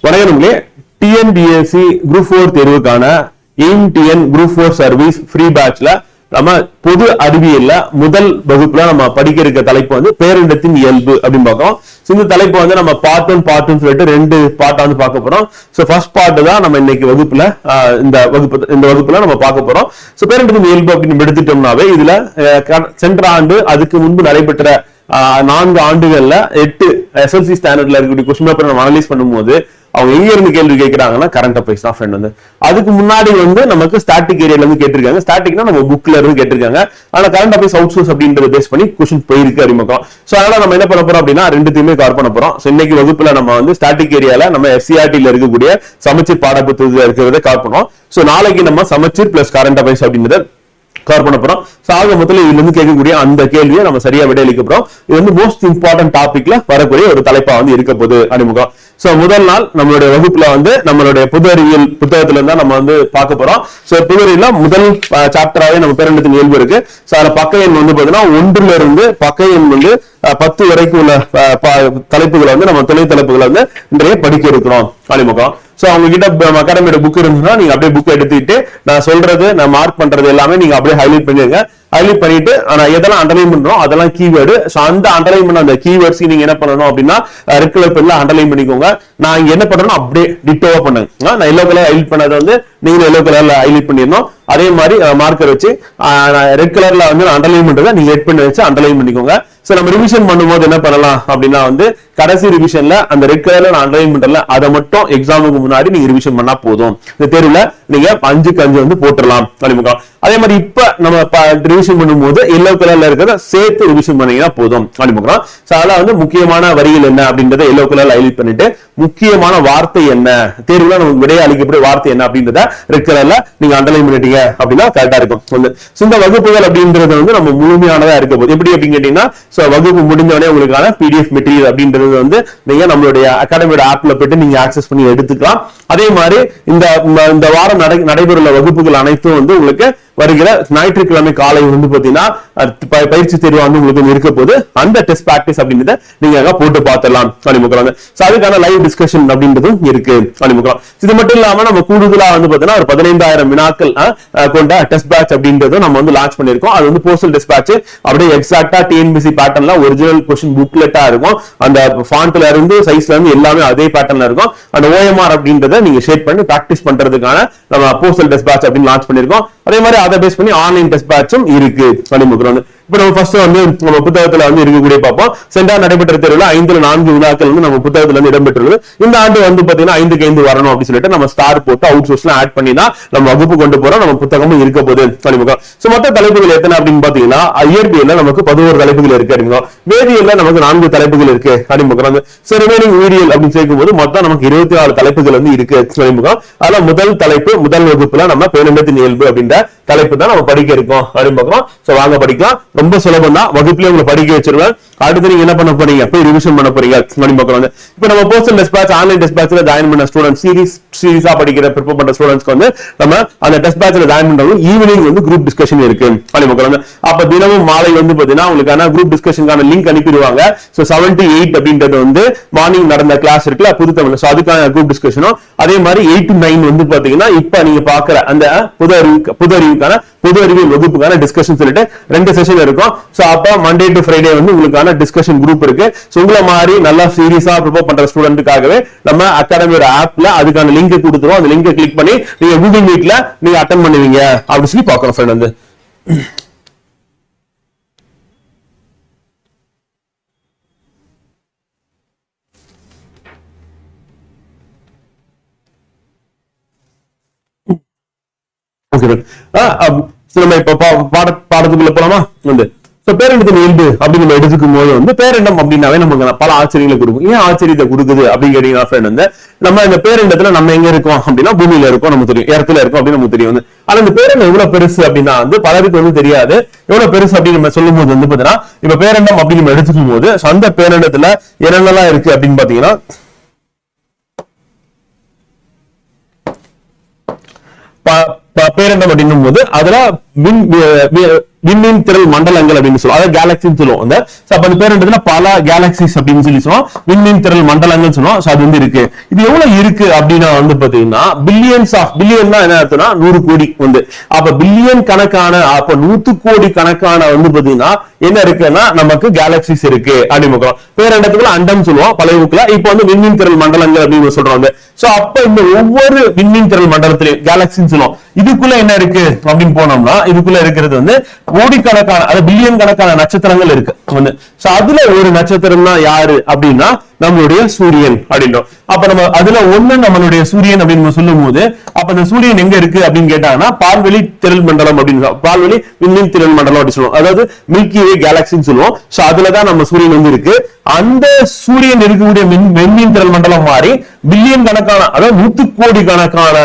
வணக்கங்களே, TNPSC group 4 தேர்வுக்கான aim TN group 4 service free பேட்ச்ல நம்ம பொது அறிவியல்ல முதல் வகுப்புல நம்ம படிக்க இருக்க தலைப்பு வந்து பேரிண்டத்தின் இயல்பு அப்படின்னு பார்க்கிறோம். இந்த தலைப்பு வந்து நம்ம பார்ட் 1 பார்ட் 2 சொல்லிட்டு 2 பார்ட்டா வந்து பார்க்க போறோம். சோ ஃபர்ஸ்ட் பார்ட் தான் நம்ம இன்னைக்கு வகுப்புல இந்த வகுப்புல நம்ம பார்க்க போறோம். சோ பேரிண்டத்தின் இயல்பு அப்படின்னு எடுத்துட்டோம்னாவே இதுல சென்ற ஆண்டு அதுக்கு முன்பு நடைபெற்ற 4 ஆண்டுகள்ல 8 எஸ்எல்சி ஸ்டாண்டர்ட்ல இருக்கக்கூடிய கொஸ்டின் பேப்பர் நம்ம அனலைஸ் பண்ணும்போது அவங்க எங்க இருந்து கேள்வி கேட்கறாங்கன்னா கரண்ட் அஃபேர்ஸ் தான் ஃப்ரெண்ட் வந்து. அதுக்கு முன்னாடி வந்து நமக்கு ஸ்டாட்டிக் ஏரியால இருந்து கேட்டிருக்காங்க. ஸ்டாட்டிக்னா நம்ம புக்ல இருந்து கேட்டிருக்காங்க. ஆனா கரண்ட் அஃபேர்ஸ் அவுட் சோர்ஸ் அப்படின்றத பேஸ் பண்ணி கொஸ்டின் போயிருக்கு அறிமுகம். சோ அதனால நம்ம என்ன பண்ண போறோம் அப்படின்னா ரெண்டுத்தையுமே கவர் பண்ண போறோம். சோ இன்னைக்கு வகுப்புல நம்ம வந்து ஸ்டாட்டிக் ஏரியால நம்ம எஸ்சிஆர்டில இருக்கக்கூடிய சமச்சீர் பாடப்புத்தகத்துல இருக்கிறத கவர் பண்ணுவோம். சோ நாளைக்கு நம்ம சமச்சீர் பிளஸ் கரண்ட் அஃபேர்ஸ் அப்படின்றத கவர் பண்ண போறோம். சாக மொத்தத்துல இதுல இருந்து கேட்கக்கூடிய அந்த கேள்வியை நம்ம சரியா விடையளிக்க போறோம். இது வந்து மோஸ்ட் இம்பார்ட்டன்ட் டாபிக்ல வரக்கூடிய ஒரு தலைப்பா வந்து இருக்க போகுது அறிமுகம். சோ முதல் நாள் நம்மளுடைய வகுப்புல வந்து நம்மளுடைய பொது அறிவியல் புத்தகத்துல இருந்தா நம்ம வந்து பார்க்க போறோம். சோ பொது அறிவியல்ல முதல் சாப்டராவே நம்ம பேரிண்டத்தின் இயல்பு இருக்கு. சோ அதுல பக்க எண் வந்து பாத்தீங்கன்னா 1 இருந்து பக்க எண் வந்து 10 வரைக்கும் உள்ள தலைப்புகளை வந்து நம்ம துணை தலைப்புகளை வந்து இன்றைய படிக்க இருக்கிறோம் அறிமுகம். சோ அவங்க கிட்ட அகாடமியோட புக் இருந்துச்சுன்னா நீங்க அப்படியே புக் எடுத்துக்கிட்டு நான் சொல்றது நான் மார்க் பண்றது எல்லாமே நீங்க அப்படியே ஹைலைட் பண்ணிருங்க. ஹைலைட் பண்ணிட்டு எதெல்லாம் அண்டர்லைன் பண்றோம் அதெல்லாம் கீவேர்டு. சோ அந்த அண்டர்லைன் பண்ண அந்த கீவேர்ட்ஸ் நீங்க என்ன பண்ணணும் அப்படின்னா ரெட் கலர் பென்ல அண்டர்லைன் பண்ணிக்கோங்க. நான் இங்க என்ன பண்றேன்னா அப்படியே டிட்டோவா பண்ணுங்க. நான் எல்லோ கலர் ஹைலைட் பண்ணதை வந்து நீங்க எல்லோ கலர்ல ஹைலைட் பண்ணிடணும். அதே மாதிரி மார்க்கர் வச்சு ரெட் கலர்ல வந்து அண்டர்லைன் பண்றதை நீங்க ரெட் பண்ணி வச்சு அண்டர்லைன் பண்ணிக்கோங்க. சோ நம்ம ரிவிஷன் பண்ணும்போது என்ன பண்ணலாம் அப்படின்னா வந்து கடைசி ரிவிஷன்ல அந்த ரெட் கலர்ல நான் அண்டர்லைன் பண்றல அதை மட்டும் எக்ஸாமுக்கு முன்னாடி நீங்க ரிவிஷன் பண்ணா போதும். இந்த தேர்வுல நீங்க 5க்கு 5 வந்து போட்டுடலாம் அறிமுகம். அதே மாதிரி இப்ப நம்ம ரிவிஷன் பண்ணும்போது எல்லோ கலர்ல இருக்கிறத சேர்த்து ரிவிஷன் பண்ணீங்கன்னா போதும் அறிமுகம். சோ அதெல்லாம் வந்து முக்கியமான வரிகள் என்ன அப்படின்றத எல்லோ கலர்ல ஹைலைட் பண்ணிட்டு முக்கியமான வார்த்தை என்ன தேர்வுல நமக்கு விடைய அளிக்கப்பட்ட வார்த்தை என்ன அப்படின்றத ரெட் கலர்ல நீங்க அண்டர்லைன் பண்ணிட்டீங்க அப்படின்னா கரெக்டா இருக்கும். இந்த வகுப்புகள் அப்படின்றது வந்து நம்ம முழுமையானதா இருக்க போகுது. எப்படி அப்படின்னு கேட்டீங்கன்னா வகுப்பு முடிஞ்சவனே உங்களுக்கான பிடிஎஃப் மெட்டீரியல் அப்படின்றது வந்து நீங்க நம்மளுடைய அகாடமியோட ஆப்ல போயிட்டு நீங்க ஆக்சஸ் பண்ணி எடுத்துக்கலாம். அதே மாதிரி இந்த வாரம் நடைபெறுள்ள வகுப்புகள் அனைத்தும் வந்து உங்களுக்கு வருகிற ஞாயிற்றுக்கிழமை காலை வந்து பாத்தீங்கன்னா பயிற்சி தேர்வு வந்து உங்களுக்கு இருக்க போது அந்த டெஸ்ட் பிராக்டிஸ் அப்படின்றத நீங்க போட்டு பார்த்துடலாம் அனுமதிக்கிறாங்க. அதுக்கான லைவ் டிஸ்கஷன் அப்படின்றதும் இருக்கு அனுமதிக்கலாம். இது மட்டும் இல்லாம நம்ம கூடுதலா வந்து பாத்தீங்கன்னா ஒரு 15,000 வினாக்கள் கொண்ட டெஸ்ட் பேட்ச் அப்படின்றதும் நம்ம வந்து லான்ச் பண்ணிருக்கோம். அது வந்து போஸ்டல் டெஸ்ட் பேட்ச் அப்படியே எக்ஸாக்டா டிஎன்பிசி பேட்டர்ன்ல ஒரிஜினல் கொஸ்டின் புக்லெட்டா இருக்கும். அந்த ஃபாண்ட்ல இருந்து சைஸ்ல இருந்து எல்லாமே அதே பேட்டர்ன்ல இருக்கும். அந்த ஓஎம்ஆர் அப்படின்றத நீங்க ஷேர் பண்ணி பிராக்டிஸ் பண்றதுக்கான நம்ம போஸ்டல் டெஸ்ட் பேட்ச் அப்படின்னு லான்ச் பண்ணிருக்கோம். அதே மாதிரி அதை பேஸ் பண்ணி ஆன்லைன் டெஸ்ட் பேட்சும் இருக்கு அறிமுகம். இப்ப நம்ம ஃபர்ஸ்ட் வந்து நம்ம புத்தகத்துல வந்து இருக்கக்கூடிய பார்ப்போம். சென்ற நடைபெற்ற தேர்வுல 5ல் 4 வினாக்கள் வந்து நம்ம புத்தகத்துல இருந்து இடம்பெற்றுள்ளது. இந்த ஆண்டு வந்து பாத்தீங்கன்னா 5க்கு 5 வரணும் அப்படின்னு சொல்லிட்டு நம்ம ஸ்டார் போட்டு அவுட் சோர்ஸ்ல ஆட் பண்ணி தான் நம்ம வகுப்பு கொண்டு போறோம். நம்ம புத்தகமும் இருக்க போகுது அறிமுகம். சோ மொத்த தலைப்புகள் எத்தனை அப்படின்னு பாத்தீங்கன்னா இயற்பியல்ல நமக்கு 11 தலைப்புகள் இருக்கு அறிமுகம். வேதியியல்ல நமக்கு 4 தலைப்புகள் இருக்கு அறிமுகம். சோ ரிமைனிங் உயிரியல் அப்படின்னு சேர்க்கும் போது மொத்தம் நமக்கு 24 தலைப்புகள் வந்து இருக்கு அறிமுகம். அதுல முதல் தலைப்பு முதல் வகுப்புல நம்ம பேரிண்டத்தின் இயல்பு அப்படின்ற தலைப்பு தான் நம்ம படிக்க இருக்கோம் அறிமுகம். சோ வாங்க படிக்கலாம். ரொம்ப சுலபம் தான். வகுப்புல உங்களை படிக்க வச்சிருவேன். அடுத்து நீங்க என்ன பண்ண போறீங்க போய் ரிவிஷன் பண்ண போறீங்க அறிமுகம். இப்ப நம்ம postal test batch online test பேட்ச்ல ஜாயின் பண்ண ஸ்டூடெண்ட் சீரிஸா படிக்கிற ப்ரிப்பேர் பண்ற ஸ்டூடெண்ட்ஸ்க்கு வந்து நம்ம அந்த டெஸ்ட் பேட்ச்ல ஜாயின் பண்றோம். ஈவினிங் வந்து குரூப் டிஸ்கஷன் இருக்கு அறிமுகம். அப்ப தினமும் மாலை வந்து பாத்தீங்கன்னா உங்களுக்கான குரூப் டிஸ்கஷனுக்கான லிங்க் அனுப்பிடுவாங்க. சோ 7 to 8 அப்படின்றது வந்து மார்னிங் நடந்த கிளாஸ் இருக்குல்ல புது தமிழ். சோ அதுக்கான குரூப் டிஸ்கஷனும் அதே மாதிரி 8 to 9 வந்து பாத்தீங்கன்னா இப்ப நீங்க பாக்குற அந்த பொது அறிவியல் வகுப்புக்கான டிஸ்கஷன் சொல்லிட்டு 2 செஷன் இருக்கும். சோ அப்ப மண்டே டு ஃப்ரைடே வந்து உங்களுக்கான டிஸ்கஷன் குரூப் இருக்கு. சோ உங்களை மாதிரி நல்லா சீரியஸா ப்ரிப்பேர் பண்ற ஸ்டூடெண்ட்டுக்காகவே நம்ம அகாடமியோட ஆப்ல அதுக்கான லிங்க் கொடுத்துருவோம். அந்த லிங்கை கிளிக் பண்ணி நீங்க கூகுள் மீட்ல நீங்க அட்டெண்ட் பண்ணுவீங்க அப்படின்னு சொல்லி பாக்குறோம் ஃப்ரெண்ட் வந்து. நம்ம இப்ப பாடத்துக்குள்ள போலாமா வந்து பேரிண்டத்தின் இயல்பு அப்படின்னு நம்ம எடுத்துக்கும் போது வந்து பேரிண்டம் அப்படின்னாவே நமக்கு பல ஆச்சரியங்களை கொடுக்கும். ஏன் ஆச்சரியத்தை கொடுக்குது அப்படின்னு கேட்டீங்கன்னா ஃப்ரெண்ட் வந்து நம்ம இந்த பேரிண்டத்துல நம்ம எங்க இருக்கோம் அப்படின்னா பூமியில இருக்கோம் நமக்கு தெரியும், இடத்துல இருக்கோம் அப்படின்னு நமக்கு தெரியும் வந்து. ஆனா இந்த பேரிண்டம் எவ்வளவு பெருசு அப்படின்னா வந்து பலருக்கு வந்து தெரியாது. எவ்வளவு பெருசு அப்படின்னு நம்ம சொல்லும் போது வந்து பாத்தீங்கன்னா இப்ப பேரிண்டம் அப்படின்னு நம்ம எடுத்துக்கும் போது அந்த பேரிண்டத்துல என்னென்னலாம் இருக்கு அப்படின்னு பாத்தீங்கன்னா பேரிண்டம் அப்படின்னும் போது அதுல விண்மீன் திரள் மண்டலங்கள் அப்படின்னு சொல்லுவோம், அதாவது கேலக்சின்னு சொல்லுவோம். அந்த பேருன்றதுல பல கேலக்சிஸ் அப்படின்னு சொல்லுவோம், விண்மீன் திரள் மண்டலங்கள் சொல்லுவோம். அது வந்து இருக்கு. இது எவ்வளவு இருக்கு அப்படின்னா வந்து பாத்தீங்கன்னா பில்லியன்ஸ் ஆஃப், பில்லியன் தான் என்ன அர்த்தம்னா 100 கோடி வந்து, அப்ப பில்லியன் கணக்கான, அப்ப 100 கோடி கணக்கான வந்து பாத்தீங்கன்னா என்ன இருக்குன்னா நமக்கு கேலக்சிஸ் இருக்கு அப்படின்னு பேரண்டத்துக்குள்ள அண்டம் சொல்லுவோம் பழைய புக்ல. இப்ப வந்து விண்மீன் திரள் மண்டலங்கள் அப்படின்னு சொல்றாங்க. சோ அப்ப இந்த ஒவ்வொரு விண்மீன் திரள் மண்டலத்திலையும் கேலக்சின்னு சொல்லுவோம். இதுக்குள்ள என்ன இருக்கு அப்படின்னு போனோம்னா இதுக்குள்ள இருக்கிறது வந்து கோடிக்கணக்கான, அது பில்லியன் கணக்கான நட்சத்திரங்கள் இருக்கு வந்து. சோ அதுல ஒரு நட்சத்திரம் தான் யாரு அப்படின்னா நம்மளுடைய சூரியன் அப்படின்றோம். அப்ப நம்ம அதுல ஒண்ணு நம்மளுடைய சூரியன் அப்படின்னு சொல்லும் போது, அப்ப இந்த சூரியன் எங்க இருக்கு அப்படின்னு கேட்டாங்கன்னா பால்வெளி திரள் மண்டலம் அப்படின்னு, பால்வெளி விண்மீன் திரள் மண்டலம் அப்படின்னு சொல்லுவோம், அதாவது மில்கி வே கேலக்சின்னு சொல்லுவோம். சோ அதுலதான் நம்ம சூரியன் வந்து இருக்கு. அந்த சூரியன் இருக்கக்கூடிய விண்மீன் திரள் மண்டலம் மாதிரி பில்லியன் கணக்கான, அதாவது 100 கோடி கணக்கான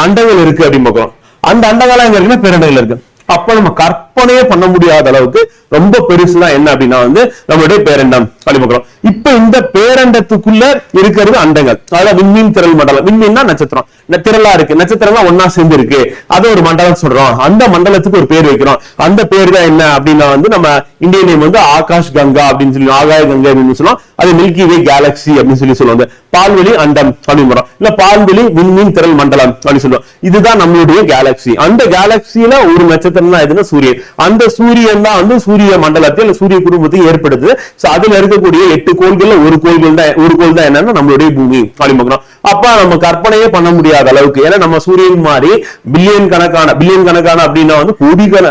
அண்டங்கள் இருக்கு அப்படின்னு பார்க்கிறோம். அந்த அண்டங்களா எங்க இருக்குன்னா பேரண்டங்கள் இருக்கு. அப்ப நம்ம கற்பனையே பண்ண முடியாத அளவுக்கு ரொம்ப பெருசுதான் என்ன அப்படின்னா வந்து நம்மளுடைய பேரண்டம் பார்க்கிறோம். இப்ப இந்த பேரண்டத்துக்குள்ள இருக்கிறது அண்டங்கள், அதாவது விண்மீன் திரள் மண்டலம். விண்மீன்னா நட்சத்திரம், திரளா இருக்கு, நட்சத்திரம்லாம் ஒன்னா சேர்ந்து இருக்கு, அது ஒரு மண்டலம் சொல்றோம். அந்த மண்டலத்துக்கு ஒரு பேர் வைக்கிறோம். அந்த பேர் தான் என்ன அப்படின்னா வந்து நம்ம இந்தியன் நேம் வந்து ஆகாஷ் கங்கா அப்படின்னு சொல்லி, ஆகாய கங்கை அப்படின்னு சொல்லுவோம். அது மில்கி வே கேலக்சி அப்படின்னு சொல்லி சொல்லுவாங்க. பால்வெளி அண்டம் அப்படின்னு இல்ல பால்வெளி விண்மீன் திரள் மண்டலம் அப்படின்னு சொல்லுவோம். இதுதான் நம்மளுடைய கேலக்சி. அந்த கேலக்சியில ஒரு நட்சத்திரம் தான் எதுன்னா சூரியன். அந்த சூரியன் தான் வந்து சூரிய மண்டலத்தை சூரிய குடும்பத்தை ஏற்படுது. அதுல இருக்கக்கூடிய 8 கோள்கள்ல ஒரு கோள் தான் என்னன்னா நம்மளுடைய பூமி அப்படின்னு. அப்ப நம்ம கற்பனையே பண்ண முடியாத அளவுக்கு, ஏன்னா நம்ம சூரியன் மாதிரி பில்லியன் கணக்கான அப்படின்னா வந்து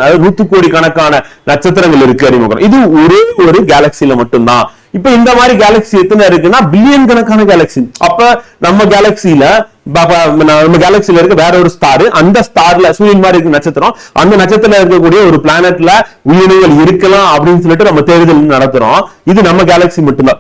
அதாவது 100 கோடி கணக்கான நட்சத்திரங்கள் இருக்கு அப்படின்னு. இது ஒரே ஒரு கேலக்சியில மட்டும்தான். இப்ப இந்த மாதிரி கேலக்சி எத்தனை இருக்குன்னா பில்லியன் கணக்கான கேலக்சி. அப்ப நம்ம கேலக்சியில இருக்க வேற ஒரு ஸ்டார், அந்த ஸ்டார்ல சூரியன் மாதிரி இருக்கு நட்சத்திரம், அந்த நட்சத்திரத்துல இருக்கக்கூடிய ஒரு பிளானட்ல உயிரினங்கள் இருக்கலாம் அப்படின்னு சொல்லிட்டு நம்ம தேர்தல் நடத்துறோம். இது நம்ம கேலக்சி மட்டும்தான்.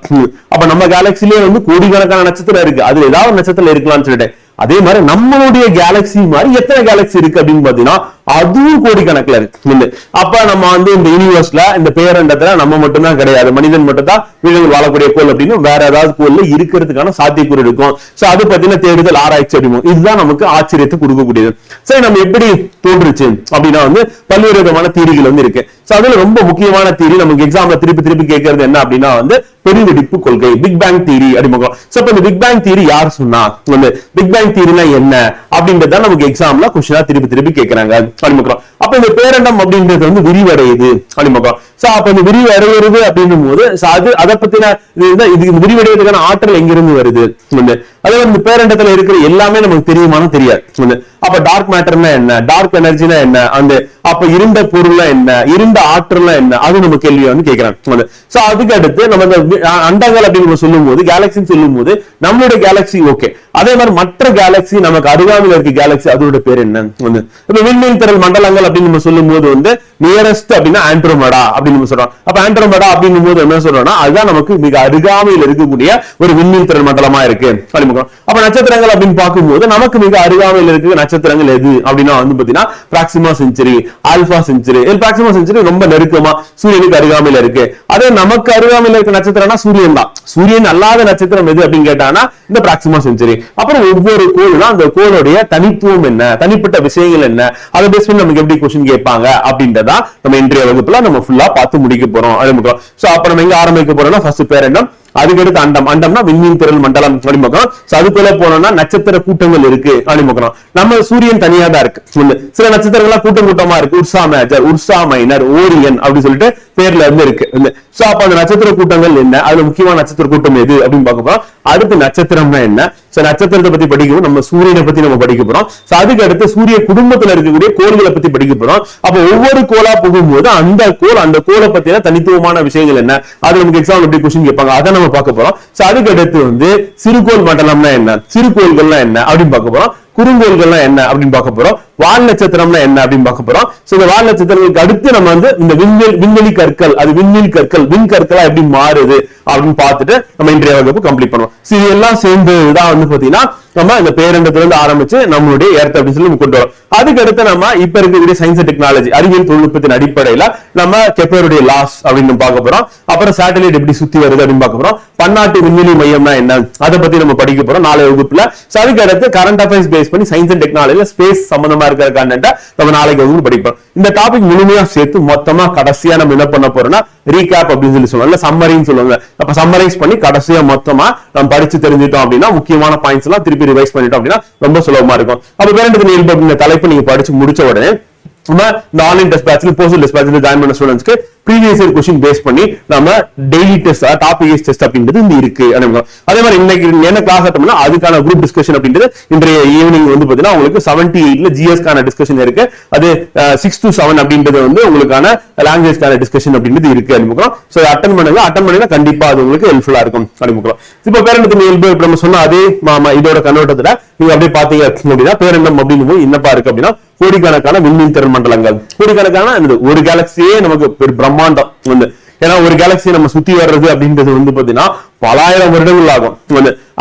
அப்ப நம்ம கேலக்சிலேயே வந்து கோடிக்கணக்கான நட்சத்திரம் இருக்கு, அதுல ஏதாவது நட்சத்திரம் இருக்கலாம்னு சொல்லிட்டு. அதே மாதிரி நம்மளுடைய கேலக்சி மாதிரி எத்தனை கேலக்சி இருக்கு அப்படின்னு பாத்தீங்கன்னா அதுவும் கோடிக்கணக்கில் இருக்கு. அப்ப நம்ம வந்து இந்த யூனிவர்ஸ்ல இந்த பேரண்டத்துல நம்ம மட்டும்தான் கிடையாது, மனிதன் மட்டும் தான் வீடுகள் வாழக்கூடிய கோள் அப்படின்னு வேற ஏதாவது கோள்ல இருக்கிறதுக்கான சாத்தியக்கூறு இருக்கும். சோ அது பத்தின தேடுதல் ஆராய்ச்சி அப்படிமோ இதுதான் நமக்கு ஆச்சரியத்தை கொடுக்கக்கூடியது. சரி, நம்ம எப்படி தோன்றுச்சு அப்படின்னா வந்து பல்வேறு விதமான தீரிகள் வந்து இருக்கு. சோ அதுல ரொம்ப முக்கியமான தீரி நமக்கு எக்ஸாம்ல திருப்பி கேட்கறது என்ன அப்படின்னா வந்து பெருவெடிப்பு கொள்கை, பிக் பேங் தியரி அப்படிங்க. சோ இந்த பிக் பேங் தியரி யார் சொன்னா, பிக் பேங் தியரினா என்ன அப்படின்றத நமக்கு எக்ஸாம்ல கொஸ்டினா திருப்பி கேட்கறாங்க அப்படிங்கிறோம். அப்ப இந்த பேரண்டம் அப்படின்றது வந்து விரிவடையுது அப்படிங்கிறோம். சோ அப்ப இந்த விரிவடைகிறது அப்படின்னும் போது அதை பத்தின இது விரிவடைவதற்கான ஆற்றல் எங்கிருந்து வருது, அதே இந்த பேரண்டத்துல இருக்கிற எல்லாமே நமக்கு தெரியுமான்னு தெரியாது. அப்ப டார்க் மேட்டர்னா என்ன, டார்க் எனர்ஜினா என்ன, அந்த அப்ப இருண்ட பொருள்னா என்ன, இருண்ட ஆற்றல்னா என்ன, அது நம்ம கேள்வியை வந்து கேட்கிறாங்க. சோ அதுக்கு அடுத்து நம்ம இந்த அண்டங்கள் அப்படின்னு சொல்லும் போது, கேலக்சின்னு சொல்லும் போது நம்மளுடைய கேலக்சி ஓகே, அதே மாதிரி மற்ற கேலக்சி நமக்கு அருகாமையில் இருக்க கேலக்சி அதோட பேர் என்ன. இப்ப விண்மீன் திரள் மண்டலங்கள் அப்படின்னு நம்ம சொல்லும் போது வந்து நியரஸ்ட் அப்படின்னா ஆண்ட்ரோமெடா அப்படின்னு நம்ம சொல்றோம். அப்ப ஆண்ட்ரோமெடா அப்படின்னும் போது என்ன சொல்றோம்னா அதுதான் நமக்கு மிக அருகாமையில் இருக்கக்கூடிய ஒரு விண்மீன் திரள் மண்டலமா இருக்கு. அப்ப நட்சத்திரங்கள் அப்படின்னு பார்க்கும்போது நமக்கு மிக அருகாமையில் இருக்க நட்சத்திரங்கள் எது அப்படின்னா வந்து பாத்தீங்கன்னா Proxima century, alpha century. Proxima century ரொம்ப நெருக்கமா சூரியனுக்கு அருகாமையில இருக்கு. அதே நமக்கு அருகாமையில் இருக்க நட்சத்திரம்னா சூரியன் தான். சூரியன் அல்லாத நட்சத்திரம் எது அப்படின்னு கேட்டானா இந்த பிராக்சிமா செஞ்சுரி. அப்புறம் ஒவ்வொரு கோள்னா அந்த கோளுடைய தனித்துவம் என்ன, தனிப்பட்ட விஷயங்கள் என்ன, அதை பேஸ் பண்ணி நமக்கு எப்படி கொஸ்டின் கேட்பாங்க அப்படின்றதா நம்ம இன்றைய வகுப்புல நம்ம ஃபுல்லா பார்த்து முடிக்க போறோம். சோ அப்ப நம்ம எங்க ஆரம்பிக்க போறோம்னா ஃபர்ஸ்ட் பேரண்டம், அதுக்கடுத்து அண்டம். அண்டம்னா விண்மீன் திரள் மண்டலம் அப்படிம்போம். அதுக்குள்ள போனோம்னா நட்சத்திர கூட்டங்கள் இருக்கு அப்படிம்போம். நம்ம சூரியன் தனியா தான் இருக்கு. சில நட்சத்திரங்கள்லாம் கூட்டமா இருக்கு. உர்சா மேஜர், உர்சா மைனர், ஓரியன் அப்படின்னு சொல்லிட்டு பேர்ல இருந்து இருக்கு. சோ அப்ப அந்த நட்சத்திர கூட்டங்கள் என்ன, அதுல முக்கியமான நட்சத்திர கூட்டம் எது அப்படின்னு பார்க்க போறோம். அடுத்து நட்சத்திரம்னா என்ன, நட்சத்திரத்தை பத்தி படிக்கணும், நம்ம சூரியனை பத்தி நம்ம படிக்க போறோம். அதுக்கு அடுத்து சூரிய குடும்பத்துல இருக்கக்கூடிய கோள்களை பத்தி படிக்க போறோம். அப்ப ஒவ்வொரு கோளா போகும்போது அந்த கோளை பத்தின தனித்துவமான விஷயங்கள் என்ன, அது நமக்கு எக்ஸாம் எப்படி கொஸ்டின் கேட்பாங்க, அதை நம்ம பார்க்க போறோம். அதுக்கு அடுத்து வந்து சிறுகோள் மண்டலம்னா என்ன, சிறுகோள்கள்னா என்ன அப்படின்னு பார்க்க போறோம். குறுங்கோள்கள்னா என்ன அப்படின்னு பார்க்க போறோம். வால் நட்சத்திரம்னா என்ன அப்படின்னு பார்க்க போறோம். இந்த வால் நட்சத்திரங்களுக்கு அடுத்து நம்ம வந்து இந்த விண்வெளி கற்கள், அது விண்வெளி கற்கள், விண்கற்களா எப்படி மாறுது அப்படின்னு பார்த்துட்டு நம்ம இன்றைய வகுப்பு கம்ப்ளீட் பண்ணுவோம். இது எல்லாம் சேர்ந்துதான் வந்து பாத்தீங்கன்னா நம்ம இந்த பேரண்டத்துல இருந்து ஆரம்பிச்சு நம்மளுடைய எர்த் அப்படின்னு சொல்லி கொண்டு வரோம். அதுக்கு அடுத்து நம்ம இப்ப இருக்கக்கூடிய சயின்ஸ் அண்ட் டெக்னாலஜி அறிவியல் தொழில்நுட்பத்தின் அடிப்படையில நம்ம கெப்லருடைய லாஸ் அப்படின்னு பார்க்க போறோம். அப்புறம் சேட்டலைட் எப்படி சுத்தி வருது அப்படின்னு பார்க்க போறோம். பன்னாட்டு விண்வெளி மையம்னா என்ன அதை பத்தி நம்ம படிக்க போறோம் நாளைய வகுப்புல. அதுக்கு அடுத்து கரண்ட் அஃபேர்ஸ் பேஸ் பண்ணி சயின்ஸ் அண்ட் டெக்னாலஜில ஸ்பேஸ் சம்பந்தமா இருக்கிற கண்டென்ட் நம்ம நாளைக்கு வகுப்பு படிப்போம். இந்த டாபிக் முழுமையா சேர்த்து மொத்தமா கடைசியா நம்ம என்ன பண்ண போறோம்னா ரீகேப் அப்படின்னு சொல்லி சொல்லுவாங்க, சம்மரின்னு சொல்லுவாங்க. அப்ப சம்மரைஸ் பண்ணி கடைசியா மொத்தமா நம்ம படிச்சு தெரிஞ்சுட்டோம் அப்படின்னா முக்கியமான பாயிண்ட்ஸ் எல்லாம் திருப்பி ரிவைஸ் பண்ணிட்டோம் அப்படின்னா ரொம்ப சுலபமா இருக்கும். அப்ப பேரண்டத்தின் இயல்பு அப்படிங்கிற தலைப்பு நீங்க படிச்சு முடிச்ச உடனே நம்ம இந்த ஆன்லைன் டெஸ்ட் பேட்ச்ல போஸ்டல் டெஸ்ட் பேட்ச்ல ஜாயின் பண்ண ஸ்டூடெண்ட்ஸ்க்கு ப்ரீவியஸ் இயர் क्वेश्चन பேஸ் பண்ணி நம்ம daily test topic wise test அப்படின்றது இங்க இருக்கு. அதே மாதிரி இன்னைக்கு என்ன கிளாஸ் ஆட்டோம்னா அதுக்கான குரூப் டிஸ்கஷன் அப்படின்றது இன்றைய ஈவினிங் வந்து பாத்தீங்கன்னா உங்களுக்கு 78ல ஜிஎஸ் கான டிஸ்கஷன் இருக்கு. அது 6 to 7 அப்படின்றது வந்து உங்களுக்கான லாங்குவேஜ் கான டிஸ்கஷன் அப்படின்றது இருக்கு அறிமுகம். சோ அட்டெண்ட் பண்ணுங்க கண்டிப்பா அது உங்களுக்கு ஹெல்ப்ஃபுல்லா இருக்கும் அறிமுகம். இப்ப பேரண்டத்தின் இயல்பு நம்ம சொன்ன அதே இதோட கண்ணோட்டத்துல நீங்க அப்படியே பாத்தீங்க அப்படின்னா பேரண்டம் அப்படின்னு என்னப்பா இருக்கு அப்படின்னா கோடிக்கணக்கான விண்மீன் திறன் மண்டலங்கள், கோடிக்கணக்கான ஒரு கேலக்சியே நமக்கு ஒரு பிரம்மாண்டம் வந்து. ஏன்னா ஒரு கேலக்சி நம்ம சுத்தி வர்றது அப்படின்றது வந்து பாத்தீங்கன்னா பலாயிரம் வருடங்கள் ஆகும்.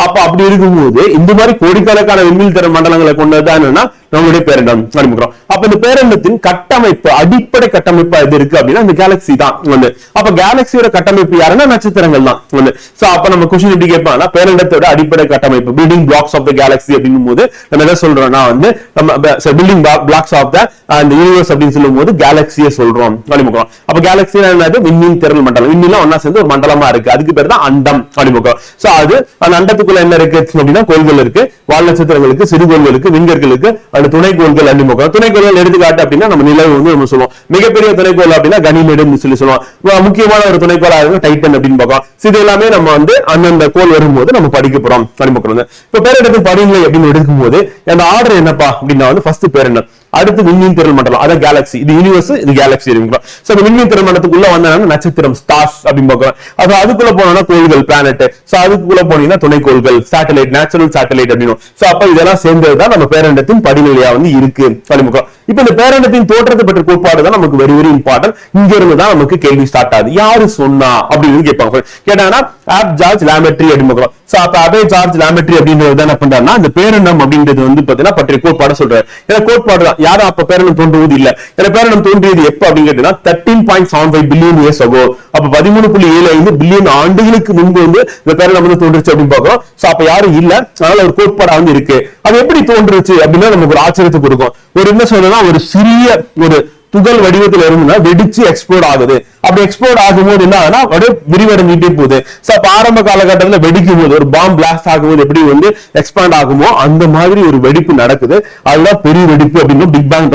அப்ப அப்படி இருக்கும்போது இந்த மாதிரி கோடிக்கணக்கான விண்வெளி திறன் மண்டலங்களை கொண்டதுதான் என்னன்னா நம்மளுடைய பேரண்டம் அறிமுகம். அப்ப இந்த பேரண்டத்தின் கட்டமைப்பு அடிப்படை கட்டமைப்பு எது இருக்கு அப்படின்னா இந்த கேலக்சி தான் வந்து. அப்ப கேலக்சியோட கட்டமைப்பு யாருன்னா நட்சத்திரங்கள் தான் வந்து. சோ அப்ப நம்ம கொஸ்டின் எப்படி கேட்பாங்கன்னா பேரண்டத்தோட அடிப்படை கட்டமைப்பு building blocks of the galaxy அப்படின்னும் போது நம்ம என்ன சொல்றோம்னா வந்து நம்ம பில்டிங் பிளாக்ஸ் ஆஃப் த அந்த யூனிவர்ஸ் அப்படின்னு சொல்லும் போது கேலக்சியை சொல்றோம் அறிமுகம். அப்ப கேலக்சி என்னது விண்மீன் திறன் மண்டலம், விண்மீன்லாம் ஒன்னா சேர்ந்து ஒரு மண்டலமா இருக்கு, அதுக்கு பேர் தான் அண்டம் அறிமுகம். சோ அது அந்த அண்டத்துக்குள்ள என்ன இருக்கு அப்படின்னா கோள்கள் இருக்கு, வால் நட்சத்திரங்களுக்கு, சிறுகோள்களுக்கு, விண்கர்களுக்கு, அந்த துணைக்கோள்கள் அறிமுகம். துணைக்கோள்கள் எடுத்துக்காட்டு அப்படின்னா நம்ம நிலவு வந்து நம்ம சொல்லுவோம். மிகப்பெரிய துணைக்கோள் அப்படின்னா கனிமேடு சொல்லி சொல்லுவோம். முக்கியமான ஒரு துணைக்கோளா இருக்கு டைட்டன் அப்படின்னு பார்க்கலாம். இது எல்லாமே நம்ம வந்து அந்தந்த கோள் வரும்போது நம்ம படிக்க போறோம் அறிமுகம். இப்ப பேரண்டத்தின் படிநிலை அப்படின்னு எடுக்கும்போது அந்த ஆர்டர் என்னப்பா அப்படின்னா வந்து ஃபர்ஸ்ட் பேரண்டம், அடுத்து விண்மீன் திறன் மண்டலம், அதான் கேலக்சி, இது யூனிவர்ஸ், இது கேலக்சி அறிமுகம். சோ அந்த விண்மீன் திறன் மண்டலத்துக்குள்ள வந்தா நட்சத்திரம் ஸ்டார்ஸ் அப்படின்னு பார்க்கலாம். அப்ப அதுக்குள்ள போனோம்னா கோள்கள் பிளானட், சோ அதுக்குள்ள போனீங்கன்னா துணைக்கோள்கள் சேட்டலைட், நேச்சுரல் சேட்டலைட் அப்படின்னு. சோ அப்ப இதெல்லாம் சேர்ந்ததுதான் நம்ம பேரண்டத்தின் படிநிலையா வந்து இருக்கு அறிமுகம். இப்ப இந்த பேரண்டத்தின் தோற்றத்தை பற்றி கோட்பாடு தான் நமக்கு வெரி வெரி இம்பார்ட்டன்ட். இங்க இருந்து தான் நமக்கு கேள்வி ஸ்டார்ட் ஆகுது. யாரு சொன்னா அப்படின்னு கேட்பாங்க. கேட்டாங்கன்னா ஆப் ஜார்ஜ் லாமெட்ரி அப்படின்னு. சோ அப்ப அபே ஜார்ஜ் லாமெட்ரி அப்படின்றது என்ன பண்றாருன்னா அந்த பேரண்டம் அப்படின்றது வந்து பாத்தீங்கன்னா பற்றிய கோட்பாடு சொல்றாரு. ஏன்னா கோட்பாடு தான், யாரும் அப்ப பேரண்டம் தோன்றுவது இல்ல. ஏன்னா பேரண்டம் தோன்றியது எப்ப அப்படின்னு கேட்டீங்கன்னா 13.75 பில்லியன் இயர்ஸ் ஆகோ. அப்ப 13.75 பில்லியன் ஆண்டுகளுக்கு முன்பு வந்து இந்த பேரண்டம் வந்து தோன்றுச்சு அப்படின்னு பாக்குறோம். சோ அப்ப யாரும் இல்ல, அதனால ஒரு கோட்பாடா வந்து இருக்கு. அது எப்படி தோன்றுச்சு அப்படின்னா நமக்கு ஒரு ஆச்சரியத்தை கொடுக்கும். ஒரு என்ன சொல்றதுன்னா ஒரு சிறிய ஒரு துகள் வடிவத்தில் இருந்துன்னா வெடிச்சு எக்ஸ்ப்ளோர்ட் ஆகுது. அப்படி எக்ஸ்ப்ளோர்ட் ஆகும்போது என்ன ஆகுதுன்னா அப்படியே விரிவடைஞ்சிட்டே போகுது. சோ அப்ப ஆரம்ப காலகட்டத்தில் வெடிக்கும் போது ஒரு பாம்பு பிளாஸ்ட் ஆகும்போது எப்படி வந்து எக்ஸ்பாண்ட் ஆகுமோ அந்த மாதிரி ஒரு வெடிப்பு நடக்குது. அதுதான் பெரிய வெடிப்பு அப்படின்னு பிக் பேங்.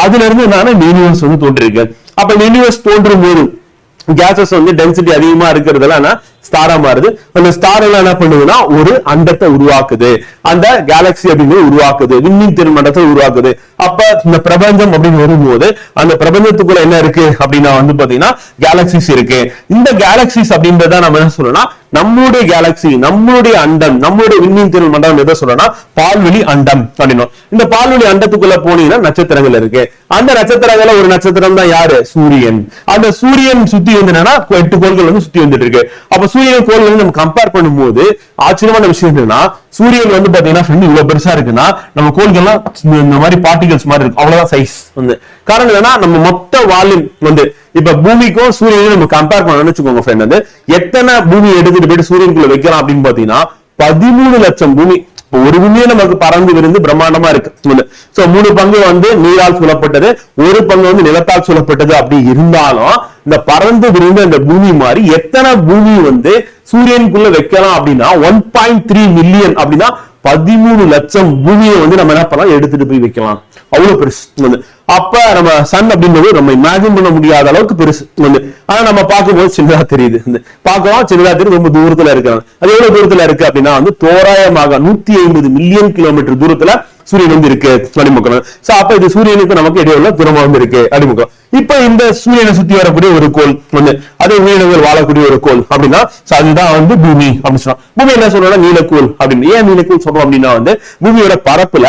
அதுல இருந்து என்னன்னா யூனிவர்ஸ் வந்து தோன்றிருக்கு. அப்ப யூனிவர்ஸ் தோன்றும் போது கேசஸ் வந்து டென்சிட்டி அதிகமா இருக்கிறதுல ஸ்டாரா மாறுது. அந்த ஸ்டார் எல்லாம் என்ன பண்ணுதுன்னா ஒரு அண்டத்தை உருவாக்குது, அந்த கேலக்சி அப்படின்னு உருவாக்குது, விண்மீன் திறன் மண்டலத்தை உருவாக்குது. அப்ப இந்த பிரபஞ்சம் அப்படின்னு வரும்போது அந்த பிரபஞ்சத்துக்குள்ள என்ன இருக்கு அப்படின்னா வந்து பாத்தீங்கன்னா கேலக்சிஸ் இருக்கு. இந்த கேலக்சிஸ் அப்படின்றத நம்ம என்ன சொல்லணும்னா நம்மளுடைய கேலக்சி, நம்மளுடைய அண்டம், நம்மளுடைய விண்மீன் திறன் மண்டலம் எதை சொல்லணும்னா பால்வெளி அண்டம் அப்படின்னும். இந்த பால்வெளி அண்டத்துக்குள்ள போனீங்கன்னா நட்சத்திரங்கள் இருக்கு. அந்த நட்சத்திரங்கள ஒரு நட்சத்திரம் தான் யாரு? சூரியன். அந்த சூரியன் சுத்தி வந்து என்னன்னா 8 கோள்கள் வந்து சுத்தி வந்துட்டு இருக்கு. அப்ப சூரியன் கோள்கள் வந்து நம்ம கம்பேர் பண்ணும்போது ஆச்சரியமான விஷயம் என்னன்னா சூரியன் வந்து பாத்தீங்கன்னா இவ்வளவு பெருசா இருக்குன்னா நம்ம கோள்கள்லாம் இந்த மாதிரி பார்ட்டிகல்ஸ் மாதிரி இருக்கு, அவ்வளவுதான் சைஸ் வந்து. காரணம் என்னன்னா நம்ம மொத்த வால்யூம் வந்து இப்ப பூமிக்கும் சூரியனும் நம்ம கம்பேர் பண்ணணும்னு வச்சுக்கோங்க ஃப்ரெண்ட். வந்து எத்தனை பூமி எடுத்துட்டு போயிட்டு சூரியனுக்குள்ள வைக்கலாம் அப்படின்னு பாத்தீங்கன்னா 13 லட்சம் பூமி. ஒரு பூமியே நமக்கு பறந்து விருந்து பிரம்மாண்டமா இருக்கு. 3 பங்கு வந்து நீரால் சூழப்பட்டது, 1 பங்கு வந்து நிலத்தால் சூழப்பட்டது. அப்படி இருந்தாலும் இந்த பறந்து விரிந்த இந்த பூமி மாதிரி எத்தனை பூமி வந்து சூரியனுக்குள்ள வைக்கலாம் அப்படின்னா 1.3 மில்லியன் அப்படின்னா 13 லட்சம் பூமியை வந்து நம்ம என்ன பண்ணலாம் எடுத்துட்டு போய் வைக்கலாம். அவ்வளவு பெருசு. அப்ப நம்ம சன் அப்படின்றது நம்ம இமேஜின் பண்ண முடியாத அளவுக்கு பெருசு. ஆனா நம்ம பார்க்கும்போது சின்னதா தெரியுது. பார்க்கலாம் சின்னதா தெரியுது, ரொம்ப தூரத்துல இருக்கிறாங்க. அது எவ்வளவு தூரத்துல இருக்கு அப்படின்னா வந்து தோராயமாக 150 மில்லியன் கிலோமீட்டர் தூரத்துல சூரியன் வந்து இருக்கு அடிமுகம். சோ அப்ப இது சூரியனுக்கு நமக்கு இடையுள்ள தூரமா வந்து இருக்கு அடிமுகம். இப்ப இந்த சூரியனை சுத்தி வரக்கூடிய ஒரு கோள் வந்து அது உயிரினங்கள் வாழக்கூடிய ஒரு கோள் அப்படின்னா அதுதான் வந்து பூமி அப்படின்னு சொல்றோம். பூமி என்ன சொல்றோம்னா நீலக்கோள் அப்படின்னு. ஏன் நீலக்கோள் சொல்றோம் அப்படின்னா வந்து பூமியோட பரப்புல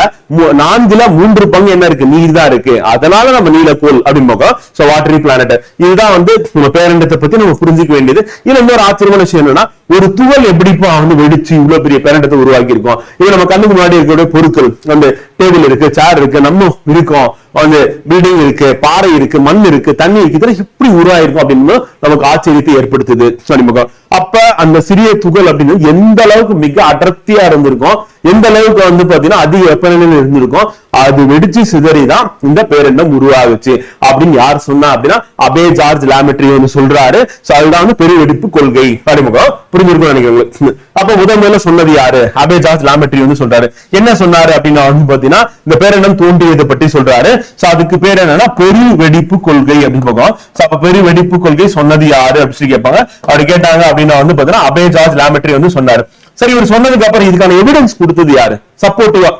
4/3 பங்கு என்ன இருக்கு, நீர் தான் இருக்கு. அதனால நம்ம நீலக்கோள் அப்படின்னு சோ வாட்டரி பிளானட். இதுதான் வந்து நம்ம பேரண்டத்தை பத்தி நம்ம புரிஞ்சுக்க வேண்டியது. இதுல இன்னொரு ஆச்சரியமான விஷயம் என்னன்னா, ஒரு துகள் எப்படிப்பா வந்து வெடிச்சு இவ்வளவு பெரிய பேரண்டத்தை உருவாக்கி இருக்கோம். இது நம்ம கண்ணுக்கு முன்னாடி இருக்கக்கூடிய பொருட்கள் வந்து டேபிள் இருக்கு, சேர் இருக்கு, நம்ம இருக்கோம், வந்து பில்டிங் இருக்கு, பாறை இருக்கு, மண் இருக்கு, தண்ணி இருக்கு, இதெல்லாம் எப்படி உருவாயிருக்கும் அப்படின்னு நமக்கு ஆச்சரியத்தை ஏற்படுத்துது சனிமுகம். அப்ப அந்த சிறிய துகள் அப்படின்னு எந்த அளவுக்கு மிக அடர்த்தியா இருந்திருக்கும், எந்த அளவுக்கு வந்து பாத்தீங்கன்னா அதிக வெப்பநிலையில் இருந்திருக்கும், அது வெடிச்சு சிதறிதான் இந்த பேரண்டம் உருவாகுச்சு அப்படின்னு யார் சொன்னா அப்படின்னா அபே ஜார்ஜ் லாமெட்ரி வந்து சொல்றாரு. அதுதான் வந்து பெரு வெடிப்பு கொள்கை அறிமுகம். புரிஞ்சிருக்கும் நினைக்கிறேன். அப்ப முதல்ல சொன்னது யாரு, அபே ஜார்ஜ் லாமெட்ரி வந்து சொல்றாரு. என்ன சொன்னாரு அப்படின்னா வந்து பாத்தீங்கன்னா இந்த பேரண்டம் தோன்றியதை பற்றி சொல்றாரு. அதுக்கு பேர் என்னன்னா பெரு வெடிப்பு கொள்கை அப்படின்னு போகும். அப்ப பெரு வெடிப்பு கொள்கை சொன்னது யாரு அப்படின்னு கேட்பாங்க. அப்படி கேட்டாங்க அப்படின்னா வந்து பாத்தீங்கன்னா அபே ஜார்ஜ் லாமெட்ரி வந்து சொன்னாரு. சரி, இவர் சொன்னதுக்கு அப்புறம் இதுக்கான எவிடன்ஸ் கொடுத்தது யாரு, சப்போர்ட்டிவா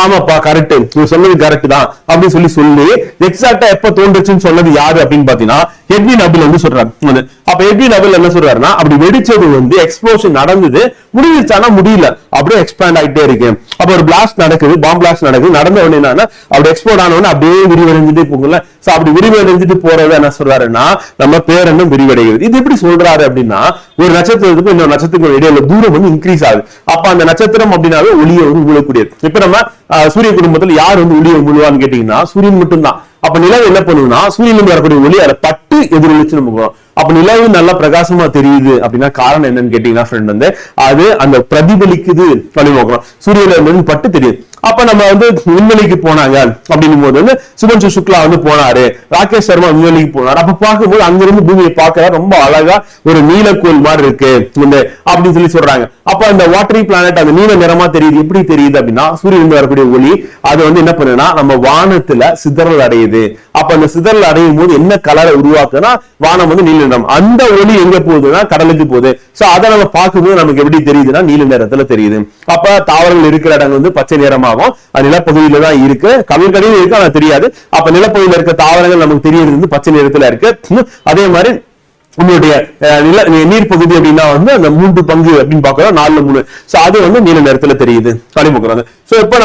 ஆமாப்பா கரெக்ட், இவர் சொன்னது கரெக்ட் தான் அப்படின்னு சொல்லி எக்ஸாக்டா எப்ப தோன்றுச்சுன்னு சொன்னது யாரு அப்படின்னு பாத்தீங்கன்னா எட்வின் ஹபிள் வந்து சொல்றாரு. அப்ப எட்வின் ஹபிள் என்ன சொல்றாருன்னா, அப்படி வெடிச்சது வந்து எக்ஸ்ப்ளோஷன் நடந்தது, முடிஞ்சிருச்சானா முடியல, அப்படியே எக்ஸ்பேண்ட் ஆகிட்டே இருக்கு. அப்ப ஒரு பிளாஸ்ட் நடக்குது, பாம் பிளாஸ்ட் நடக்குது, நடந்த உடனே என்னன்னா அப்படி எக்ஸ்ப்ளோர்ட் ஆன உடனே அப்படியே விரிவடைஞ்சிட்டே போகும்ல. சோ அப்படி விரிவடைஞ்சிட்டு போறது என்ன சொல்றாருன்னா நம்ம பேரண்டம் விரிவடைகிறது. இது எப்படி சொல்றாரு அப்படின்னா, ஒரு நட்சத்திரத்துக்கும் இன்னொரு நட்சத்திரத்துக்கும் இடையில தூரம் வந்து இன்க்ரீஸ் ஆகுது. அப்ப அந்த நட்சத்திரம் அப்படின்னாவே ஒளியை வந்து உழக்கூடியது. இப்ப நம்ம சூரிய குடும்பத்துல யார் வந்து ஒளியை உழுவான்னு கேட்டீங்கன்னா சூரியன் மட்டும்தான். அப்ப நிலவு என்ன பண்ணுன்னா சூரியன் வரக்கூடிய ஒளி அதை பட்டு எதிரொலிச்சு நம்ம. அப்ப நிலவு நல்லா பிரகாசமா தெரியுது அப்படின்னா காரணம் என்னன்னு கேட்டீங்கன்னா ஃப்ரெண்ட் வந்து அது அந்த பிரதிபலிக்குது அப்படின்னு சூரியன்ல இருந்து பட்டு தெரியுது. அப்ப நம்ம வந்து விண்வெளிக்கு போனாங்க அப்படிங்கும் போது வந்து சுபன்சு சுக்லா வந்து போனாரு, ராகேஷ் சர்மா விண்வெளிக்கு போனாரு. அப்ப பார்க்கும்போது அங்கிருந்து பூமியை பார்க்க ரொம்ப அழகா ஒரு நீலக்கோள் மாதிரி இருக்கு இந்த அப்படின்னு சொல்றாங்க. அப்ப அந்த வாட்டரி பிளானட் அந்த நீல நிறமா தெரியுது. எப்படி தெரியுது அப்படின்னா சூரியன் வரக்கூடிய ஒளி அது வந்து என்ன பண்ணுன்னா நம்ம வானத்துல சிதறல் அடையுது. அப்ப அந்த சிதறல் அடையும் போது என்ன கலரை உருவாக்குன்னா வானம் வந்து நீல நிறம். அந்த ஒளி எங்க போகுதுன்னா கடலுக்கு போகுது. சோ அதை நம்ம பார்க்கும்போது நமக்கு எப்படி தெரியுதுன்னா நீல நிறத்துல தெரியுது. அப்ப தாவரங்கள் இருக்கிற இடம் வந்து பச்சை நிறமாகும். அது நிலப்பகுதியில தான் இருக்கு, கடற்கரையும் இருக்கு, ஆனா தெரியாது. அப்ப நிலப்பகுதியில இருக்க தாவரங்கள் நமக்கு தெரியறது வந்து பச்சை நிறத்துல இருக்கு. அதே மாதிரி உங்களுடைய நீர் பகுதி அப்படின்னா வந்து அந்த 3 பங்கு அப்படின்னு பாக்குறோம், 4/3. சோ அது வந்து நீல நிறத்துல தெரியுது கழிமுக்கிறாங்க. சோ இப்ப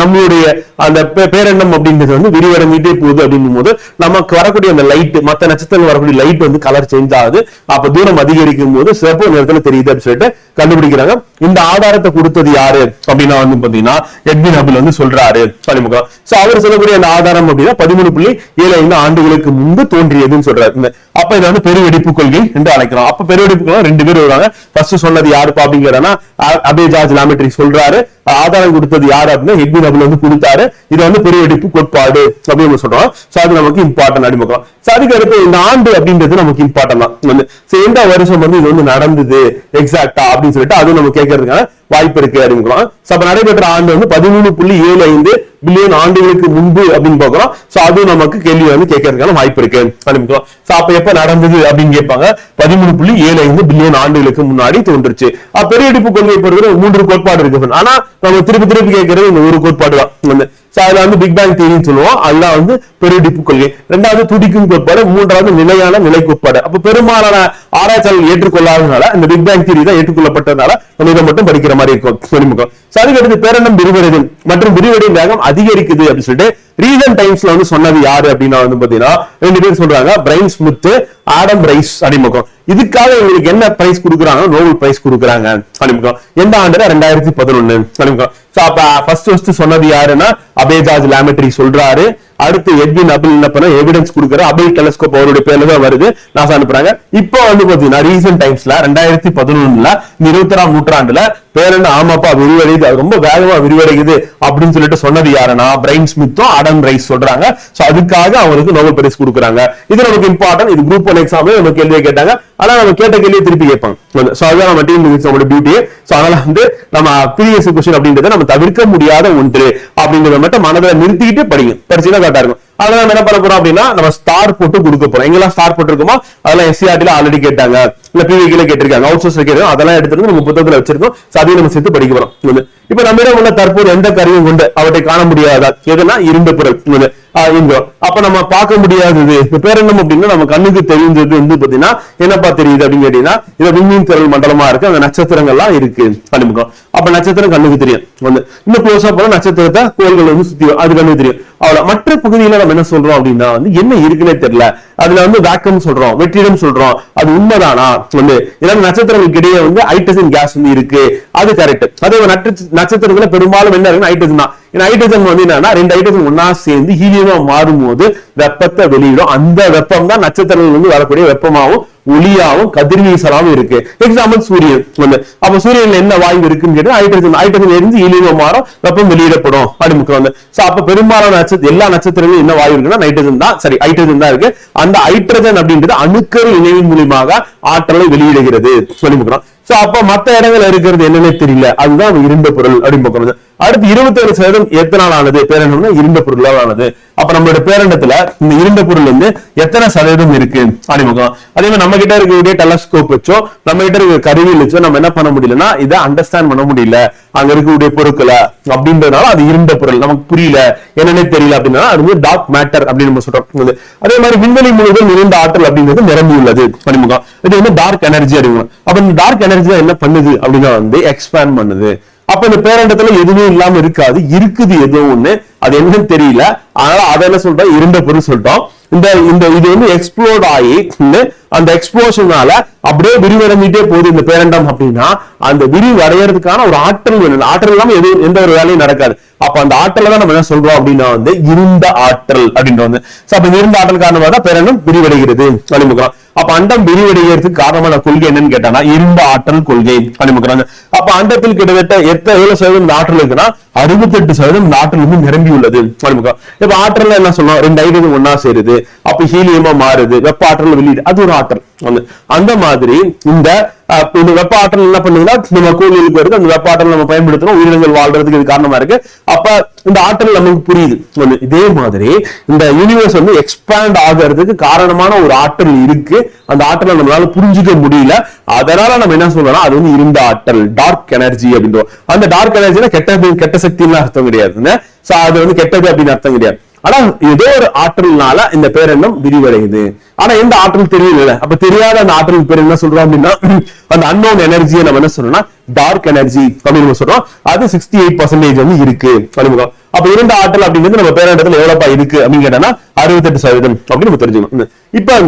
நம்மளுடைய அந்த பேரண்டம் அப்படின்றது வந்து விரிவடைஞ்சிட்டே போகுது அப்படின்னும் போது நமக்கு வரக்கூடிய அந்த லைட், மத்த நட்சத்திரங்கள் வரக்கூடிய லைட் வந்து கலர் சேஞ்ச் ஆகுது. அப்ப தூரம் அதிகரிக்கும் போது சிவப்பு நிறத்துல தெரியுது அப்படின்னு சொல்லிட்டு கண்டுபிடிக்கிறாங்க. இந்த ஆதாரத்தை கொடுத்தது யாரு அப்படின்னா வந்து பாத்தீங்கன்னா எட்வின் ஹபிள் வந்து சொல்றாரு கழிமுகம். சோ அவர் சொல்லக்கூடிய அந்த ஆதாரம் அப்படின்னா 13.75 ஆண்டுகளுக்கு முன்பு தோன்றியதுன்னு சொல்றாரு. அப்ப இதை வந்து பெரு வெடிப்பு கொள்கை என்று அழைக்கிறோம். அப்ப பெரு வெடிப்பு கொள்கை 2 பேர் வருவாங்க. ஃபர்ஸ்ட் சொன்னது யாருப்பா அப்படிங்கிறனா அபே ஜார்ஜ் லாமெட்ரி சொல்றாரு. ஆதாரம் கொடுத்தது யாரு அப்படின்னா எட்வின் ஹபிள் வந்து கொடுத்தாரு. இது வந்து பெரு வெடிப்பு கோட்பாடு அப்படின்னு சொல்றோம். சோ அது நமக்கு இம்பார்ட்டன் அடிமுகம். சோ அதுக்கு அடுத்து இந்த ஆண்டு அப்படின்றது நமக்கு இம்பார்ட்டன் தான் வந்து எந்த வருஷம் வந்து இது வந்து நடந்தது எக்ஸாக்டா அப்படின்னு சொல்லிட்டு அதுவும் நம்ம கேட்கறதுக்கான வாய்ப்பு இருக்கு அறிமுகம். அப்ப நடைபெற்ற ஆண்டு வந்து 13.75 பில்லியன் ஆண்டுகளுக்கு முன்பு அப்படின்னு பாக்குறோம். சோ அதுவும் நமக்கு கேள்வி வந்து கேட்கறதுக்கான வாய்ப்பு இருக்கு அறிமுகம். சோ அப்ப எப்ப நடந்தது அப்படின்னு கேட்பாங்க, 13.75 பில்லியன் ஆண்டுகளுக்கு முன்னாடி தோன்றுச்சு. பெரிய வெடிப்பு கொள்கை பொறுத்த 3 கோட்பாடு இருக்கு. ஆனா நம்ம திருப்பி கேட்கறது இந்த ஒரு கோட்பாடு தான் வந்து. அதுல வந்து பிக் பேங் தியரின்னு சொல்லுவோம். அதுதான் வந்து பெரு வெடிப்பு கொள்கை. 2வது துடிக்கும் கோட்பாடு, 3வது நிலையான நிலை கோட்பாடு. அப்ப பெரும்பாலான ஆராய்ச்சியாளர்கள் ஏற்றுக்கொள்ளாதனால இந்த பிக் பேங் தியரி தான் ஏற்றுக்கொள்ளப்பட்டதுனால நம்ம இதை மட்டும் படிக்கிற மாதிரி இருக்கும். அதுக்கு அடுத்து பேரண்டம் விரிவடைதல் மற்றும் விரிவடையும் வேகம் அதிகரிக்குது அப்படின்னு சொல்லிட்டு ரீசன்ட் டைம்ஸ்ல வந்து சொன்னது யாரு அப்படின்னா வந்து பாத்தீங்கன்னா 2 பேர் சொல்றாங்க, பிரைன் ஸ்மித், ஆடம் ரைஸ் அறிமுகம். இதுக்காக இவங்களுக்கு என்ன பிரைஸ் கொடுக்குறாங்க, நோபல் பிரைஸ் கொடுக்குறாங்க அறிமுகம். எந்த ஆண்டுல 2011 அறிமுகம். அப்ப ஃபர்ஸ்ட் சொன்னது யாருன்னா அபே ஜார்ஜ் லாமெட்ரி சொல்றாரு. அடுத்து எட்வின் ஹபிள் என்ன பண்ண எவிடன்ஸ் கொடுக்குற ஹபிள் டெலஸ்கோப் அவருடைய பேர்ல தான் வருது, நாசா அனுப்புறாங்க. இப்போ வந்து பாத்தீங்கன்னா ரீசன்ட் டைம்ஸ்ல 2011 21ஆம் நூற்றாண்டுல பேரண்டம் ஆமாப்பா விரிவடையுது, அது ரொம்ப வேகமா விரிவடையுது அப்படின்னு சொல்லிட்டு சொன்னது யாருன்னா பிரைன் ஸ்மித்தும் ஆடம் ரைஸ் சொல்றாங்க. சோ அதுக்காக அவருக்கு நோபல் பிரைஸ் கொடுக்குறாங்க. இது நமக்கு இம்பார்ட்டன்ட். இது குரூப் 1 எக்ஸாம்ல நம்ம கேள்வியை கேட்டாங்க. ஆனா நம்ம கேட்ட கேள்வியை திருப்பி கேட்பாங்க. சோ அதுதான் நம்ம டீம் நம்மளோட டியூட்டி. சோ அதனால வந்து நம்ம ப்ரீவியஸ் கொஸ்டின் அப்படின்றத நம்ம தவிர்க்க முடியாத ஒன்று அப்படிங்கறத மட்டும் மனதில் நிறுத்திக்கிட்டு படிங்க. படிச்சுன்னா கரெக்டா இருக்கும். அதெல்லாம் நம்ம என்ன பண்ண போறோம் அப்படின்னா நம்ம ஸ்டார் போட்டு கொடுக்க போறோம். எங்கெல்லாம் ஸ்டார் போட்டு இருக்குமோ அதெல்லாம் எஸ்சிஆர்டில ஆல்ரெடி கேட்டாங்க, இல்ல பிவிக்கில கேட்டிருக்காங்க, அவுட் சோர்ஸ்ல கேட்டிருக்காங்க, அதெல்லாம் எடுத்து நம்ம புத்தகத்துல வச்சிருக்கோம். அதையும் நம்ம சேர்த்து படிக்க போறோம். இப்ப நம்ம உள்ள தற்போது எந்த கருவியும் கொண்டு அவற்றை காண முடியாதா எதுனா இருண்ட பொருள். அப்ப நம்ம பார்க்க முடியாதது பேரெண்ணம் அப்படின்னா நம்ம கண்ணுக்கு தெரிஞ்சது வந்து பாத்தீங்கன்னா என்னப்பா தெரியுது அப்படின்னு கேட்டீங்கன்னா இதை விண்மீன் திரள் மண்டலமா இருக்கு, அந்த நட்சத்திரங்கள்லாம் இருக்கு கண்டுபிடிக்கும். அப்ப நட்சத்திரம் கண்ணுக்கு தெரியும். இன்னும் க்ளோஸா போனா நட்சத்திரத்தை கோள்கள் வந்து சுத்தி அது கண்ணுக்கு தெரியும். அவ்வளவு. மற்ற பகுதியில நம்ம என்ன சொல்றோம் அப்படின்னா வந்து என்ன இருக்குன்னே தெரியல. அதுல வந்து வேக்கம் சொல்றோம், வெற்றிடம் சொல்றோம், அது உண்மைதானா வந்து இதெல்லாம் நட்சத்திரங்களுக்கு இடையே வந்து ஹைட்ரஜன் கேஸ் வந்து இருக்கு, அது கரெக்ட். அதே நட்சத்திரத்துல பெரும்பாலும் என்ன இருக்குன்னா ஹைட்ரஜன் தான். ஹைட்ரஜன் வந்து என்னன்னா 2 ஹைட்ரஜன் ஒன்னா சேர்ந்து ஹீலியமா மாறும் போது வெப்பத்தை வெளியிடும். அந்த வெப்பம் தான் நட்சத்திரங்கள் வந்து வரக்கூடிய வெப்பமாவும் ஒளியாவும் கதிர்வீசலாவும் இருக்கு. எக்ஸாம்பிள் சூரியன் வந்து அப்ப சூரியன்ல என்ன வாயு இருக்குன்னு கேட்டு ஹைட்ரஜன் எரிஞ்சு ஹீலியமா மாறும், வெப்பம் வெளியிடப்படும் அப்படின்னு. அப்ப பெரும்பாலான எல்லா நட்சத்திரங்களும் என்ன வாயு இருக்குன்னா நைட்ரஜன் தான், சரி ஹைட்ரஜன் தான் இருக்கு. அந்த ஹைட்ரஜன் அப்படின்றது அணுக்கரு இணைவின் மூலியமாக ஆற்றலை வெளியிடுகிறது சொல்லிக்கிறோம். அப்ப மத்த இடங்கள் இருக்கிறது என்னன்னே தெரியல, அதுதான் இருண்ட பொருள் அப்படின்னு. அடுத்து 27% எத்தனால் ஆனது பேரண்டம்னா இருண்ட பொருளால் ஆனது. அப்ப நம்மளோட பேரண்டத்துல இந்த இருண்ட பொருள் வந்து எத்தனை சதவீதம் இருக்கு அறிமுகம். அதே மாதிரி நம்ம கிட்ட இருக்கக்கூடிய டெலஸ்கோப் வச்சோ நம்ம கிட்ட இருக்க கருவியில் வச்சோ நம்ம என்ன பண்ண முடியலன்னா இதை அண்டர்ஸ்டாண்ட் பண்ண முடியல அங்க இருக்கக்கூடிய பொருட்களை அப்படின்றதுனால அது இருண்ட பொருள், நமக்கு புரியல என்னன்னே தெரியல அப்படின்னா அது வந்து டார்க் மேட்டர் அப்படின்னு நம்ம சொல்றோம். அதே மாதிரி விண்வெளி முழுவதும் நிறைந்த ஆற்றல் அப்படின்றது நிரம்பியுள்ளது அறிமுகம். இது வந்து டார்க் எனர்ஜி அறிமுகம். அப்ப இந்த டார்க் எனர்ஜி என்ன பண்ணுது அப்படின்னா வந்து எக்ஸ்பேண்ட் பண்ணுது. அப்ப இந்த பேரண்டத்துல எதுவுமே இல்லாம இருக்காது, இருக்குது ஏதோ ஒண்ணு, அது என்னன்னு தெரியல. அதனால அதை என்ன சொல்றோம் இருண்ட பொருள் சொல்லிட்டோம். இது வந்து எக்ஸ்ப்ளோர்ட் ஆகி அந்த எக்ஸ்ப்ளோஷனால அப்படியே விரிவடைஞ்சிட்டே போகுது இந்த பேரண்டம் அப்படின்னா அந்த விரிவடைகிறதுக்கான ஒரு ஆற்றல் வேணும். ஆற்றல் இல்லாம எந்த ஒரு வேலையும் நடக்காது. அப்ப அந்த ஆற்றல தான் நம்ம என்ன சொல்றோம் அப்படின்னா வந்து இருண்ட ஆற்றல் அப்படின்னு வந்து. அப்ப இருண்ட ஆற்றல் காரணமாக தான் பேரண்டம் விரிவடைகிறது அறிமுகம். அப்ப அண்டம் விரிவடைகிறதுக்கு காரணமான கொள்கை என்னன்னு கேட்டானா இருண்ட ஆற்றல் கொள்கை அறிமுகிறாங்க. அப்ப அண்டத்தில் கிட்டத்தட்ட எவ்வளவு சதவீதம் ஆற்றல் இருக்குன்னா 68% இந்த ஆற்றல் வந்து நிரம்பி உள்ளது அறிமுகம். இப்ப ஆற்றல் என்ன சொல்றோம் 2 ஹைட்ரஜன் ஒன்னா சேருது, அப்ப ஹீலியமா மாறுது, வெப்ப ஆற்றல் வெளியிடு, அது ஒரு ஆற்றல். அந்த மாதிரி இந்த வெப்ப ஆற்றல் என்ன பண்ணுதுன்னா நம்ம கோவிலுக்கு வருது, அந்த வெப்ப ஆற்றல் நம்ம பயன்படுத்துறோம், உயிரினங்கள் வாழ்றதுக்கு இது காரணமா இருக்கு. அப்ப இந்த ஆற்றல் நமக்கு புரியுது. இதே மாதிரி இந்த யூனிவர்ஸ் வந்து எக்ஸ்பேண்ட் ஆகிறதுக்கு காரணமான ஒரு ஆற்றல் இருக்கு, அந்த ஆற்றலை நம்மளால புரிஞ்சுக்க முடியல. அதனால நம்ம என்ன சொல்றோம்னா அது வந்து இருண்ட ஆற்றல், டார்க் எனர்ஜி அப்படின்றோம். அந்த டார்க் எனர்ஜினா கெட்ட சக்தின்னு அர்த்தம் கிடையாது, அது வந்து கெட்டது அப்படின்னு அர்த்தம் கிடையாது. ஆனா ஏதோ ஒரு ஆற்றல்னால இந்த பேரெண்ணம் விரிவடையுது. ஆனா எந்த ஆற்றல் தெரியல. அப்ப தெரியாத அந்த ஆற்றல் பேர் என்ன சொல்றோம் அப்படின்னா அந்த அன்னோன் எனர்ஜியை நம்ம என்ன சொல்றோம்னா டார்க் எனர்ஜி அப்படின்னு சொல்றோம். அது 68% வந்து இருக்கு அறிமுகம். அப்ப இருண்ட ஆற்றல் அப்படிங்கிறது நம்ம பேரண்டத்துல எவ்வளவுப்பா இருக்கு அப்படின்னு கேட்டா 68% அப்படின்னு நம்ம தெரிஞ்சுக்கணும். இப்ப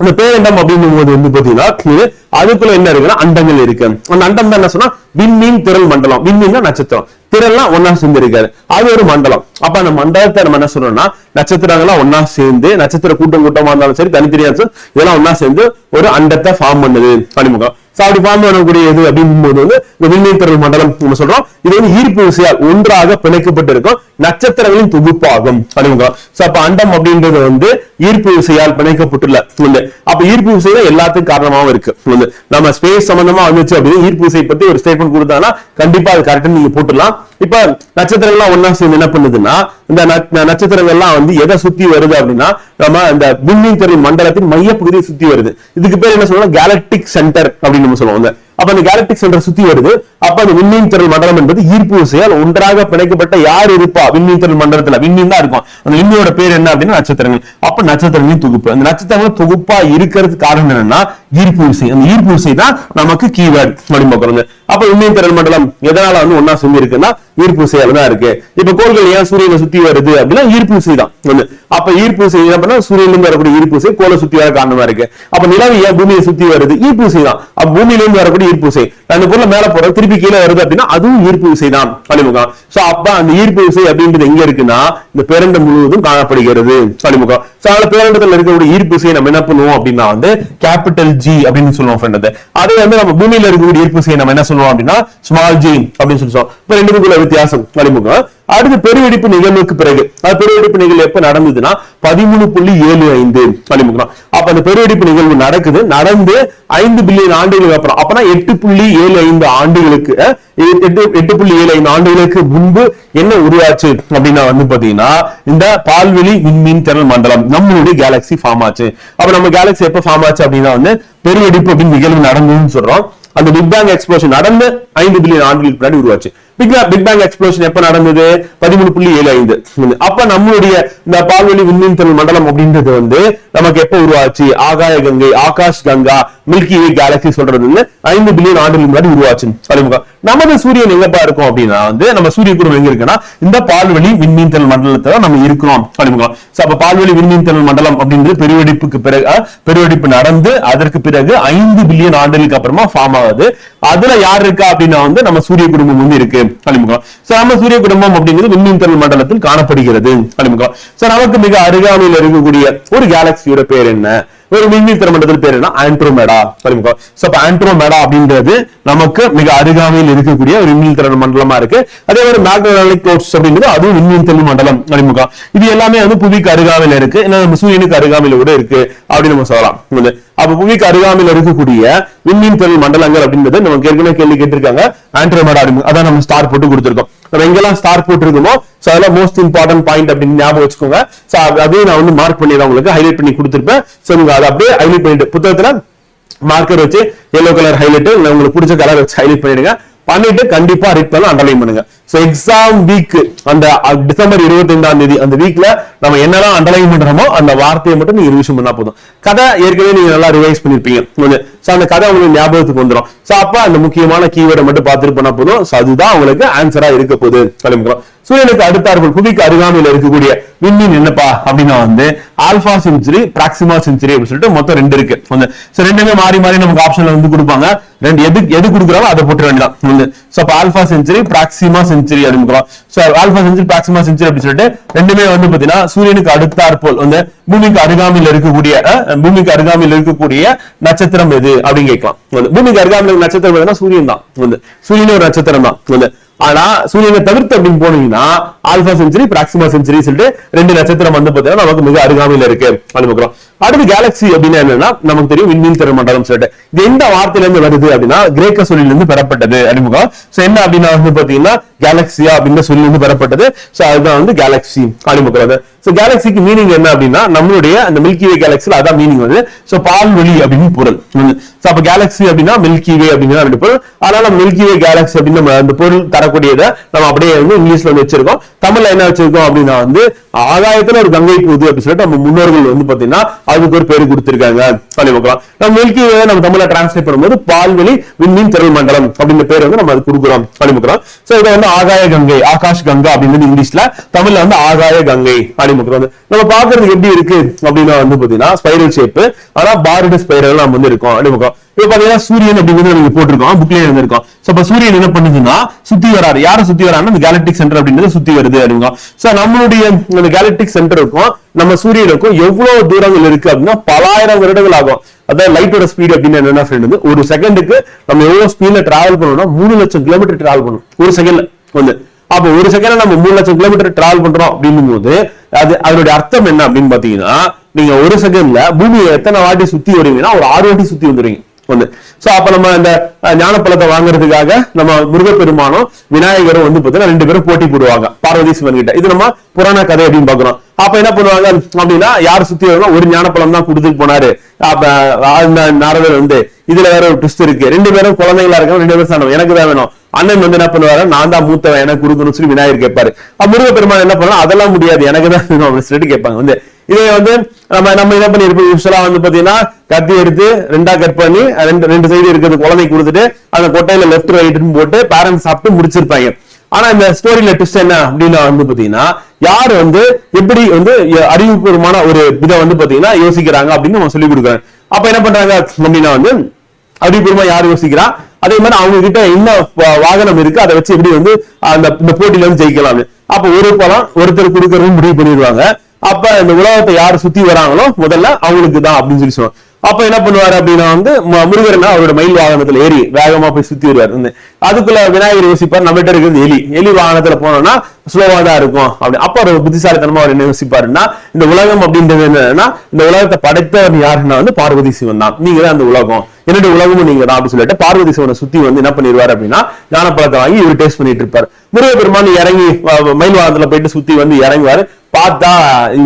அந்த பேரண்டம் அப்படிங்கும் போது வந்து பாத்தீங்கன்னா அதுக்குள்ள என்ன இருக்குன்னா அண்டங்கள் இருக்கு. அந்த அண்டம் தான் என்ன சொன்னா விண்மீன் திரள் மண்டலம். விண்மீன் நட்சத்திரம், திரள்லாம் ஒன்னா சேர்ந்து இருக்காரு, அது ஒரு மண்டலம். அப்ப அந்த மண்டலத்தை நம்ம என்ன சொல்றோம்னா நட்சத்திரங்கள்லாம் ஒன்னா சேர்ந்து நட்சத்திர கூட்டமா இருந்தாலும் சரி தனித்தனியா இதெல்லாம் ஒன்னா சேர்ந்து ஒரு அண்டத்தை ஃபார்ம் பண்ணுது அறிமுகம். அப்படி ஃபார்ம் பண்ணக்கூடிய இது அப்படிங்கும் போது வந்து இந்த விண்மீன் திரள் மண்டலம் நம்ம சொல்றோம். இது வந்து ஈர்ப்பு விசையால் ஒன்றாக பிணைக்கப்பட்டிருக்கும் நட்சத்திரங்களின் தொகுப்பாகும் அறிமுகம். அப்ப அண்டம் அப்படின்றது வந்து ஈர்ப்பு விசையால் பிணைக்கப்பட்டுள்ள. அப்ப ஈர்ப்பு விசை தான் எல்லாத்துக்கும் காரணமாவும் இருக்கு. நம்ம ஸ்பேஸ் சம்பந்தமா வந்துச்சு அப்படின்னு ஈர்ப்பு விசை பத்தி ஒரு ஸ்டேட்மெண்ட் கொடுத்தாங்கன்னா கண்டிப்பா அது கரெக்ட் நீங்க போட்டுலாம். இப்ப நட்சத்திரங்கள்லாம் ஒன்னா சேர்ந்து என்ன பண்ணுதுன்னா இந்த நட்சத்திரங்கள்லாம் வந்து எதை சுத்தி வருது அப்படின்னா நம்ம இந்த விண்மீன் திரள் மண்டலத்தின் மையப்பகுதியை சுத்தி வருது. இதுக்கு பேர் என்ன சொல்றோம் கேலக்டிக் சென்டர் அப்படின்னு நம்ம சொல்லுவோம். அப்ப அந்த கேலக்டிக் சென்டர் சுத்தி வருது. அப்ப அந்த விண்மீன் திரள் மண்டலம் என்பது ஈர்ப்பு விசையால் ஒன்றாக பிணைக்கப்பட்ட யார் இருப்பா விண்மீன் திரள் மண்டலத்துல விண்மீன் தான் இருக்கும். அந்த விண்மீனோட பேர் என்ன அப்படின்னா நட்சத்திரங்கள். அப்ப நட்சத்திரங்களின் தொகுப்பு. அந்த நட்சத்திரங்கள் தொகுப்பா இருக்கிறதுக்கு காரணம் என்னன்னா ஈர்ப்பு விசை. அந்த ஈர்ப்பு விசை தான் நமக்கு கீவேர்ட் அப்படின்னு. அப்ப விண்மீன் திரள் மண்டலம் எதனால வந்து ஒன்னா சேர்ந்து இருக்குன்னா ஈர்ப்பு விசையால தான் இருக்கு. இப்ப கோள்கள் ஏன் சூரியனை சுத்தி வருது அப்படின்னா ஈர்ப்பு விசை தான். அப்ப ஈர்ப்பு விசை என்ன பண்ணா சூரியனிலிருந்து வரக்கூடிய ஈர்ப்பு விசை கோளை சுத்தி வர காரணமா இருக்கு. அப்ப நிலவு ஏன் பூமியை சுத்தி வருது ஈர்ப்பு விசை தான். அப்ப பூமியிலிருந்து வரக்கூடிய ஈர்ப்பு விசை அந்த பொருள் மேல போற திருப்பி கீழே வருது அப்படின்னா அதுவும் ஈர்ப்பு விசை தான் அறிமுகம். அப்ப அந்த ஈர்ப்பு விசை அப்படின்றது எங்க இருக்குன்னா இந்த பேரண்டம் முழுவதும் காணப்படுகிறது அறிமுகம். பேரண்டத்தில் இருக்கக்கூடிய ஈர்ப்பு விசையை நம்ம என்ன பண்ணுவோம் அப்படின்னா வந்து கேபிட்டல் ஜி அப்படின்னு சொல்லுவோம். அதே வந்து நம்ம பூமியில இருக்கக்கூடிய ஈர்ப்பு விசையை நம்ம என்ன சொல்லுவோம் அப்படின்னா ஸ்மால் ஜி அப்படின்னு சொல்லுவோம். இப்ப ரெண்டுக்குள்ள வித்தியாசம் அறிமுகம். அடுத்து பெருவெடிப்பு நிகழ்வுக்கு பிறகு, அது பெருவெடிப்பு நிகழ்வு எப்ப நடந்ததுன்னா 13.75 அறிமுகம். அப்ப அந்த பெருவெடிப்பு நிகழ்வு நடந்து 5 பில்லியன் ஆண்டுகளுக்கு அப்புறம், அப்பனா 8.75 ஆண்டுகளுக்கு 8.75 ஆண்டுகளுக்கு முன்பு என்ன உருவாச்சு அப்படின்னா பாத்தீங்கன்னா இந்த பால்வெளி விண்மீன் திரள் மண்டலம் நம்மளுடைய கேலக்சி ஃபார்ம் ஆச்சு. அப்ப நம்ம கேலக்சி எப்ப ஃபார்ம் ஆச்சு அப்படின்னா பெருவெடிப்பு அப்படின்னு நிகழ்வு நடந்ததுன்னு சொல்றோம். அந்த பிக் பேங் எக்ஸ்ப்ளோஷன் நடந்து 5 பில்லியன் ஆண்டுகளுக்கு முன்னாடி உருவாச்சு. பிக் பேங் எக்ஸ்ப்ளோஷன் எப்ப நடந்தது? 13.75. அப்ப நம்மளுடைய இந்த பால்வெளி விண்மீன் திரள் மண்டலம் அப்படின்றது நமக்கு எப்ப உருவாச்சு? ஆகாய கங்கை, ஆகாஷ் கங்கா, மில்கி வே கேலக்சி சொல்றது 5 பில்லியன் ஆண்டுகளுக்கு முன்னாடி உருவாச்சு. நமது சூரியன் எங்கப்பா இருக்கும் அப்படின்னா நம்ம சூரிய குடும்பம் எங்க இருக்குன்னா இந்த பால்வெளி விண்மீன் திரள் மண்டலத்துல நம்ம இருக்கிறோம். அப்ப பால்வெளி விண்மீன் திரள் மண்டலம் அப்படின்றது பெருவெடிப்புக்கு பிறகு, பெருவெடிப்பு நடந்து அதற்கு பிறகு 5 பில்லியன் ஆண்டுகளுக்கு அப்புறமா ஃபார்ம் ஆகுது. அதுல யார் இருக்கா அப்படின்னா நம்ம சூரிய குடும்பம் இருக்கு. நம்ம சூரிய குடும்பம் அப்படிங்கிறது விண்மீன் திரள் மண்டலத்தில் காணப்படுகிறது. நமக்கு மிக அருகாமையில் இருக்கக்கூடிய ஒரு கேலக்சியோட பேர் என்ன? ஒரு விண்மீன் திரள் மண்டலத்தில் பேர் என்ன? ஆண்ட்ரோமேடா. ஆண்ட்ரோமேடா அப்படின்றது நமக்கு மிக அருகாமையில் இருக்கக்கூடிய ஒரு விண்மீன் திரள் மண்டலமா இருக்கு. அதே மாதிரி மேக்னெட்டிக் க்ளவுட்ஸ் அப்படிங்கிறது அதுவும் விண்மீன் திரள் மண்டலம் அறிமுகம். இது எல்லாமே புவிக்கு அருகாமையில் இருக்கு, நம்ம சூரியனுக்கு அருகாமையில் கூட இருக்கு அப்படின்னு நம்ம சொல்லலாம். அப்ப புவிக்கு அருகாமையில் இருக்கக்கூடிய விண்மீன் திரள் மண்டலங்கள் அப்படின்றது நமக்கு ஏற்கனவே கேள்வி கேட்டிருக்காங்க. ஆண்ட்ரோமேடா அறிமுகம், அதான் நம்ம ஸ்டார் போட்டு கொடுத்திருக்கோம். நம்ம எங்கெல்லாம் ஸ்டார் போட்டு இருக்குமோ அதெல்லாம் மோஸ்ட் இம்பார்ட்டன்ட் பாயிண்ட் அப்படின்னு ஞாபகம் வச்சுக்கோங்க. அதையும் நான் மார்க் பண்ணி தான் உங்களுக்கு ஹைலைட் பண்ணி கொடுத்திருப்பேன். அதை அப்படியே ஹைலைட் பண்ணிட்டு புத்தகத்துல மார்க்கர் வச்சு எல்லோ கலர் ஹைலைட், உங்களுக்கு பிடிச்ச கலர் வச்சு ஹைலைட் பண்ணிடுங்க. பண்ணிட்டு கண்டிப்பா ரீட் பண்ண அண்டர்லைன் பண்ணுங்க. எக்ஸாம் வீக் அந்த டிசம்பர் 25ஆம் தேதி அந்த வீக்ல நம்ம என்னெல்லாம் அண்டர்லைன் பண்றோமோ அந்த வார்த்தையை மட்டும் நீங்க ரிவிஷன் பண்ணா போதும். கதை ஏற்கனவே நீங்க நல்லா ரிவைஸ் பண்ணிருப்பீங்க. அந்த கதை உங்களுக்கு ஞாபகத்துக்கு வந்துடும். அப்ப அந்த முக்கியமான கீவேர்டை மட்டும் பார்த்துட்டு பண்ணா போதும். அதுதான் உங்களுக்கு ஆன்சரா இருக்க போகுது. சூரியனுக்கு அடுத்தார்கள் புவிக்கு அருகாமையில் இருக்கக்கூடிய விண்மீன் என்னப்பா அப்படின்னா ஆல்பா செஞ்சுரி, பிராக்சிமா செஞ்சுரி அப்படின்னு சொல்லிட்டு மொத்தம் 2 இருக்கு. ரெண்டுமே மாறி மாறி நமக்கு ஆப்ஷன்ல கொடுப்பாங்க. எது கொடுக்குறாங்க அதை போட்டு வேண்டாம். ஆல்பா செஞ்சுரி, பிராக்சிமா செஞ்சுரி அப்படின்னு ஆல்பா செஞ்சுரி, பிராக்சிமா செஞ்சுரி அப்படின்னு சொல்லிட்டு ரெண்டுமே பாத்தீங்கன்னா சூரியனுக்கு அடுத்தாற்போல் பூமிக்கு அருகாமையில் இருக்கக்கூடிய நட்சத்திரம் எது அப்படின்னு கேட்கலாம். பூமிக்கு அருகாமையில் நட்சத்திரம் எதுனா சூரியன் தான். சூரியன் ஒரு நட்சத்திரம் தான். ஆனா சூரியனை தவிர்த்து அப்படின்னு போனீங்கன்னா ஆல்பா செஞ்சுரி, பிராக்சிமா செஞ்சுரி சொல்லிட்டு 2 நட்சத்திரம் பாத்தீங்கன்னா நமக்கு மிக அருகாமையில் இருக்கு அனுபவிக்கிறோம். அடுத்து கேலக்சி அப்படின்னா என்னன்னா நமக்கு தெரியும் விண்மீன் திரள் மண்டலம் சொல்லிட்டு. இது எந்த வார்த்தையில இருந்து வருது அப்படின்னா கிரேக்க சொல்லில இருந்து பெறப்பட்டது அறிமுகம். என்ன அப்படின்னா பாத்தீங்கன்னா கேலக்சியா அப்படின்ற சொல்லில இருந்து பெறப்பட்டது. அதுதான் கேலக்சி அறிமுகம். கேலக்சிக்கு மீனிங் என்ன அப்படின்னா நம்மளுடைய அந்த மில்கி வே கேலக்சில அதான் மீனிங் பால்வெளி அப்படின்னு பொருள். அப்ப கேலக்சி அப்படின்னா மில்கி வே அப்படிங்கிற பொருள். அதனால மில்கி வே கேலக்சி அப்படின்னு அந்த பொருள் தரக்கூடியதை நம்ம அப்படியே இங்கிலீஷ்ல வச்சிருக்கோம். தமிழ்ல என்ன வச்சிருக்கோம் அப்படின்னா ஆகாயத்துல ஒரு கங்கை போகுது அப்படின்னு சொல்லிட்டு நம்ம முன்னோர்கள் பாத்தீங்கன்னா அதுக்கு ஒரு பேரு கொடுத்திருக்காங்க. நம்ம மில்கி வே நம்ம தமிழ்ல டிரான்ஸ்லேட் பண்ணும்போது பால்வெளி விண்மீன் திரள் மண்டலம் அப்படின்ற பேர் நம்ம அது கொடுக்குறோம் அறிமுகம். இதை ஆகாய கங்கை, ஆகாஷ் கங்கா அப்படின்னு இங்கிலீஷ்ல, தமிழ்ல ஆகாய கங்கை அறிமுகம். நம்ம பாக்குறதுக்கு எப்படி இருக்கு அப்படின்னா பாத்தீங்கன்னா ஸ்பைரல் ஷேப், ஆனா பார்டு ஸ்பைரல் நம்ம இருக்கோம் அறிமுகம். இப்ப பாத்தீங்கன்னா சூரியன் அப்படிங்கிறது நீங்க போட்டிருக்கோம், புக்லயே இருந்திருக்கோம். சூரியன் என்ன பண்ணுதுன்னா சுத்தி வராரு. யார சுத்தி வராருன்னா இந்த கேலக்டிக் சென்டர் அப்படின்றது சுத்தி வருது அறிமுகம். நம்மளுடைய இந்த கேலக்டிக் சென்டருக்கும் நம்ம சூரியனுக்கும் எவ்வளவு தூரங்கள் இருக்கு அப்படின்னா பலாயிரம் வருடங்கள் ஆகும். அதாவது லைட்டோட ஸ்பீட் அப்படின்னு என்னன்னா ஃப்ரெண்ட், ஒரு செகண்டுக்கு நம்ம எவ்வளவு ஸ்பீட்ல டிராவல் பண்ணணும்னா 3 லட்சம் கிலோமீட்டர் டிராவல் பண்ணணும் ஒரு செகண்ட்ல. அப்ப ஒரு செகண்ட்ல நம்ம 3 லட்சம் கிலோமீட்டர் டிராவல் பண்றோம் அப்படின்னும் போது அதனுடைய அர்த்தம் என்ன அப்படின்னு பாத்தீங்கன்னா நீங்க ஒரு செகண்ட்ல பூமியை எத்தனை வாட்டி சுத்தி வருவீங்கன்னா ஒரு 6 வாட்டி சுத்தி வந்துருவீங்க. அப்ப நம்ம இந்த ஞானப்பழத்தை வாங்குறதுக்காக நம்ம முருகப்பெருமானும் விநாயகரும் பாத்தீங்கன்னா 2 பேரும் போட்டி போடுவாங்க பார்வதி சிவன் கிட்ட. இது நம்ம புராண கதை அப்படின்னு பாக்குறோம். அப்ப என்ன பண்ணுவாங்க அப்படின்னா யார் சுத்தி வரணும், ஒரு ஞானப்பழம் தான் கொடுத்துட்டு போனாரு. அப்ப நாரதர் இதுல வேற ஒரு ட்விஸ்ட் இருக்கு. 2 பேரும் குழந்தைகளா இருக்காங்க, 2 பேரும் சாணம் எனக்கு தான் வேணும். அண்ணன் என்ன பண்ணுவாரு, நான் தான் மூத்தவன் எனக்கு கொடுக்கணும்னு சொல்லி விநாயகர் கேட்பாரு. முருகப்பெருமான் என்ன பண்ணலாம், அதெல்லாம் முடியாது எனக்கு தான் வேணும் அப்படின்னு சொல்லிட்டு கேட்பாங்க. இதே நம்ம என்ன பண்ணிருப்போம் யூஸ்வலா பாத்தீங்கன்னா கத்தி எடுத்து 2ஆ கட் பண்ணி 2 சைடு இருக்கிறது குழந்தை கொடுத்துட்டு அந்த கொட்டையில லெப்ட் ரைட்னு போட்டு பேரண்ட்ஸ் சாப்பிட்டு முடிச்சிருப்பாங்க. ஆனா இந்த ஸ்டோரியில ட்விஸ்ட் என்ன அப்படின்னா பாத்தீங்கன்னா யார் எப்படி அறிவுபூர்வமான ஒரு இதை பாத்தீங்கன்னா யோசிக்கிறாங்க அப்படின்னு நம்ம சொல்லி கொடுக்குறேன். அப்ப என்ன பண்றாங்க அப்படின்னா அறிவுபூர்வமா யார் யோசிக்கிறா, அதே மாதிரி அவங்க கிட்ட என்ன வாகனம் இருக்கு அதை வச்சு எப்படி அந்த போட்டியில ஜெயிக்கலாம். அப்ப ஒரு பலம் ஒருத்தர் கொடுக்கறது முடிவு பண்ணிடுவாங்க. அப்ப இந்த உலகத்தை யார் சுத்தி வராங்களோ முதல்ல அவங்களுக்கு தான் அப்படின்னு சொல்லி சொல்லுவாங்க. அப்ப என்ன பண்ணுவாரு அப்படின்னா வந்து முருகர்னா அவரோட மயில் வாகனத்துல ஏறி வேகமா போய் சுத்தி வருவார். அதுக்குள்ள விநாயகர் யோசிப்பார், நம்மகிட்ட இருக்கிறது எலி வாகனத்துல போனோம்னா ஸ்லோவா தான் இருக்கும் அப்படி. அப்ப ஒரு புத்திசாலித்தனமா அவர் என்ன யோசிப்பாருன்னா, இந்த உலகம் அப்படின்றது என்னன்னா, இந்த உலகத்தை படைத்தவர் யாருன்னா வந்து பார்வதி சிவன் தான். நீங்க தான் அந்த உலகம், என்னுடைய உலகமும் நீங்க தான் அப்படின்னு சொல்லிட்டு பார்வதி சிவனை சுத்தி வந்து என்ன பண்ணிடுவாரு அப்படின்னா ஞானப்பழத்தை வாங்கி இவர் டேஸ்ட் பண்ணிட்டு இருப்பாரு. முருகப்பெருமான் இறங்கி மயில் வாகனத்துல போயிட்டு சுத்தி வந்து இறங்குவாரு. பார்த்தா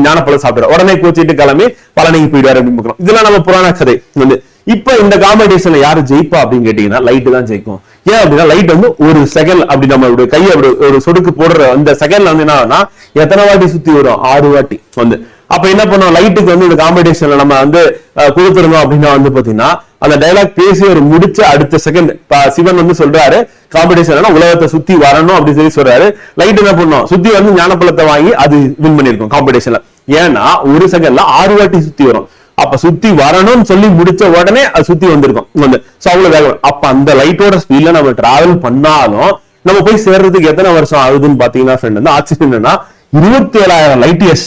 ஞானப்பழம் சாப்பிடுற உடனே கூச்சிட்டு கிளம்பி பழனிக்கு போயிடுவாரு அப்படின்னு பார்க்கிறோம். இதெல்லாம் நம்ம புராண கதை வந்து. இப்ப இந்த காம்படிஷன்ல யாரு ஜெயிப்பா அப்படின்னு கேட்டீங்கன்னா லைட் தான் ஜெயிக்கும். ஏன் அப்படின்னா லைட் வந்து ஒரு செகண்ட் அப்படி நம்மளுடைய கையை ஒரு சொடுக்கு போடுற அந்த செகண்ட்ல வந்து என்ன எத்தனை வாட்டி சுத்தி வரும்? 6 வாட்டி வந்து. அப்ப என்ன பண்ணோம், லைட்டுக்கு வந்து இந்த காம்படிஷன்ல நம்ம வந்து கொடுத்துருந்தோம் அப்படின்னா வந்து பாத்தீங்கன்னா அந்த டைலாக் பேசி ஒரு முடிச்ச அடுத்த செகண்ட் சிவன் வந்து சொல்றாரு காம்படிஷன் உலகத்தை சுத்தி வரணும் அப்படின்னு சொல்லி சொல்றாரு. லைட் என்ன பண்ணும், சுத்தி வந்து ஞானப்பழத்தை வாங்கி அது வின் பண்ணிருக்கும் காம்படிஷன்ல. ஏன்னா ஒரு செகண்ட்ல 6 வாட்டி சுத்தி வரும். அப்ப சுத்தி வரணும்னு சொல்லி முடிச்ச உடனே அது சுத்தி வந்திருக்கும் வந்து. அவ்வளவு வேகம். அப்ப அந்த லைட்டோட ஸ்பீட்ல நம்ம டிராவல் பண்ணாலும் நம்ம போய் சேர்றதுக்கு எத்தனை வருஷம் ஆகுதுன்னு பாத்தீங்கன்னா ஃப்ரெண்ட் வந்து ஆச்சரியம் என்னன்னா 27,000 லைட் இயர்ஸ்.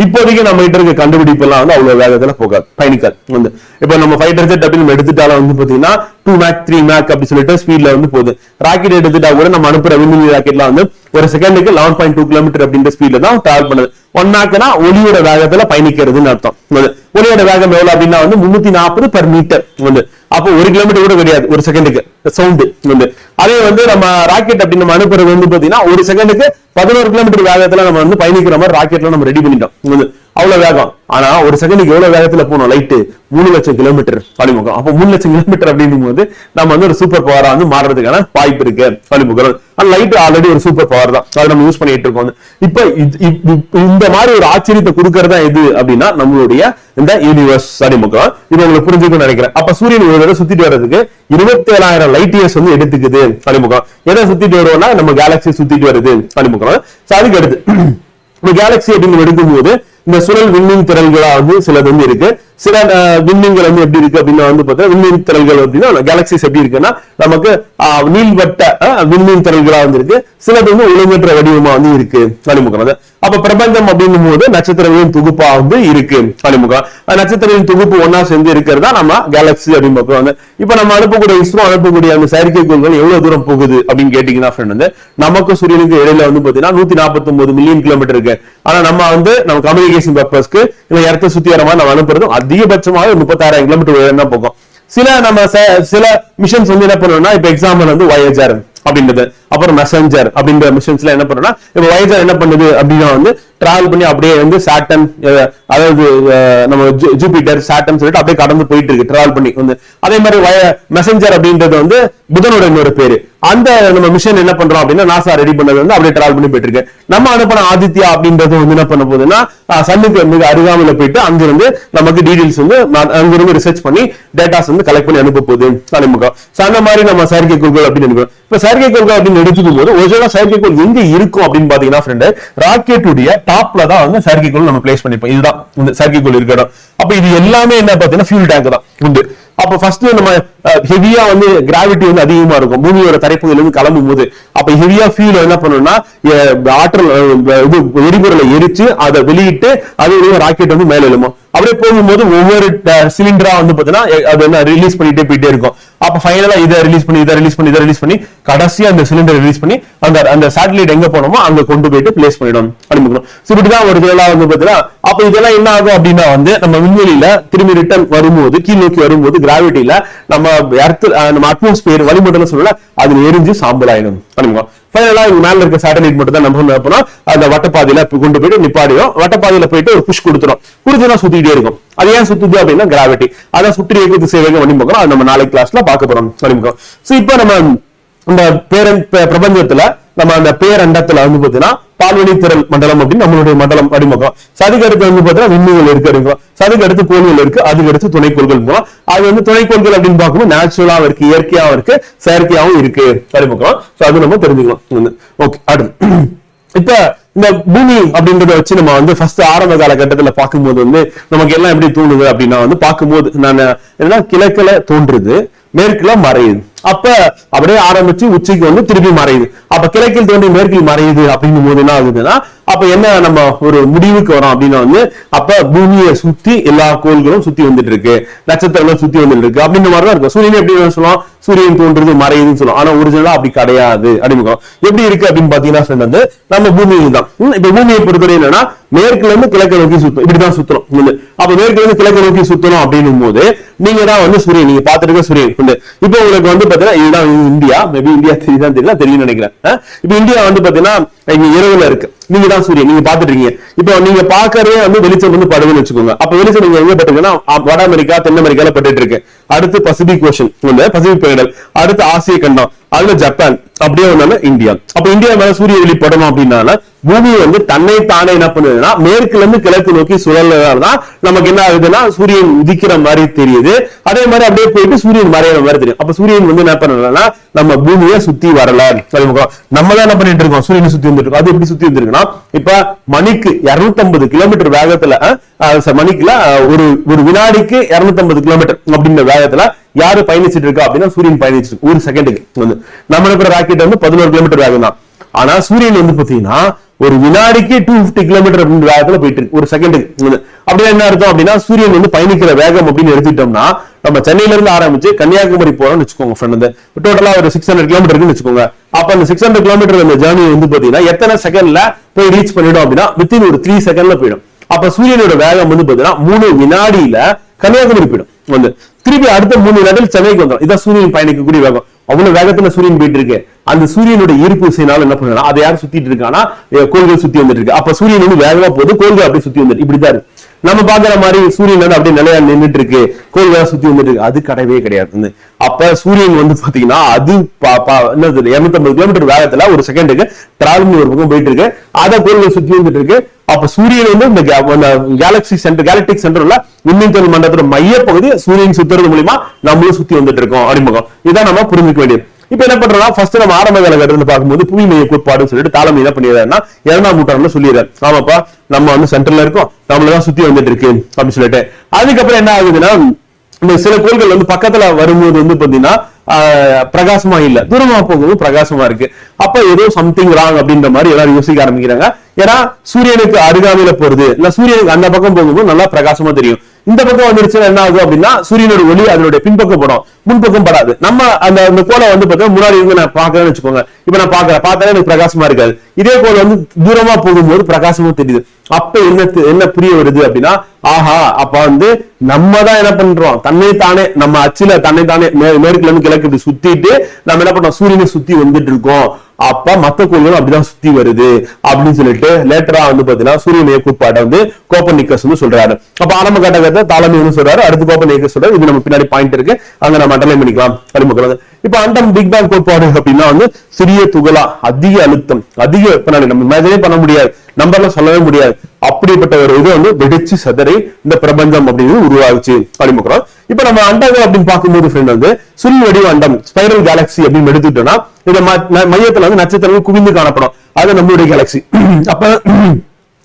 இப்போதைக்கு நம்ம கிட்ட இருக்க கண்டுபிடிப்பு எல்லாம் வந்து அவ்வளவு வேகத்துல போகாது, பயணிக்காது வந்து. இப்ப நம்ம ஃபைட்டர் ஜெட் அப்படின்னு எடுத்துட்டாலும் வந்து பாத்தீங்கன்னா 2 மேக் 3 மேக் அப்படி சொல்லிட்டு ஸ்பீட்ல வந்து போகுது. ராக்கெட் எடுத்துட்டா கூட நம்ம அனுப்புற விண்வெளி ராக்கெட்லாம் வந்து ஒரு செகண்டுக்கு 11.2 கிலோமீட்டர் அப்படின்ற ஸ்பீட்ல தான் டிராவல் பண்ணுது. 1 மேக்னா ஒளியோட வேகத்துல பயணிக்கிறதுன்னு அர்த்தம். ஒளியோட வேகம் எவ்வளவு அப்படின்னா வந்து 340 per மீட்டர் வந்து. அப்போ 1 கிலோமீட்டர் கூட கிடையாது ஒரு செகண்டுக்கு சவுண்ட் வந்து. அதே வந்து நம்ம ராக்கெட் அப்படின்னு நம்ம அனுப்புறது வந்து பாத்தீங்கன்னா ஒரு செகண்டுக்கு 11 கிலோமீட்டர் வேகத்துல நம்ம வந்து பயணிக்கிற மாதிரி ராக்கெட்ல நம்ம ரெடி பண்ணிட்டோம். அவ்வளவு வேகம். ஆனா ஒரு செகண்டுக்கு எவ்வளவு வேகத்துல போனோம், லைட் 3 லட்சம் கிலோமீட்டர் வழிமுகம். அப்போ 3 லட்சம் கிலோமீட்டர் அப்படின்னும் போது நம்ம வந்து ஒரு சூப்பர் பவரா வந்து மாறுறதுக்கான வாய்ப்பு இருக்கு வழிமுகம். ஆனா லைட் ஆல்ரெடி ஒரு சூப்பர் பவர் தான், அதை நம்ம யூஸ் பண்ணிட்டு இருக்கோம். இப்ப இந்த மாதிரி ஒரு ஆச்சரியத்தை கொடுக்கறதா எது அப்படின்னா நம்மளுடைய இந்த யூனிவர்ஸ் வழிமுகம். இது உங்களுக்கு புரிஞ்சுக்கணும்னு நினைக்கிறேன். அப்ப சூரியன் ஒரு தடவை சுத்திட்டு வர்றதுக்கு 27,000 லைட் இயர்ஸ் வந்து எடுத்துக்குது வழிமுகம். எதை சுத்திட்டு வருவோம்னா நம்ம கேலக்சி சுத்திட்டு வருது வழிமுகம். அதுக்கு அடுத்து இந்த கேலக்சி அப்படின்னு எடுக்கும்போது இந்த சுழல் விண்மீன் திரள்களா வந்து சிலது வந்து இருக்கு. சில விண்மீன்கள் வந்து எப்படி இருக்கு அப்படின்னா வந்து பார்த்தா விண்மீன் திரள்கள் அப்படின்னா கேலக்சிஸ் எப்படி இருக்குன்னா நமக்கு நீள்வட்ட விண்மீன் திரள்களா வந்து இருக்கு. சிலது வந்து ஒழுங்கற்ற வடிவமா வந்து இருக்கு வழிமுகம். அப்ப பிரபஞ்சம் அப்படின்னும் போது நட்சத்திரங்களின் தொகுப்பா வந்து இருக்கு வழிமுகம். நட்சத்திரங்களின் தொகுப்பு ஒன்னா சேர்ந்து இருக்கிறதா நம்ம கேலக்சி அப்படின்னு பார்க்கிறோம். இப்ப நம்ம அனுப்பக்கூடிய இஸ்ரோ அனுப்பக்கூடிய அந்த செயற்கைக்கோள்கள் எவ்வளவு தூரம் போகுது அப்படின்னு கேட்டீங்கன்னா ஃப்ரெண்ட் வந்து நமக்கு சூரியனுக்கு இடையில வந்து பாத்தீங்கன்னா 149 மில்லியன் கிலோமீட்டர் இருக்கு. ஆனா நம்ம வந்து நம்ம கம்யூனிகேஷன் பர்பஸ்க்கு இந்த இடத்த சுத்தி வர மாதிரி நம்ம அனுப்புறது அதிகபட்சமாக 36,000 கிலோமீட்டர் உயரம் தான் போகும். சில மிஷன்ஸ் வந்து என்ன பண்ணுவோம்னா இப்ப எக்ஸாம்பிள் வந்து வாயேஜர் அப்படின்றது, அப்புறம் மெசஞ்சர் அப்படின்ற மிஷன்ஸ்ல என்ன பண்ணுறோம்னா இப்ப வாயேஜர் என்ன பண்ணுது அப்படின்னா வந்து டிராவல் பண்ணி அப்படியே வந்து சாட்டன், அதாவது நம்ம ஜூபிட்டர் சாட்டன் சொல்லிட்டு அப்படியே கடந்து போயிட்டு இருக்கு டிராவல் பண்ணி வந்து. அதே மாதிரி மெசஞ்சர் அப்படின்றது வந்து புதனோட இன்னொரு பேரு. அந்த நம்ம மிஷன் என்ன பண்றோம் அப்படின்னா நாசா ரெடி பண்ணது வந்து அப்படியே டிராவல் பண்ணி போயிட்டு இருக்கு. நம்ம அனுப்பின ஆதித்யா அப்படின்றது வந்து என்ன பண்ண போகுதுன்னா சன்னுக்கு மிக அருகாமையில போயிட்டு அங்கிருந்து நமக்கு டீடைல்ஸ் வந்து அங்கிருந்து ரிசர்ச் பண்ணி டேட்டாஸ் வந்து கலெக்ட் பண்ணி அனுப்ப போகுது அறிமுகம். அந்த மாதிரி நம்ம செயற்கைக்கோள்கள் அப்படின்னு நினைக்கிறோம். இப்ப செயற்கைக்கோள்கள் அப்படின்னு எடுத்துக்கும் போது ஒரிஜினலா செயற்கைக்கோள் எங்க இருக்கும் அப்படின்னு பாத்தீங்கன்னா ஃப்ரெண்ட் ராக்கெட்டுடைய டாப்ல தான் வந்து செயற்கைக்கோள் நம்ம பிளேஸ் பண்ணிப்போம். இதுதான் இந்த செயற்கைக்கோள் இருக்கிற இடம். அப்ப இது எல்லாமே என்ன பாத்தீங்கன்னா ஃபியூல் டேங்க் தான் உண்டு. அப்ப ஃபர்ஸ்ட் நம்ம ஹெவியா வந்து கிராவிட்டி வந்து அதிகமா இருக்கும் பூமியோட தரைப்பகுதியில இருந்து கிளம்பும் போது. அப்ப ஹெவியா ஃபியூல் என்ன பண்ணணும்னா ஆற்றல் இது எரிபொருளை எரிச்சு அதை வெளியிட்டு அது ராக்கெட் வந்து மேல எழுமோ. அப்படியே போகும்போது ஒவ்வொரு சிலிண்டரா வந்து பாத்தீங்கன்னா அது வந்து ரிலீஸ் பண்ணிட்டே போயிட்டே இருக்கும். அப்ப ஃபைனலா இதை ரிலீஸ் பண்ணி கடைசியா அந்த சிலிண்டர் ரிலீஸ் பண்ணி அந்த சேட்டலைட் எங்க போனோமோ அங்க கொண்டு போயிட்டு பிளேஸ் பண்ணிடும் அனுப்பிக்கணும். இப்படிதான் ஒரு இதெல்லாம் வந்து பாத்தீங்கன்னா அப்ப இதெல்லாம் என்ன ஆகும் அப்படின்னா வந்து நம்ம விண்வெளியில திரும்பி ரிட்டர்ன் வரும்போது கீழ் நோக்கி வரும்போது கிராவிட்டியில நம்ம அட்மாஸ்பியர் வளிமண்டலம் சொல்லல அது எரிஞ்சு சாம்பல் ஆயிடும் அனுப்பிக்கணும். ஃபைனலா மேல இருக்க சேட்டலைட் மட்டும் தான் நம்ம என்ன அந்த வட்டப்பாதையில கொண்டு போயிட்டு நிப்பாடிடும். வட்டப்பாதையில போயிட்டு ஒரு புஷ் கொடுத்துனா சுத்திட்டே இருக்கும். அது ஏன் சுத்துது அப்படின்னா கிராவிட்டி. அதான் சுற்றி இயக்க திசைவேகம் வழிமுகம். அது நம்ம நாளைக்கு கிளாஸ்ல பார்க்க போறோம் வழிமுகம். சோ இப்ப நம்ம இந்த பிரபஞ்சத்துல நம்ம அந்த பேரண்டத்துல வந்து பாத்தீங்கன்னா பால்வெளி திரள் மண்டலம் அப்படின்னு நம்மளுடைய மண்டலம் அறிமுகம். அதுக்கு அடுத்து வந்து பாத்தீங்கன்னா விண்மீன்கள் இருக்கு. அதுக்கு அடுத்து கோள்கள் இருக்கு. அதுக்கு அடுத்து துணைக்கோள்கள் மூலம் அது வந்து துணைக்கோள்கள் அப்படின்னு பார்க்கும்போது நேச்சுரலாவும் இருக்கு, இயற்கையாவும் இருக்கு, செயற்கையாவும் இருக்கு அறிமுகம். அது நம்ம தெரிஞ்சுக்கலாம். ஓகே, அடுத்து இப்ப இந்த பூமி அப்படின்றத வச்சு நம்ம வந்து ஃபர்ஸ்ட் ஆரம்ப காலகட்டத்துல பார்க்கும்போது வந்து நமக்கு எல்லாம் எப்படி தோணுது அப்படின்னா வந்து பார்க்கும்போது நான் என்னன்னா கிழக்குல தோன்றுது, மேற்குல மறையுது. அப்ப அப்படியே ஆரம்பிச்சு உச்சிக்கு வந்து திருப்பி மறையுது. அப்ப கிழக்கில் தோன்றி மேற்கில் மறையுது அப்படின்னும் போது என்ன ஆகுதுன்னா, அப்ப என்ன நம்ம ஒரு முடிவுக்கு வரோம் அப்படின்னா வந்து, அப்ப பூமியை சுத்தி எல்லா கோள்களும் சுத்தி வந்துட்டு இருக்கு, நட்சத்திரங்களும் சுத்தி வந்துட்டு இருக்கு அப்படின்ற மாதிரிதான் இருக்கும். சூரியன் எப்படி சொல்லுவோம், சூரியன் தோன்றது மறையுதுன்னு சொல்லுவோம். ஆனா ஒரிஜினலா அப்படி கிடையாது. அறிமுகம் எப்படி இருக்கு அப்படின்னு பாத்தீங்கன்னா வந்து நம்ம பூமியில் தான். இப்ப பூமியை பொறுத்தவரை என்னன்னா, மேற்குல இருந்து கிழக்கு நோக்கி சுத்தம், இப்படிதான் சுத்தணும். அப்ப மேற்குல இருந்து கிழக்கு நோக்கி சுத்தணும் அப்படின்னும் போது நீங்க தான் வந்து சூரியன், நீங்க பாத்துருக்க சூரியன். இப்ப உங்களுக்கு வந்து பாத்தீங்கன்னா இதுதான் இந்தியா, மேபி இந்தியா தெரியுதான் தெரியல, தெரியும் நினைக்கிறேன். இப்ப இந்தியா வந்து பாத்தீங்கன்னா இங்க இரவுல இருக்கு, நீங்க தான் சூரியன், நீங்க பாத்துட்டு இருக்கீங்க. இப்ப நீங்க பாக்குறதே வந்து வெளிச்சம் வந்து படுதுன்னு வச்சுக்கோங்க. அப்ப வெளிச்சம் நீங்க எங்க பட்டுருக்குன்னா வட அமெரிக்கா, தென் அமெரிக்கால பட்டுட்டு இருக்கு. அடுத்து பசிபிக் ஓஷன், பசிபிக் பெருங்கடல், அடுத்து ஆசிய கண்டம், அதுல ஜப்பான், அப்படியே வந்தாலும் இந்தியா. அப்ப இந்தியா மேல சூரிய ஒளி படணும் அப்படின்னா பூமி வந்து தன்னை தானே என்ன பண்ணுதுன்னா மேற்குல இருந்து கிழக்கு நோக்கி சுழல்றதுனாலதான் நமக்கு என்ன ஆகுதுன்னா சூரியன் உதிக்கிற மாதிரி தெரியுது. அதே மாதிரி அப்படியே போயிட்டு சூரியன் மறையிற மாதிரி தெரியும். அப்ப சூரியன் வந்து என்ன பண்ணலன்னா நம்ம பூமியை சுத்தி வரல, நம்ம தான் என்ன பண்ணிட்டு இருக்கோம், சூரியனை சுத்தி வந்துட்டு இருக்கோம். அது எப்படி சுத்தி வந்துருக்குன்னா, இப்ப மணிக்கு 250 கிலோமீட்டர் வேகத்துல, மணிக்குல ஒரு வினாடிக்கு 250 கிலோமீட்டர் அப்படின்ற வேகத்துல யாரு பயணிச்சுட்டு இருக்கா அப்படின்னா சூரியன் பயணிச்சு ஒரு செகண்டுக்கு வந்து. நம்ம இருக்கிற ராக்கெட் வந்து 11 கிலோமீட்டர் வேகம் தான். ஆனா சூரியன் வந்து பாத்தீங்கன்னா ஒரு வினாடிக்கு 250 கிலோமீட்டர் அப்படின்ற வேகத்துல போயிட்டு இருக்கு ஒரு செகண்டுக்கு. அப்படின்னா என்ன அர்த்தம் அப்படின்னா, சூரியன் வந்து பயணிக்கிற வேகம் அப்படின்னு எடுத்துட்டோம்னா, நம்ம சென்னையில இருந்து ஆரம்பிச்சு கன்னியாகுமரி போறோம்னு வச்சுக்கோங்க ஃப்ரெண்ட், டோட்டலா ஒரு 600 கிலோமீட்டர் வச்சுக்கோங்க. அப்ப அந்த 600 கிலோமீட்டர் அந்த ஜேர்னி வந்து பாத்தீங்கன்னா எத்தனை செகண்ட்ல போய் ரீச் பண்ணிடும் அப்படின்னா வித்தின் ஒரு 3 செகண்ட்ல போயிடும். அப்ப சூரியனோட வேகம் வந்து பாத்தீங்கன்னா 3 வினாடியில கன்னியாகுமரி போயிடும் வந்து. திருப்பி அடுத்த 3 வினாடியில் சென்னைக்கு வந்துடும். இதான் சூரியன் பயணிக்கக்கூடிய வேகம். அவ்வளவு வேகத்துல சூரியன் போயிட்டு இருக்கு. அந்த சூரியனோட ஈர்ப்பு விசையினால என்ன பண்ணா, அதை யாரும் சுத்திட்டு இருக்கானா, கோள்கள் சுத்தி வந்துட்டு இருக்கு. அப்ப சூரியன் வந்து வேகமா போகுது, கோள்கள் அப்படியே சுத்தி வந்துட்டு இப்படிதான் இருக்கு. நம்ம பாக்குற மாதிரி சூரியன் வந்து அப்படியே நிலையா நின்றுட்டு இருக்கு, கோள்கள் சுத்தி வந்துட்டு இருக்கு, அது கிடையவே கிடையாது. அப்ப சூரியன் வந்து பாத்தீங்கன்னா அது 250 கிலோமீட்டர் வேகத்துல ஒரு செகண்டுக்கு டிராவலிங் ஒரு பக்கம் போயிட்டு இருக்கு, அதை கோள்கள் சுத்தி வந்துட்டு இருக்கு. அப்ப சூரியன் வந்து இந்த கேலக்டிக் சென்டர்ல விண்மீன் மண்டலத்தோட மைய பகுதி சூரியன் சுத்துறது மூலியமா நம்மளும் சுத்தி வந்துட்டு இருக்கோம் அறிமுகம். இதான் நம்ம புரிஞ்சுக்க வேண்டியது. இப்ப என்ன பண்றோம்னா, ஃபர்ஸ்ட் நம்ம ஆரம்ப காலகட்டத்தில் பார்க்கும்போது புவி மைய கோட்பாடுன்னு சொல்லிட்டு தாலமி என்ன பண்ணிடுறாருன்னா 2ஆம் நூற்றாண்டுல சொல்லிடுறாரு, ஆமாப்பா நம்ம வந்து சென்டர்ல இருக்கோம், நம்மளதான் சுத்தி வந்துட்டு இருக்கு அப்படின்னு சொல்லிட்டு. அதுக்கப்புறம் என்ன ஆகுதுன்னா, சில கோள்கள் வந்து பக்கத்துல வரும்போது வந்து பாத்தீங்கன்னா பிரகாசமா இல்ல, தூரமா போகும்போது பிரகாசமா இருக்கு. அப்ப ஏதோ சம்திங் ராங் அப்படின்ற மாதிரி எல்லாரும் யோசிக்க ஆரம்பிக்கிறாங்க. ஏன்னா சூரியனுக்கு அருகாமையில போறது இல்ல, சூரியனுக்கு அந்த பக்கம் போகும்போது நல்லா பிரகாசமா தெரியும். இந்த பக்கம் வந்துருச்சுன்னா என்ன ஆகுது அப்படின்னா சூரியனோட ஒளி அதனுடைய பின்பக்கம் படும், முன்பக்கம் படாது. நம்ம அந்த கோளை வந்து பார்த்தா முன்னாடி இருந்து நான் பாக்குறேன்னு வச்சுக்கோங்க, இப்ப நான் பார்த்தாலே எனக்கு பிரகாசமா இருக்காது. இதே கோளை வந்து தூரமா போகும்போது பிரகாசமா தெரியுது. அப்ப என்ன புரிய வருது அப்படின்னா, ஆஹா அப்ப வந்து நம்ம தான் என்ன பண்றோம், தன்னை தானே நம்ம அச்சில தன்னை தானே மேற்குல இருந்து கிழக்கு இப்படி சுத்திட்டு நம்ம என்ன பண்றோம், சூரியனை சுத்தி வந்துட்டு இருக்கோம். அப்ப மத்த கோள்களும் அப்படிதான் சுத்தி வருது அப்படின்னு சொல்லிட்டு லேட்டரா வந்து பாத்தீங்கன்னா சூரியனுடைய கோட்பாட்டை வந்து கோப்பர்னிக்கஸ் வந்து சொல்றாரு. அப்ப ஆரம்ப கட்டத்தை தாலமி சொல்றாரு, அடுத்து கோப்பர்னிக்கஸ் சொல்றாரு. இது நம்ம பின்னாடி பாயிண்ட் இருக்கு, அங்க நம்ம அண்டர்லைன் பண்ணிக்கலாம் அறிமுகம். இப்ப அண்டம் பிக் பேங் கோட்பாடு அப்படின்னா வந்து சிறிய துகளா அதிக அழுத்தம் அதிக வெப்பநிலை, நம்ம இமேஜினே பண்ண முடியாது, நம்பர்லாம் சொல்லவே முடியாது, அப்படிப்பட்ட ஒரு இது வந்து வெடிச்சு சதறி இந்த பிரபஞ்சம் அப்படின்னு உருவாச்சு அறிமுகம். இப்ப நம்ம அண்டங்கள் அப்படின்னு பார்க்கும்போது ஃப்ரெண்ட் வந்து சுருள் வடிவ அண்டம் ஸ்பைரல் கேலக்சி அப்படின்னு எடுத்துட்டோம்னா இந்த மையத்துல வந்து நட்சத்திரங்கள் குவிந்து காணப்படும், அது நம்மளுடைய கேலக்சி. அப்ப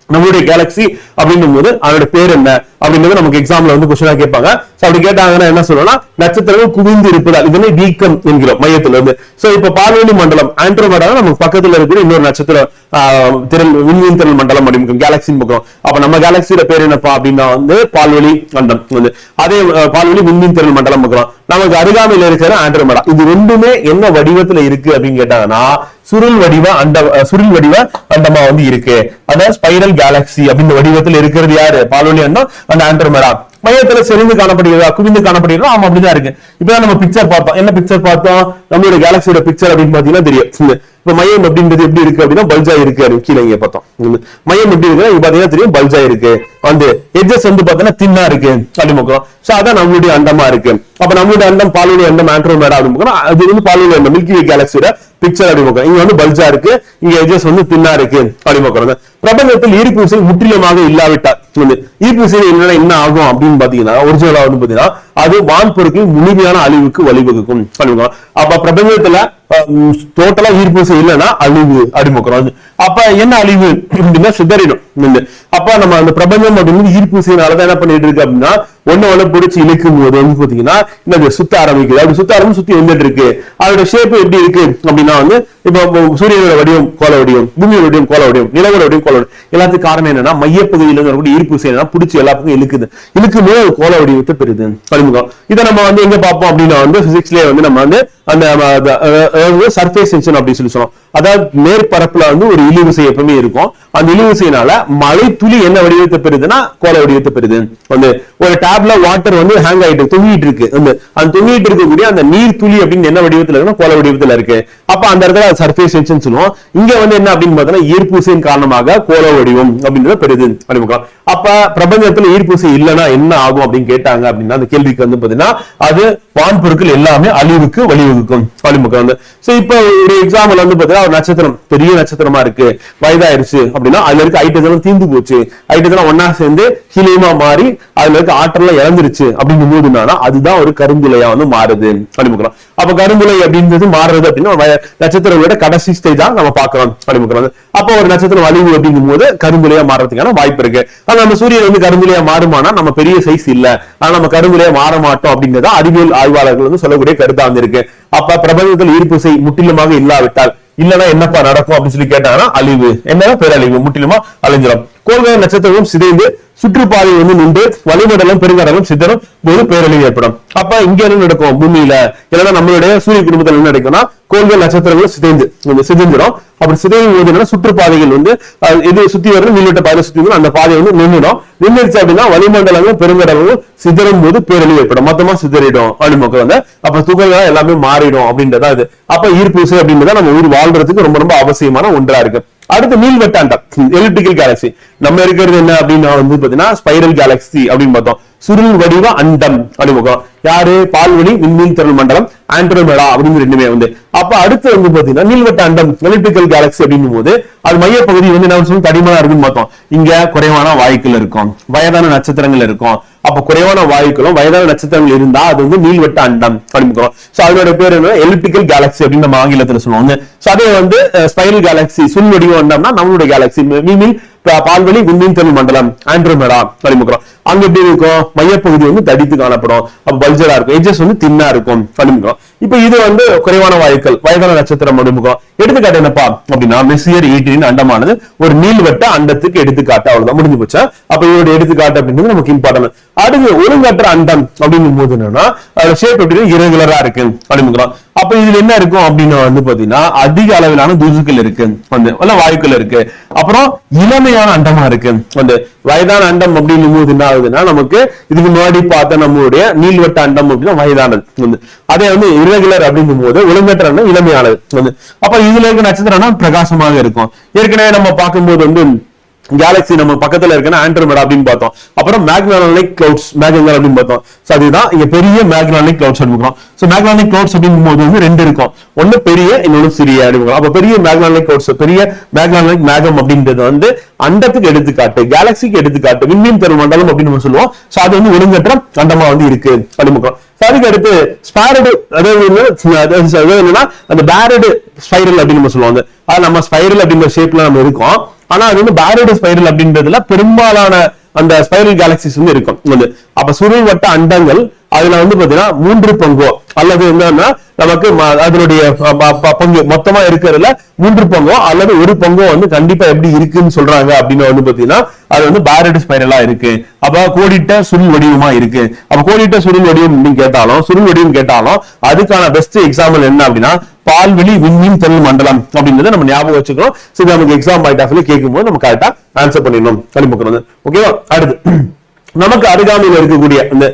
நம்மளுடைய கேலக்சி அப்படின்னும் போது அதோட பேர் என்ன அப்படின்றது நமக்கு எக்ஸாம்ல வந்து கொஸ்டினா கேட்பாங்க. அப்படி கேட்டாங்கன்னா என்ன சொல்லணும்னா நட்சத்திரங்கள் குவிந்து இருப்பதால் இதனை வீக்கம் என்கிறோம் மையத்துல இருந்து. சோ இப்ப பால்வெளி மண்டலம் ஆண்ட்ரோமேடா நமக்கு பக்கத்துல இருக்கிற இன்னொரு நட்சத்திரம் விண்மீன் திரள் மண்டலம் அப்படின்னு கேலக்சின்னு பார்க்கிறோம். அப்ப நம்ம கேலக்சியோட பேர் என்னப்பா அப்படின்னா வந்து பால்வெளி மண்டம் வந்து, அதே பால்வெளி விண்மீன் திரள் மண்டலம் பார்க்கிறோம். நமக்கு அருகாமையில இருக்கிற ஆண்ட்ரோமேடா. இது ரெண்டுமே என்ன வடிவத்துல இருக்கு அப்படின்னு கேட்டாங்கன்னா சுருள் வடிவ அண்டமா வந்து இருக்கு. அதாவது ஸ்பைரல் கேலக்சி அப்படின்ற வடிவத்தில் இருக்கிறது யாரு, பால்வெளி அண்டம் அந்த ஆண்ட்ரோமேடா. மையத்துல செறிந்து காணப்படுகிறதா குவிந்து காணப்படுகிறதா, ஆமா அப்படிதான் இருக்கு. இப்பதான் நம்ம பிக்சர் பார்த்தோம், என்ன பிக்சர் பார்த்தோம், நம்மளோட கேலக்சியோட பிக்சர் அப்படின்னு பாத்தீங்கன்னா தெரியும். இப்ப மையம் அப்படின்றது எப்படி இருக்கு அப்படின்னா பல்ஜா இருக்கு, கீழே இங்க பார்த்தோம் மையம் எப்படி இருக்கு பாத்தீங்கன்னா தெரியும், பல்ஜா இருக்கு. வந்து எட்ஜஸ் வந்து பாத்தீங்கன்னா தின்னா இருக்கு அப்படின்னு. சோ அதான் நம்மளுடைய அண்டமா இருக்கு. அப்ப நம்மளுடைய அண்டம் பால்வெளி அண்டம் ஆண்ட்ரோமேடா அப்படின்னு அது வந்து பால்வெளி அண்டம் மில்கி வே கேலக்சியோட பிக்சர் அப்படி. இங்க வந்து பல்ஜா இருக்கு, இங்க எட்ஜஸ் வந்து தின்னா இருக்கு அப்படி. பிரபஞ்சத்தில் ஈர்ப்பு விசை முற்றிலுமாக இல்லாவிட்டால் ஈர்ப்பு விசை என்ன ஆகும் அப்படின்னு பாத்தீங்கன்னா ஒரிஜினலா வந்து பாத்தீங்கன்னா அது வான் பொருட்களின் முழுமையான அழிவுக்கு வழிவகுக்கும். அப்ப பிரபஞ்சத்துல டோட்டலா ஈர்ப்பு விசை இல்லைன்னா அழிவு அடிமுக்கிறோம். அப்ப என்ன அழிவு அப்படின்னா சிதறிடும். அப்ப நம்ம அந்த பிரபஞ்சம் அப்படிங்கிறது ஈர்ப்பு விசையினாலதான் என்ன பண்ணிட்டு இருக்கு அப்படின்னா ஒண்ணு பிடிச்சி இழுக்கும் போது வந்து பாத்தீங்கன்னா இந்த சுத்த ஆரம்பிக்குது. அப்படி சுத்த ஆரம்பிச்சு சுத்தி வந்துட்டு இருக்கு. அதோட ஷேப் எப்படி இருக்கு அப்படின்னா வந்து இப்ப சூரியனோட வடிவம் கோள வடிவம், பூமியோட வடிவம் கோள வடிவம், நிலவோட வடிவம் கோள வடிவம். எல்லாத்துக்கும் காரணம் என்னன்னா மையப்பகுதியில இருக்கக்கூடிய ஈர்ப்பு விசை புடிச்சு எல்லா பக்கம் இழுக்குது. இழுக்கும் போது கோள வடிவத்தை பெறுது அறிமுகம். இதை நம்ம வந்து எங்க பார்ப்போம் அப்படின்னா வந்து பிசிக்ஸ்லயே வந்து நம்ம வந்து அந்த சர்ஃபேஸ் டென்ஷன் அப்படின்னு சொல்லி சொல்லுவோம். அதாவது மேற்பரப்புல வந்து ஒரு இழுவிசை எப்பவுமே இருக்கும். அந்த இழுவிசையினால மழை துளி என்ன வடிவத்தை பெறுதுன்னா கோள வடிவத்தை பெறுது. வந்து ஒரு டேப்ல வாட்டர் வந்து ஹேங் ஆயிட்டு தொங்கிட்டு இருக்கு. அந்த தொங்கிட்டு இருக்கக்கூடிய அந்த நீர் துளி அப்படின்னு என்ன வடிவத்துல இருக்குன்னா கோள வடிவத்துல இருக்கு. அப்ப அந்த இடத்துல சர்ஃபேஸ் டென்ஷன் சொல்லுவோம். இங்க வந்து என்ன அப்படின்னு பார்த்தோம்னா ஈர்ப்பு விசையின் காரணமாக கோள வடிவம் அப்படின்றத பெறுது அறிமுகம். அப்ப பிரபஞ்சத்துல ஈர்ப்பு விசை இல்லைன்னா என்ன ஆகும் அப்படின்னு கேட்டாங்க அப்படின்னா அந்த கேள்விக்கு வந்து பாத்தீங்கன்னா அது வான்பொருட்கள் எல்லாமே அழிவுக்கு வழிவகுக்கும் அறிமுகம். வந்து இப்ப ஒரு எக்ஸாம்பிள் வந்து பாத்தீங்கன்னா ஒரு நட்சத்திரம் பெரிய நட்சத்திரமா இருக்கு, வயதாயிருச்சு அப்படின்னா அதுல இருக்க ஹைட்ரஜன் தீர்ந்து போச்சு, ஹைட்ரஜன் ஒன்னா சேர்ந்து ஹீலியமா மாறி அதுல இருக்க ஆற்றல இழந்துருச்சு அப்படிங்கும் போதுனா அதுதான் ஒரு கருந்துளையா வந்து மாறுது அறிமுகம். அப்ப கருந்துளை அப்படின்றது மாறுறது அப்படின்னா நட்சத்திரங்களோட கடைசி ஸ்டேஜா நம்ம பாக்குறோம் அறிமுகம். அப்ப ஒரு நட்சத்திரம் அழிவு அப்படிங்கும் போது கருந்துளையா மாறதுக்கான வாய்ப்பு இருக்கு. ஆனா நம்ம சூரியன் வந்து கருந்துளையா மாறுமானா நம்ம பெரிய சைஸ் இல்ல, ஆனா நம்ம கருந்துளையா மாற மாட்டோம் அப்படிங்கிறத அறிவியல் ஆய்வாளர்கள் வந்து சொல்லக்கூடிய கருத்தா வந்திருக்கு. அப்ப பிரபஞ்சத்தில் ஈர்ப்பு விசை முற்றிலுமாக இல்லாவிட்டால் இல்லன்னா என்னப்பா நடக்கும் அப்படின்னு சொல்லி கேட்டாங்கன்னா அழிவு, என்னன்னா பேரழிவு, முற்றிலுமா அழிஞ்சிடும். கோள்கள் நட்சத்திரங்களும் சிதைந்து சுற்றுப்பாதை வந்து நின்று வளிமண்டலம் பெருங்கடலும் சிதறும் போது பேரழிவு ஏற்படும். அப்ப இங்க என்ன நடக்கும் பூமியில இல்லைன்னா நம்மளுடைய சூரிய குடும்பத்தில் என்ன நடக்கும்னா கோள்கள் நட்சத்திரங்களும் சிதைந்துடும். அப்படி சிதையும் போது என்ன சுற்றுப்பாதைகள் வந்து இது சுத்தி வரணும் நீள்வட்ட பாதை சுத்தி அந்த பாதை வந்து நின்றுச்சு அப்படின்னா வளிமண்டலங்களும் பெருங்கடலும் சிதறும் போது பேரழிவு ஏற்படும், மொத்தமா சிதறிடும் அழிமக்கள் வந்து. அப்ப துகள்கள் எல்லாமே மாறிடும் அப்படின்றதா இது. அப்ப ஈர்ப்பு விசை அப்படின்றத நம்ம உயிர் வாழ்றதுக்கு ரொம்ப ரொம்ப அவசியமான ஒன்றா இருக்கு. அடுத்து நீள்வட்ட அண்டம் எலிப்டிக்கல் கேலக்சி. நம்ம இருக்கிறது என்ன அப்படின்னா வந்து பாத்தீங்கன்னா ஸ்பைரல் கேலக்சி அப்படின்னு பார்த்தோம். சுருள் வடிவ அண்டம் அறிமுகம். யாரு? பால்வெளி விண்மீன் திரள் மண்டலம் ஆண்ட்ரோமேடா அப்படின்னு ரெண்டுமே வந்து. அப்ப அடுத்து வந்து பாத்தீங்கன்னா நீள்வட்ட அண்டம் எலிப்டிக்கல் கேலக்சி அப்படிங்கும் போது அது மையப்பகுதி வந்து என்ன தடிமனா இருக்குன்னு பார்த்தோம். இங்க குறைவான வாயுக்கள் இருக்கும், வயதான நட்சத்திரங்கள் இருக்கும். அப்ப குறைவான வாயுக்களும் வயதான நட்சத்திரங்கள் இருந்தா அது வந்து நீள்வட்ட அண்டம் அறிமுகம். அதோட பேர் என்ன? எலிப்டிக்கல் கேலக்சி அப்படின்னு நம்ம ஆங்கிலத்துல சொல்லுவாங்க. அதே வந்து ஸ்பைரல் கேலக்சி சுள் வடிவ அண்டம்னா நம்மளுடைய கேலக்சி மீனில் பால்வெளி விண்மீன் திரள் மண்டலம் ஆண்ட்ரோமேடா அறிமுகம். அங்க எப்படி இருக்கும்? மையப்பகுதி வந்து தடித்து காணப்படும், பல்ஜரா இருக்கும், எஜஸ் வந்து தின்னா இருக்கும் அறிமுகம். இப்ப இது வந்து குறைவான வாயுக்கள் வயதான நட்சத்திரம் அறிமுகம். எடுத்துக்காட்டு என்னப்பா அப்படின்னா மெசியர் 18 அண்டமானது ஒரு நீள்வட்ட அண்டத்துக்கு எடுத்துக்காட்டு, அவ்வளவுதான் முடிஞ்சு போச்சா. அப்ப இதோட எடுத்துக்காட்டு அப்படின்றது நமக்கு இம்பார்ட்டன்ட். அடுத்து ஒருங்கற்ற அண்டம் அப்படிங்கும் போது என்னன்னா ஷேப் எப்படி இரகுலரா இருக்கு அறிமுகம். அப்ப இதுல என்ன இருக்கும் அப்படின்னா வந்து பாத்தீங்கன்னா அதிக அளவிலான தூசுக்கள் இருக்கு வந்து வாயுக்கள் இருக்கு. அப்புறம் இளமையான அண்டமா இருக்கு வந்து. வயதான அண்டம் அப்படிங்கும் போது என்ன ஆகுதுன்னா நமக்கு இதுக்கு முன்னாடி பார்த்த நம்மளுடைய நீள்வட்ட அண்டம் அப்படின்னா வயதானது வந்து. அதே வந்து இரகுலர் அப்படிங்கும் போது ஒழுங்கற்ற அண்டம் இளமையானது வந்து. அப்ப இதுல இருக்க நட்சத்திரம்னா பிரகாசமாக இருக்கும். ஏற்கனவே நம்ம பார்க்கும்போது வந்து கேலக்சி நம்ம பக்கத்துல இருக்குன்னா ஆண்ட்ரோமேடா அப்படின்னு பார்த்தோம். அப்புறம் மேக்னானிக் கிளவுட்ஸ் மேகங்கள் அப்படின்னு பார்த்தோம். அதுதான் இங்க பெரிய மேக்னானிக் கிளவுட்ஸ் எடுக்கிறோம். மேக்னானிக் கிளவுட்ஸ் அப்படிங்கும் போது வந்து ரெண்டு இருக்கும், ஒண்ணு பெரிய இன்னொன்னு சிறிய எடுக்கிறோம். அப்ப பெரிய மேக்னானிக் கிளவுட்ஸ் பெரிய மேக்னானிக் மேகம் அப்படின்றது வந்து அண்டத்துக்கு எடுத்துக்காட்டு, கேலக்சிக்கு எடுத்துக்காட்டு, விண்மீன் திரள் மண்டலம் அப்படின்னு நம்ம சொல்லுவோம். அது வந்து ஒழுங்கற்ற அண்டமா வந்து இருக்கு அறிமுகம். அதுக்கு அடுத்து ஸ்பைரடு, அதாவது என்னன்னா அந்த பேரடு ஸ்பைரல் அப்படின்னு நம்ம சொல்லுவாங்க. அது நம்ம ஸ்பைரல் அப்படிங்கிற ஷேப்ல நம்ம இருக்கோம். ஆனா அது வந்து பேரடு ஸ்பைரல் அப்படின்றதுல பெரும்பாலான அந்த ஸ்பைரல் கேலக்சிஸ் வந்து இருக்கும். அப்ப சுருள்வட்ட அண்டங்கள் அதுல வந்து பாத்தீங்கன்னா 3 பங்கோ அல்லது என்னன்னா நமக்கு அதனுடைய பங்கு மொத்தமா இருக்கிறதுல 3 பங்கோ அல்லது 1 பங்கோ வந்து கண்டிப்பா எப்படி இருக்குன்னு சொல்றாங்க அப்படின்னு வந்து பாத்தீங்கன்னா அது வந்து பேரடு ஸ்பைரலா இருக்கு. அப்ப கோடிட்ட சுருள் வடிவமா இருக்கு. அப்ப கோடிட்ட சுருள் வடிவம் கேட்டாலும் சுருள் வடிவம் கேட்டாலும் அதுக்கான பெஸ்ட் எக்ஸாம்பிள் என்ன அப்படின்னா பால்வெளி விண்மீன் திரள் மண்டலம் அப்படின்றத நம்ம ஞாபகம் வச்சுக்கணும். சரி, நமக்கு எக்ஸாம் பாயிண்ட் ஆஃப் வியூ கேட்கும்போது நம்ம கரெக்டா ஆன்சர் பண்ணிடணும் கணிப்புக்கிறது. ஓகேவா? அடுத்து நமக்கு அருகாமையில் இருக்கக்கூடிய இந்த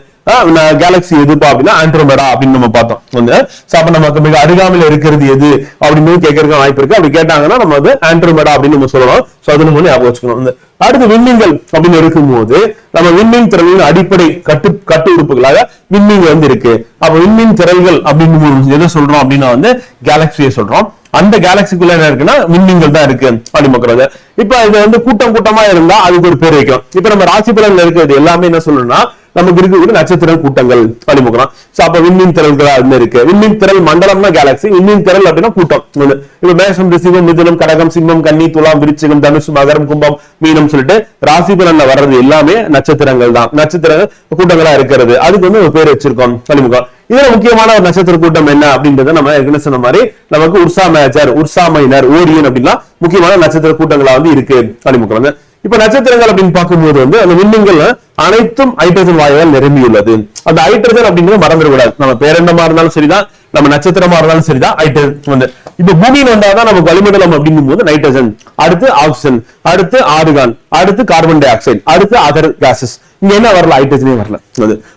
கேலக்சி எதுப்பா அப்படின்னா ஆண்ட்ரோமேடா அப்படின்னு நம்ம பார்த்தோம் வந்து. அப்ப நமக்கு மிக அருகாமையில் இருக்கிறது எது அப்படின்னு கேட்கறதுக்கு வாய்ப்பு இருக்கு. அப்படி கேட்டாங்கன்னா நம்ம வந்து ஆண்ட்ரோமேடா அப்படின்னு நம்ம சொல்லலாம். அது நம்ம ஞாபகம் வச்சுக்கணும். அடுத்து விண்மீன்கள் அப்படின்னு இருக்கும்போது நம்ம விண்மீன் திரளின் அடிப்படை கட்டு உறுப்புகளாக விண்மீன் வந்து இருக்கு. அப்ப விண்மீன் திரள்கள் அப்படின்னு எதை சொல்றோம் அப்படின்னா வந்து கேலக்சியை சொல்றோம். அந்த கேலக்சிக்குள்ள என்ன இருக்குன்னா விண்மீன்கள் தான் இருக்கு அப்படின்னு. இப்ப இது வந்து கூட்டம் கூட்டமா இருந்தா அதுக்கு ஒரு பேர் வைக்கும். இப்ப நம்ம ராசி பலன்ல இருக்கிறது எல்லாமே என்ன சொல்லணும்னா நமக்கு இருக்கக்கூடிய நட்சத்திர கூட்டங்கள் அறிமுகம். சோ அப்ப விண்மீன் திரள்களா இருக்கு. விண்மீன் திரள் மண்டலம்னா கேலக்சி, விண்மீன் திரள் அப்படின்னா கூட்டம். இப்ப மேஷம், ரிஷபம், மிதுனம், கடகம், சிம்மம், கன்னி, துலாம், விருச்சிகம், தனுஷ், மகரம், கும்பம், மீனம் சொல்லிட்டு ராசி பலன்ல வர்றது எல்லாமே நட்சத்திரங்கள் தான், நட்சத்திர கூட்டங்களா இருக்கிறது. அதுக்கு வந்து ஒரு பேர் வச்சிருக்கோம் அறிமுகம். இதுல முக்கியமான ஒரு நட்சத்திர கூட்டம் என்ன அப்படின்றத நம்ம ஏற்கனவே சொன்ன மாதிரி நமக்கு உர்சா மேஜர், உர்சா மைனர், ஓரியன் அப்படின்னா முக்கியமான நட்சத்திர கூட்டங்களா வந்து இருக்கு அறிமுகம். இப்ப நட்சத்திரங்கள் அப்படின்னு பார்க்கும்போது வந்து அந்த விண்மீன்கள் அனைத்தும் ஹைட்ரஜன் வாயுவால் நிரம்பியுள்ளது. அந்த ஹைட்ரஜன் அப்படிங்கிறது மறந்துடக்கூடாது. நம்ம பேரண்டமா இருந்தாலும் சரிதான், நம்ம நட்சத்திரமா இருந்தாலும் சரிதான், ஹைட்ரஜன் வந்து இப்ப பூமியில் வந்தாதான் நமக்கு வளிமண்டலம் அப்படிங்கும் போது நைட்ரஜன், அடுத்து ஆக்சிஜன், அடுத்து ஆர்கான், அடுத்து கார்பன் டை ஆக்சைடு, அடுத்து அதர் கேசஸ். இங்க என்ன வரல? ஹைட்ரஜனே வரல.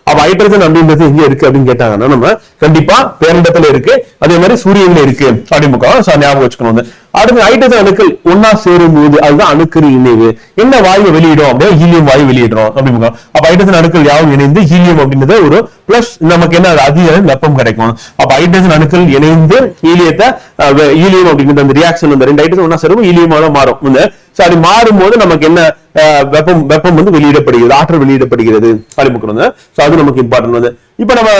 அப்ப ஹைட்ரஜன் அப்படின்றது எங்க இருக்கு அப்படின்னு கேட்டாங்கன்னா நம்ம கண்டிப்பா பேரண்டத்துல இருக்கு, அதே மாதிரி சூரியன்ல இருக்கு அப்படின்னு ஞாபகம் வச்சுக்கணும். அடுத்து ஹைட்ரஜன் அணுக்கள் ஒன்னா சேரும் போது அதுதான் அணுக்கரு இணைவு. என்ன வாயு வெளியிடும் அப்படின்னா ஹீலியம் வாயு வெளியிடும் அப்படின்னு. அப்ப ஹைட்ரஜன் அணுக்கள் யாவும் இணைந்து ஹீலியம் அப்படின்றது ஒரு பிளஸ், நமக்கு என்ன அதிக வெப்பம் கிடைக்கும். அப்ப ஹைட்ரஜன் அணுக்கள் இணைந்து ஹீலியம் அப்படிங்கிற அந்த ரியாக்ஷன் வந்து 2 ஹைட்ரஜன் ஒன்னா சேரும் ஹீலியமாக மாறும். அப்படி மாறும் போது நமக்கு என்ன வெப்பம் வந்து வெளியிடப்படுகிறது, ஆற்றல் வெளியிடப்படுகிறது அறிமுகம். அது நமக்கு இம்பார்ட்டன்ட் வந்து. இப்ப நம்ம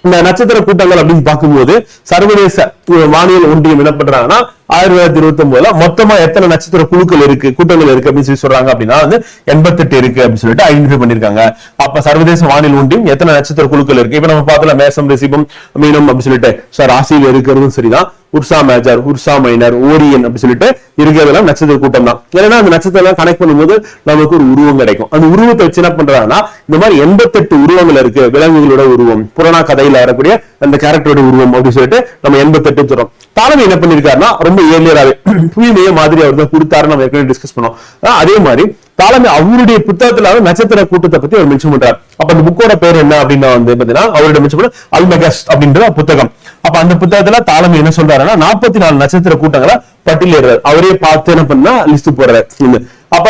இந்த நட்சத்திர கூட்டங்கள் அப்படின்னு பார்க்கும்போது சர்வதேச வானியல் ஒன்றியம் என்ன பண்றாங்கன்னா 1929 மொத்தமா எத்தனை நட்சத்திர குழுக்கள் இருக்கு, கூட்டங்கள் இருக்கு அப்படின்னு சொல்லி சொல்றாங்க அப்படின்னா வந்து 88 இருக்கு அப்படின்னு சொல்லிட்டு ஐடென்டிஃபை பண்ணிருக்காங்க. அப்ப சர்வதேச வானியல் ஒன்றியம் எத்தனை நட்சத்திர குழுக்கள் இருக்கு? இப்ப நம்ம பார்த்தல மேசம், ரிஷபம், மீனம் அப்படின்னு சொல்லிட்டு ராசியில் இருக்கிறதும் சரிதான், உர்சா மேஜர், உர்சா மைனர், ஓரியன் அப்படி சொல்லிட்டு இருக்கிறதெல்லாம் நட்சத்திர கூட்டம் தான். ஏன்னா அந்த நட்சத்திரம் கனெக்ட் பண்ணும்போது நமக்கு ஒரு உருவம் கிடைக்கும். அந்த உருவத்தை வச்சு என்ன பண்றாங்கன்னா இந்த மாதிரி 88 உருவங்கள் இருக்கு. விலங்குகளோட உருவம், புராண கதையில வரக்கூடிய அந்த கேரக்டரோட உருவம் அப்படின்னு சொல்லிட்டு நம்ம 88 சொல்றோம். தாலமி என்ன பண்ணிருக்காருன்னா ரொம்ப ஏர்லியராவே புவிமைய மாதிரி அவர் தான் கொடுத்தாரு, நம்ம ஏற்கனவே டிஸ்கஸ் பண்ணோம். அதே மாதிரி தாலமி அவருடைய புத்தகத்துல நட்சத்திர கூட்டத்தை பத்தி அவர் மென்ஷன் பண்றாரு. அப்ப அந்த புக்கோட பேர் என்ன அப்படின்னா வந்து பாத்தீங்கன்னா அவருடைய மென்ஷன் பண்ண அல்மெகஸ் அப்படின்ற புத்தகம். அப்ப அந்த புத்தகத்துல தாலமி என்ன சொல்றாருன்னா 44 நட்சத்திர கூட்டங்களை பட்டியலிடுறாரு. அவரே பார்த்து என்ன பண்ணா லிஸ்ட் போடுறாரு. அப்ப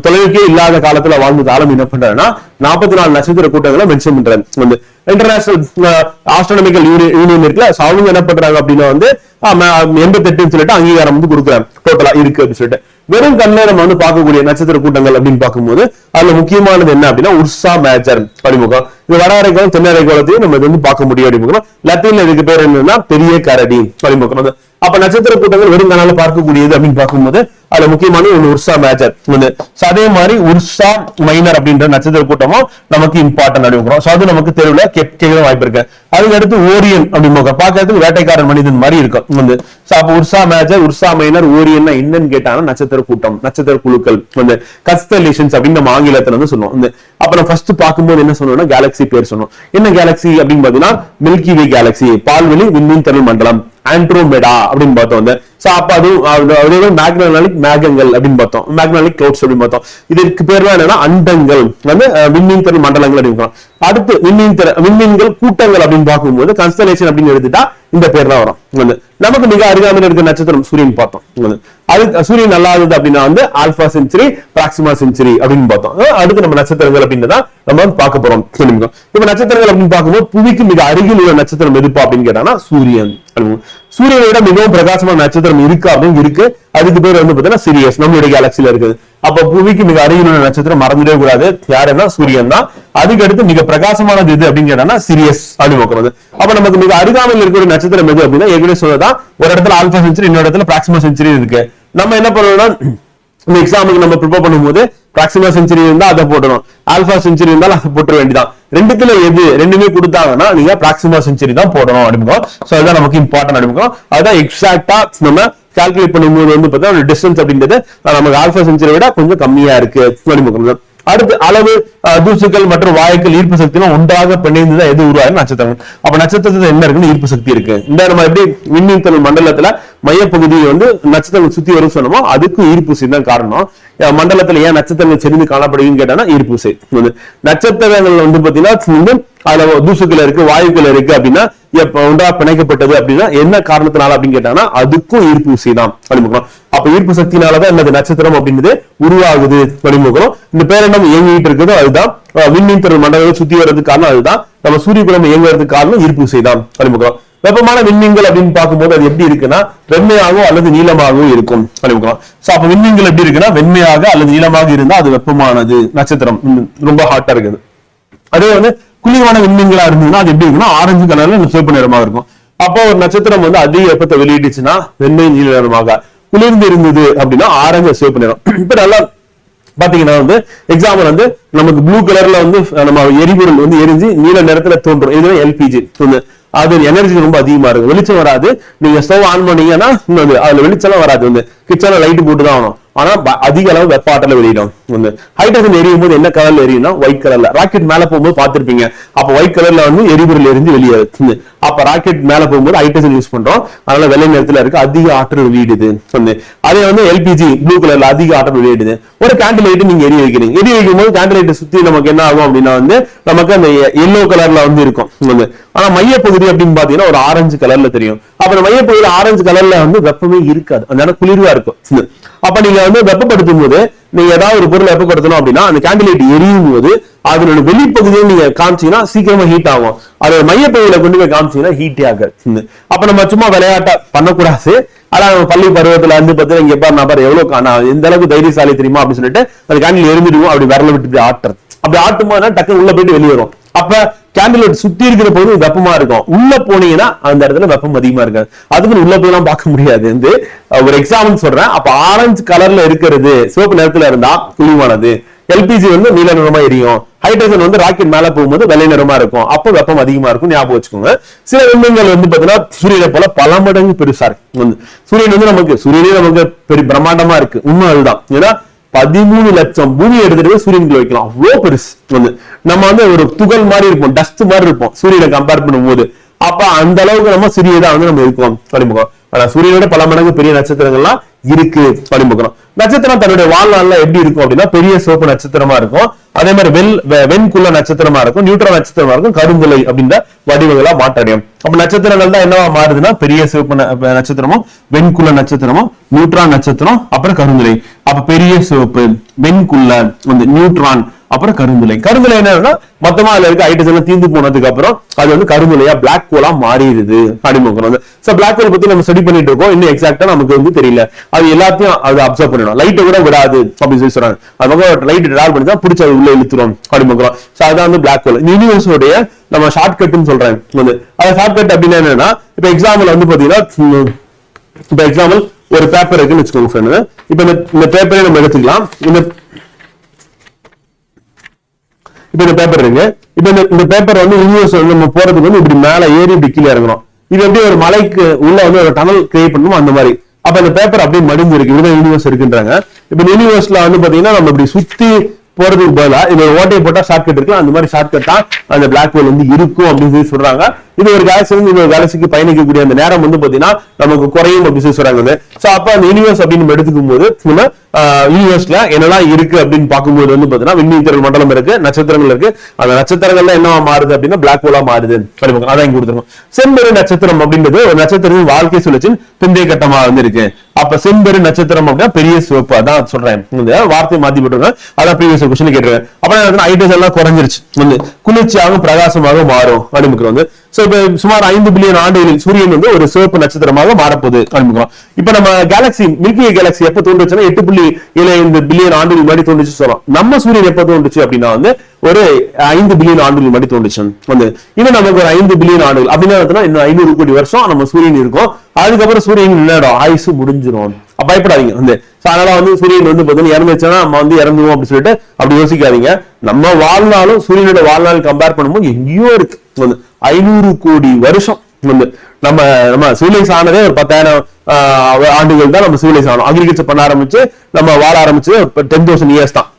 தொலைவுக்கே இல்லாத காலத்துல வாழ்ந்த தாலமி என்ன பண்றாருன்னா 44 நட்சத்திர கூட்டங்களை மென்ஷன் பண்றாரு. இன்டர்நேஷனல் ஆஸ்ட்ரானமிக்கல் யூனியன் இருக்குல்ல, அவங்க என்ன பண்றாங்க அப்படின்னா வந்து 88 சொல்லிட்டு அங்கீகாரம் வந்து கொடுக்குறாங்க, டோட்டலா இருக்கு அப்படின்னு சொல்லிட்டு. வெறும் கண்ணே நம்ம வந்து பார்க்கக்கூடிய நட்சத்திர கூட்டங்கள் அப்படின்னு பார்க்கும்போது அதுல முக்கியமானது என்ன அப்படின்னா உர்சா மேஜர் அறிமுகம். இது வட அரைக்கோளம் தென் அரைக்கோளத்தையும் நம்ம வந்து பார்க்க முடியும் அறிமுகம். லத்தீன்ல இதுக்கு பேர் என்னன்னா பெரிய கரடி அறிமுகம். அப்ப நட்சத்திர கூட்டங்கள் வெறும் கண்ணால பார்க்கக்கூடியது அப்படின்னு பார்க்கும்போது அதுல முக்கியமான ஒரு உர்சா மேஜர். அதே மாதிரி உர்சா மைனர் அப்படின்ற நட்சத்திர கூட்டமும் நமக்கு இம்பார்ட்டன் அறிமுகம். அது நமக்கு தெருவில் கேட்க வாய்ப்பு இருக்கு. அதுக்கு அடுத்து ஓரியன் அப்படின்னு பார்க்கறதுக்கு வேட்டைக்காரன் மனிதன் மாதிரி இருக்கும். அப்ப உர்சா மேஜர், உர்சா மைனர், ஓரியன் என்னன்னு கேட்டாங்கன்னா நட்சத்திர கூட்டம், நட்சத்திர குழுக்கள் கன்ஸ்டலேஷன்ஸ் அப்படின்னு நம்ம ஆங்கிலத்துல வந்து சொல்லுவோம். அப்ப நம்ம ஃபர்ஸ்ட் பார்க்கும்போது என்ன சொன்னோம்னா கேலக்சி பேர் சொன்னோம். என்ன கேலக்சி அப்படின்னு பாத்தீங்கன்னா மில்கி வே கேலக்சி, பால்வெளி விண்மீன் திரள் மண்டலம், ஆண்ட்ரோமெடா அப்படின்னு பார்த்தோம். அப்ப அதுவும் மேக்னாலிக் மேகங்கள் அப்படின்னு பார்த்தோம், மேக்னாலிக் கிளவுட்ஸ் அப்படின்னு பார்த்தோம். இதுக்கு பேர்லாம் என்னன்னா அண்டங்கள் வந்து விண்மீன் திரள் மண்டலங்கள் அப்படின்னு. அடுத்து விண்மீன்கள் கூட்டங்கள் அப்படின்னு பார்க்கும்போது கன்ஸ்டலேஷன் அப்படின்னு எடுத்துட்டா இந்த பேர் தான் வரும். நமக்கு மிக அருகாமையில் இருக்கிற நட்சத்திரம் சூரியன் பார்த்தோம். அது சூரியன் நல்லாதது அப்படின்னா வந்து ஆல்பா செஞ்சுரி, பிராக்சிமா செஞ்சுரி அப்படின்னு பார்த்தோம். அடுத்து நம்ம நட்சத்திரங்கள் அப்படின்றத நம்ம பார்க்க போறோம். இப்ப நட்சத்திரங்கள் அப்படின்னு பார்க்கும்போது புவிக்கு மிக அருகில் உள்ள நட்சத்திரம் எதுப்பா அப்படின்னு கேட்டாங்கன்னா சூரியன். சூரியனை விட மிகவும் பிரகாசமான நட்சத்திரம் இருக்கு அப்படின்னு இருக்கு. அதுக்கு பேர் வந்து பாத்தீங்கன்னா சிரியஸ், நம்மளுடைய கேலக்சில இருக்குது. அப்ப புவிக்கு மிக அருகில் உள்ள நட்சத்திரம் மறந்துடவே கூடாது, யாருன்னா சூரியன் தான். அதுக்கு அடுத்து மிக பிரகாசமானது எது அப்படின்னு கேட்டாங்கன்னா சிரியஸ் அப்படின்னு பார்க்கறது. அப்ப நமக்கு மிக அருகாமையில் இருக்கிற நட்சத்திரம் எது அப்படின்னா ஏற்கனவே சொல்லதான், ஒரு இடத்துல ஆல்பா செஞ்சுரி, இன்னொரு இடத்துல பிராக்சிமா செஞ்சுரி இருக்கு. நம்ம என்ன பண்ணணும்னா இந்த எக்ஸாமுக்கு நம்ம ப்ரிப்பேர் பண்ணும்போது பிராக்சிமா செஞ்சுரி இருந்தா அதை போட்டணும், ஆல்பா செஞ்சுரி இருந்தாலும் அதை போட்டுற வேண்டியதான். ரெண்டுத்துல எது ரெண்டுமே கொடுத்தாங்கன்னா நீங்க பிராக்சிமா செஞ்சுரி தான் போடணும் அப்படிங்கும். சோ அதுதான் நமக்கு இம்பார்ட்டன்ட் அப்படிங்கும். அதுதான் எக்ஸாக்டா நம்ம கால்குலேட் பண்ணும்போது வந்து பார்த்தா டிஸ்டன்ஸ் அப்படின்றது நமக்கு ஆல்பா செஞ்சுரியை விட கொஞ்சம் கம்மியா இருக்கு அப்படிங்கும். அடுத்து அளவு, தூசுக்கள் மற்றும் வாயுக்கள் ஈர்ப்பு சக்தி ஒன்றாக பிணைந்துதான் எது உருவாகும் நட்சத்திரம். அப்ப நட்சத்திரத்துல என்ன இருக்குன்னு ஈர்ப்பு சக்தி இருக்கு. இந்த நம்ம எப்படி விண்மீன் திரள் மண்டலத்துல மையப்பகுதியை வந்து நட்சத்திரங்கள் சுத்தி வரும் சொன்னோமோ அதுக்கு ஈர்ப்பு சக்தி தான் காரணம். மண்டலத்துல ஏன் நட்சத்திரங்கள் செறிந்து காணப்படுதுன்னு கேட்டானா ஈர்ப்பு சக்தி. நட்சத்திரங்கள் வந்து பாத்தீங்கன்னா அதுல தூசுக்கள் இருக்கு, வாயுக்கள் இருக்கு அப்படின்னா ஒன்றா பிணைக்கப்பட்டது அப்படின்னா என்ன காரணத்தினால அப்படின்னு கேட்டாங்கன்னா அதுக்கும் ஈர்ப்பு விசை தான் அறிமுகம். அப்ப ஈர்ப்பு சக்தினாலதான் என்னது நட்சத்திரம் அப்படின்றது உருவாகுது அறிமுகம். இந்த பேரண்டம் இயங்கிட்டு இருக்குது அதுதான் விண்மீன் திரள் மண்டலத்தை சுத்தி வர்றதுக்கு காரணம் அதுதான். நம்ம சூரிய குலம் இயங்குறதுக்கு காரணம் ஈர்ப்பு விசை தான் அறிமுகம். வெப்பமான விண்மீன்கள் அப்படின்னு பார்க்கும்போது அது எப்படி இருக்குன்னா வெண்மையாகவும் அல்லது நீளமாகவும் இருக்கும் அறிமுகம். அப்ப விண்மீன்கள் எப்படி இருக்குன்னா வெண்மையாக அல்லது நீளமாக இருந்தா அது வெப்பமானது நட்சத்திரம், ரொம்ப ஹாட்டா இருக்குது. அதே வந்து குளிர்வான விண்மீன்களா இருந்ததுன்னா அது எப்படி இருக்குன்னா ஆரஞ்சு கலர்ல சிவப்பு நிறமாக இருக்கும். அப்போ ஒரு நட்சத்திரம் வந்து அதிக வெப்பத்தை வெளியிட்டுச்சுன்னா வெண்மை நீல நிறமாக, குளிர்ந்து இருந்தது அப்படின்னா ஆரஞ்சு சிவப்பு நிறம். இப்ப நல்லா பாத்தீங்கன்னா வந்து எக்ஸாம்பிள் வந்து நமக்கு ப்ளூ கலர்ல வந்து நம்ம எரிபொருள் வந்து எரிஞ்சு நீல நிறத்துல தோன்றும், இதுவே எல்பிஜி. அது எனர்ஜி ரொம்ப அதிகமா இருக்கு, வெளிச்சம் வராது. நீங்க ஸ்டவ் ஆன் பண்ணீங்கன்னா அதுல வெளிச்சம் வராது, வந்து கிச்சன்ல லைட் போட்டு தான் ஆகணும். ஆனா அதிக அளவு வெப்ப ஆற்றல வெளியிடும். ஹைட்ரஜன் எரியும் போது என்ன கலர்ல எரியும்னா ஒயிட் கலர்ல. ராக்கெட் மேல போகும்போது பாத்திருப்பீங்க, அப்ப ஒயிட் கலர்ல வந்து எரிபொருள் எரிஞ்சு வெளியேறுது. அப்ப ராக்கெட் மேல போகும்போது ஹைட்ரஜன் யூஸ் பண்றோம், அதனால வெள்ளை நிறத்துல இருக்கு, அதிக ஆற்றல் வெளியிடுது. அதே வந்து எல்பிஜி ப்ளூ கலர்ல அதிக ஆற்றல் வெளியிடுது. ஒரு கேண்டில் லைட் நீங்க எரிய வைக்கிறீங்க, எரிய வைக்கும் போது கேண்டில் லைட் சுத்தி நமக்கு என்ன ஆகும் அப்படின்னா வந்து நமக்கு அந்த எல்லோ கலர்ல வந்து இருக்கும். ஆனா மையப்பகுதி அப்படின்னு பாத்தீங்கன்னா ஒரு ஆரஞ்சு கலர்ல தெரியும். அப்ப அந்த மையப்பகுதியில ஆரஞ்சு கலர்ல வந்து வெப்பமே இருக்காது, அதனால குளிர்வா இருக்கும். அப்ப நீங்க வந்து வெப்பப்படுத்தும் போது நீங்க ஏதாவது ஒரு பொருள் வெப்பப்படுத்தணும் அப்படின்னா அந்த கேண்டில் லைட் எரியும் போது அதனோட வெளிப்பகுதியை நீங்க காமிச்சீங்கன்னா சீக்கிரமா ஹீட் ஆகும். அதோட மையப்பகுதியில கொண்டு போய் காமிச்சீங்கன்னா ஹீட்டே ஆகாது. அப்ப நம்ம சும்மா விளையாட்டா பண்ணக்கூடாது. ஆனா நம்ம பள்ளி பருவத்துல வந்து பாத்தீங்கன்னா இங்க பாரு நபர் எவ்வளவு காணா எந்த அளவுக்கு தைரியசாலி தெரியுமா அப்படின்னு சொல்லிட்டு அந்த கேண்டில் எரிஞ்சிடுவோம், அப்படி விரல விட்டு ஆட்டுறது. அப்படி ஆட்டும் போதுனா டக்கு உள்ள போயிட்டு வெளியே வரும். அப்ப கேண்டில் சுத்தி இருக்கிற போது வெப்பமா இருக்கும், உள்ள போனீங்கன்னா அந்த இடத்துல வெப்பம் அதிகமா இருக்காது. அதுக்கு உள்ள போய் பார்க்க முடியாது. ஒரு எக்ஸாம்பிள் சொல்றேன். அப்ப ஆரஞ்சு கலர்ல இருக்கிறது சிவப்பு நிறத்துல இருந்தா குளிர்வானது, எல்பிஜி வந்து நீல நிறமா எரியும், ஹைட்ரஜன் வந்து ராக்கெட் மேல போகும்போது வெள்ளை நிறமா இருக்கும், அப்ப வெப்பம் அதிகமா இருக்கும், ஞாபகம் வச்சுக்கோங்க. சில விண்மீன்கள் வந்து பாத்தீங்கன்னா சூரியனை போல பல மடங்கு பெருசா இருக்கு. சூரியன் வந்து நமக்கு சூரியனே நமக்கு பெரிய பிரம்மாண்டமா இருக்கு, உண்மை அதுதான். ஏன்னா 13 லட்சம் பூமி எடுத்துட்டு சூரியனுக்குள்ள வைக்கலாம், அவ்வளவு பெருசு. நம்ம வந்து ஒரு துகள் மாதிரி இருப்போம், டஸ்ட் மாதிரி இருப்போம் சூரியனை கம்பேர் பண்ணும் போது. அப்ப அந்த அளவுக்கு நம்ம சிறியதா வந்து நம்ம இருக்கோம் படிமுகம். ஆனா சூரியனோட பல மடங்கு பெரிய நட்சத்திரங்கள்லாம் இருக்கு படிமுகம். நட்சத்திரம் தன்னுடைய வாழ்நாள்ல எப்படி இருக்கும் அப்படின்னா பெரிய சிவப்பு நட்சத்திரமா இருக்கும், அதே மாதிரி வெண்குள்ள நட்சத்திரமா இருக்கும், நியூட்ரான் நட்சத்திரமா இருக்கும், கருந்துளை அப்படின்ற வடிவங்களா மாற்றடையும். அப்ப நட்சத்திரங்கள் தான் என்னவா மாறுதுன்னா பெரிய சிவப்பு நட்சத்திரமும் வெண்குள்ள நட்சத்திரமும் நியூட்ரான் நட்சத்திரம் அப்புறம் கருந்துளை. அப்ப பெரிய சிவப்பு, வெண்குள்ள, நியூட்ரான், அப்புறம் கருந்துளை. கருந்துளை என்னன்னா மொத்தமா அதுல இருக்க ஹைட்ரஜன் தீர்ந்து போனதுக்கு அப்புறம் அது வந்து கருந்துளையா பிளாக் ஹோலா மாறிடுது அப்படிமுகம். பிளாக் ஹோல் பத்தி நம்ம ஸ்டடி பண்ணிட்டு இருக்கோம், இன்னும் எக்ஸாக்டா நமக்கு வந்து தெரியல. அது எல்லாத்தையும் அது அப்சர்வ் பண்ணிடும், லைட்டை கூட விடாது அப்படின்னு சொல்லி சொல்றாங்க. அது லைட் டிராவல் பண்ணி தான் பிடிச்சி அது உள்ள இழுத்துரும் அப்படிமுகம். அதுதான் வந்து பிளாக் ஹோல். யூனிவர்ஸோடைய நம்ம ஷார்ட் கட்னு சொல்றேன். அது ஷார்ட் கட் அப்படின்னா என்னன்னா இப்ப எக்ஸாம்பிள் வந்து பாத்தீங்கன்னா இப்ப எக்ஸாம்பிள் ஒரு பேப்பர் இருக்குன்னு வச்சுக்கோங்க. இப்ப இந்த பேப்பரை நம்ம எடுத்துக்கலாம். இப்ப இந்த பேப்பர் இருக்கு. இப்ப இந்த பேப்பர் வந்து யூனிவர்ஸ் நம்ம போறதுக்கு வந்து இப்படி மேல ஏறி இப்படி கீழே இறங்குறோம். இது எப்படி ஒரு மலைக்கு உள்ள வந்து ஒரு டனல் கிரியேட் பண்ணுமோ அந்த மாதிரி. அப்ப இந்த பேப்பர் அப்படியே மடிஞ்சு இருக்கு, இப்படிதான் யூனிவர்ஸ் இருக்குன்றாங்க. இப்ப யூனிவர்ஸ்ல வந்து பாத்தீங்கன்னா நம்ம இப்படி சுத்தி போறதுக்கு பதிலா இது ஒரு ஓட்டையை போட்டா ஷார்ட் கட் இருக்கு, அந்த மாதிரி ஷார்ட் கட் தான் அந்த பிளாக் ஹோல் வந்து இருக்கும் அப்படின்னு சொல்லி சொல்றாங்க. இது ஒரு கேலக்சி வந்து இன்னொரு கேலக்சிக்கு பயணிக்கக்கூடிய அந்த நேரம் வந்து பாத்தீங்கன்னா நமக்கு குறையும் அப்படின்னு சொல்லி சொல்றாங்க. சோ அப்ப அந்த யூனிவர்ஸ் அப்படின்னு நம்ம எடுத்துக்கும் போது யூனிவர்ஸ்ல என்னெல்லாம் இருக்கு அப்படின்னு பார்க்கும்போது வந்து பாத்தீங்கன்னா விண்மீன் மண்டலம் இருக்கு, நட்சத்திரங்கள் இருக்கு. அந்த நட்சத்திரங்கள்ல என்னவா மாறுது அப்படின்னா பிளாக் ஹோலா மாறுது. அதான் இங்க கொடுத்துருக்கோம். செம்பெரு நட்சத்திரம் அப்படின்றது ஒரு நட்சத்திரத்தின் வாழ்க்கை சுழற்சியின் பிந்தைய கட்டமா வந்து இருக்கு. அப்ப செம்பெரு நட்சத்திரம் அப்படின்னா பெரிய சிவப்பு, அதான் சொல்றேன். இந்த வார்த்தையை மாத்தி போட்டுருக்கேன், அதான் ப்ரீவியஸ் கொஸ்டின் கேட்டிருக்கேன். அப்ப ஹைட்ரஜன் எல்லாம் குறைஞ்சிருச்சு, குளிர்ச்சியாகவும் பிரகாசமாக மாறும் அப்படின்னு. இப்ப சுமார் 5 பில்லியன் ஆண்டுகளில் சூரியன் வந்து ஒரு சிவப்பு நட்சத்திரமாக மாறப்போகுது ஆரம்பிக்கிறோம். இப்ப நம்ம கேலக்சி மில்கி கேலக்சி எப்ப தோன்றுச்சுன்னா 8.75 பில்லியன் ஆண்டுகள் முன்னாடி தோன்றுச்சு சொல்லலாம். நம்ம சூரியன் எப்ப தோன்றுச்சு அப்படின்னா வந்து ஒரு 5 பில்லியன் ஆண்டுகள் முன்னாடி தோன்றுச்சு. இன்னும் நமக்கு ஒரு 5 பில்லியன் ஆண்டுகள் அப்படின்னா இன்னும் 500 கோடி வருஷம் நம்ம சூரியன் இருக்கும். அதுக்கப்புறம் சூரியன் என்னடும் ஆயுசு முடிஞ்சிடும். பயப்படாதீங்க. அதனால வந்து சூரியன் வந்து பாத்தீங்கன்னா இறந்துச்சுன்னா நம்ம வந்து இறந்துவோம் அப்படின்னு சொல்லிட்டு அப்படி யோசிக்காதீங்க. நம்ம வாழ்நாளும் சூரியனோட வாழ்நாள் கம்பேர் பண்ணும்போது எங்கேயோ இருக்கு. 500 கோடி வருஷம் நம்ம சிவிலைஸ் ஆனதே ஒரு 10,000 ஆண்டுகள் தான் நம்ம சிவிலைஸ் ஆனோம். அக்ரிகல்ச்சர் பண்ண ஆரம்பிச்சு நம்ம வாழ ஆரம்பிச்சு 10,000 இயர்ஸ் தான்.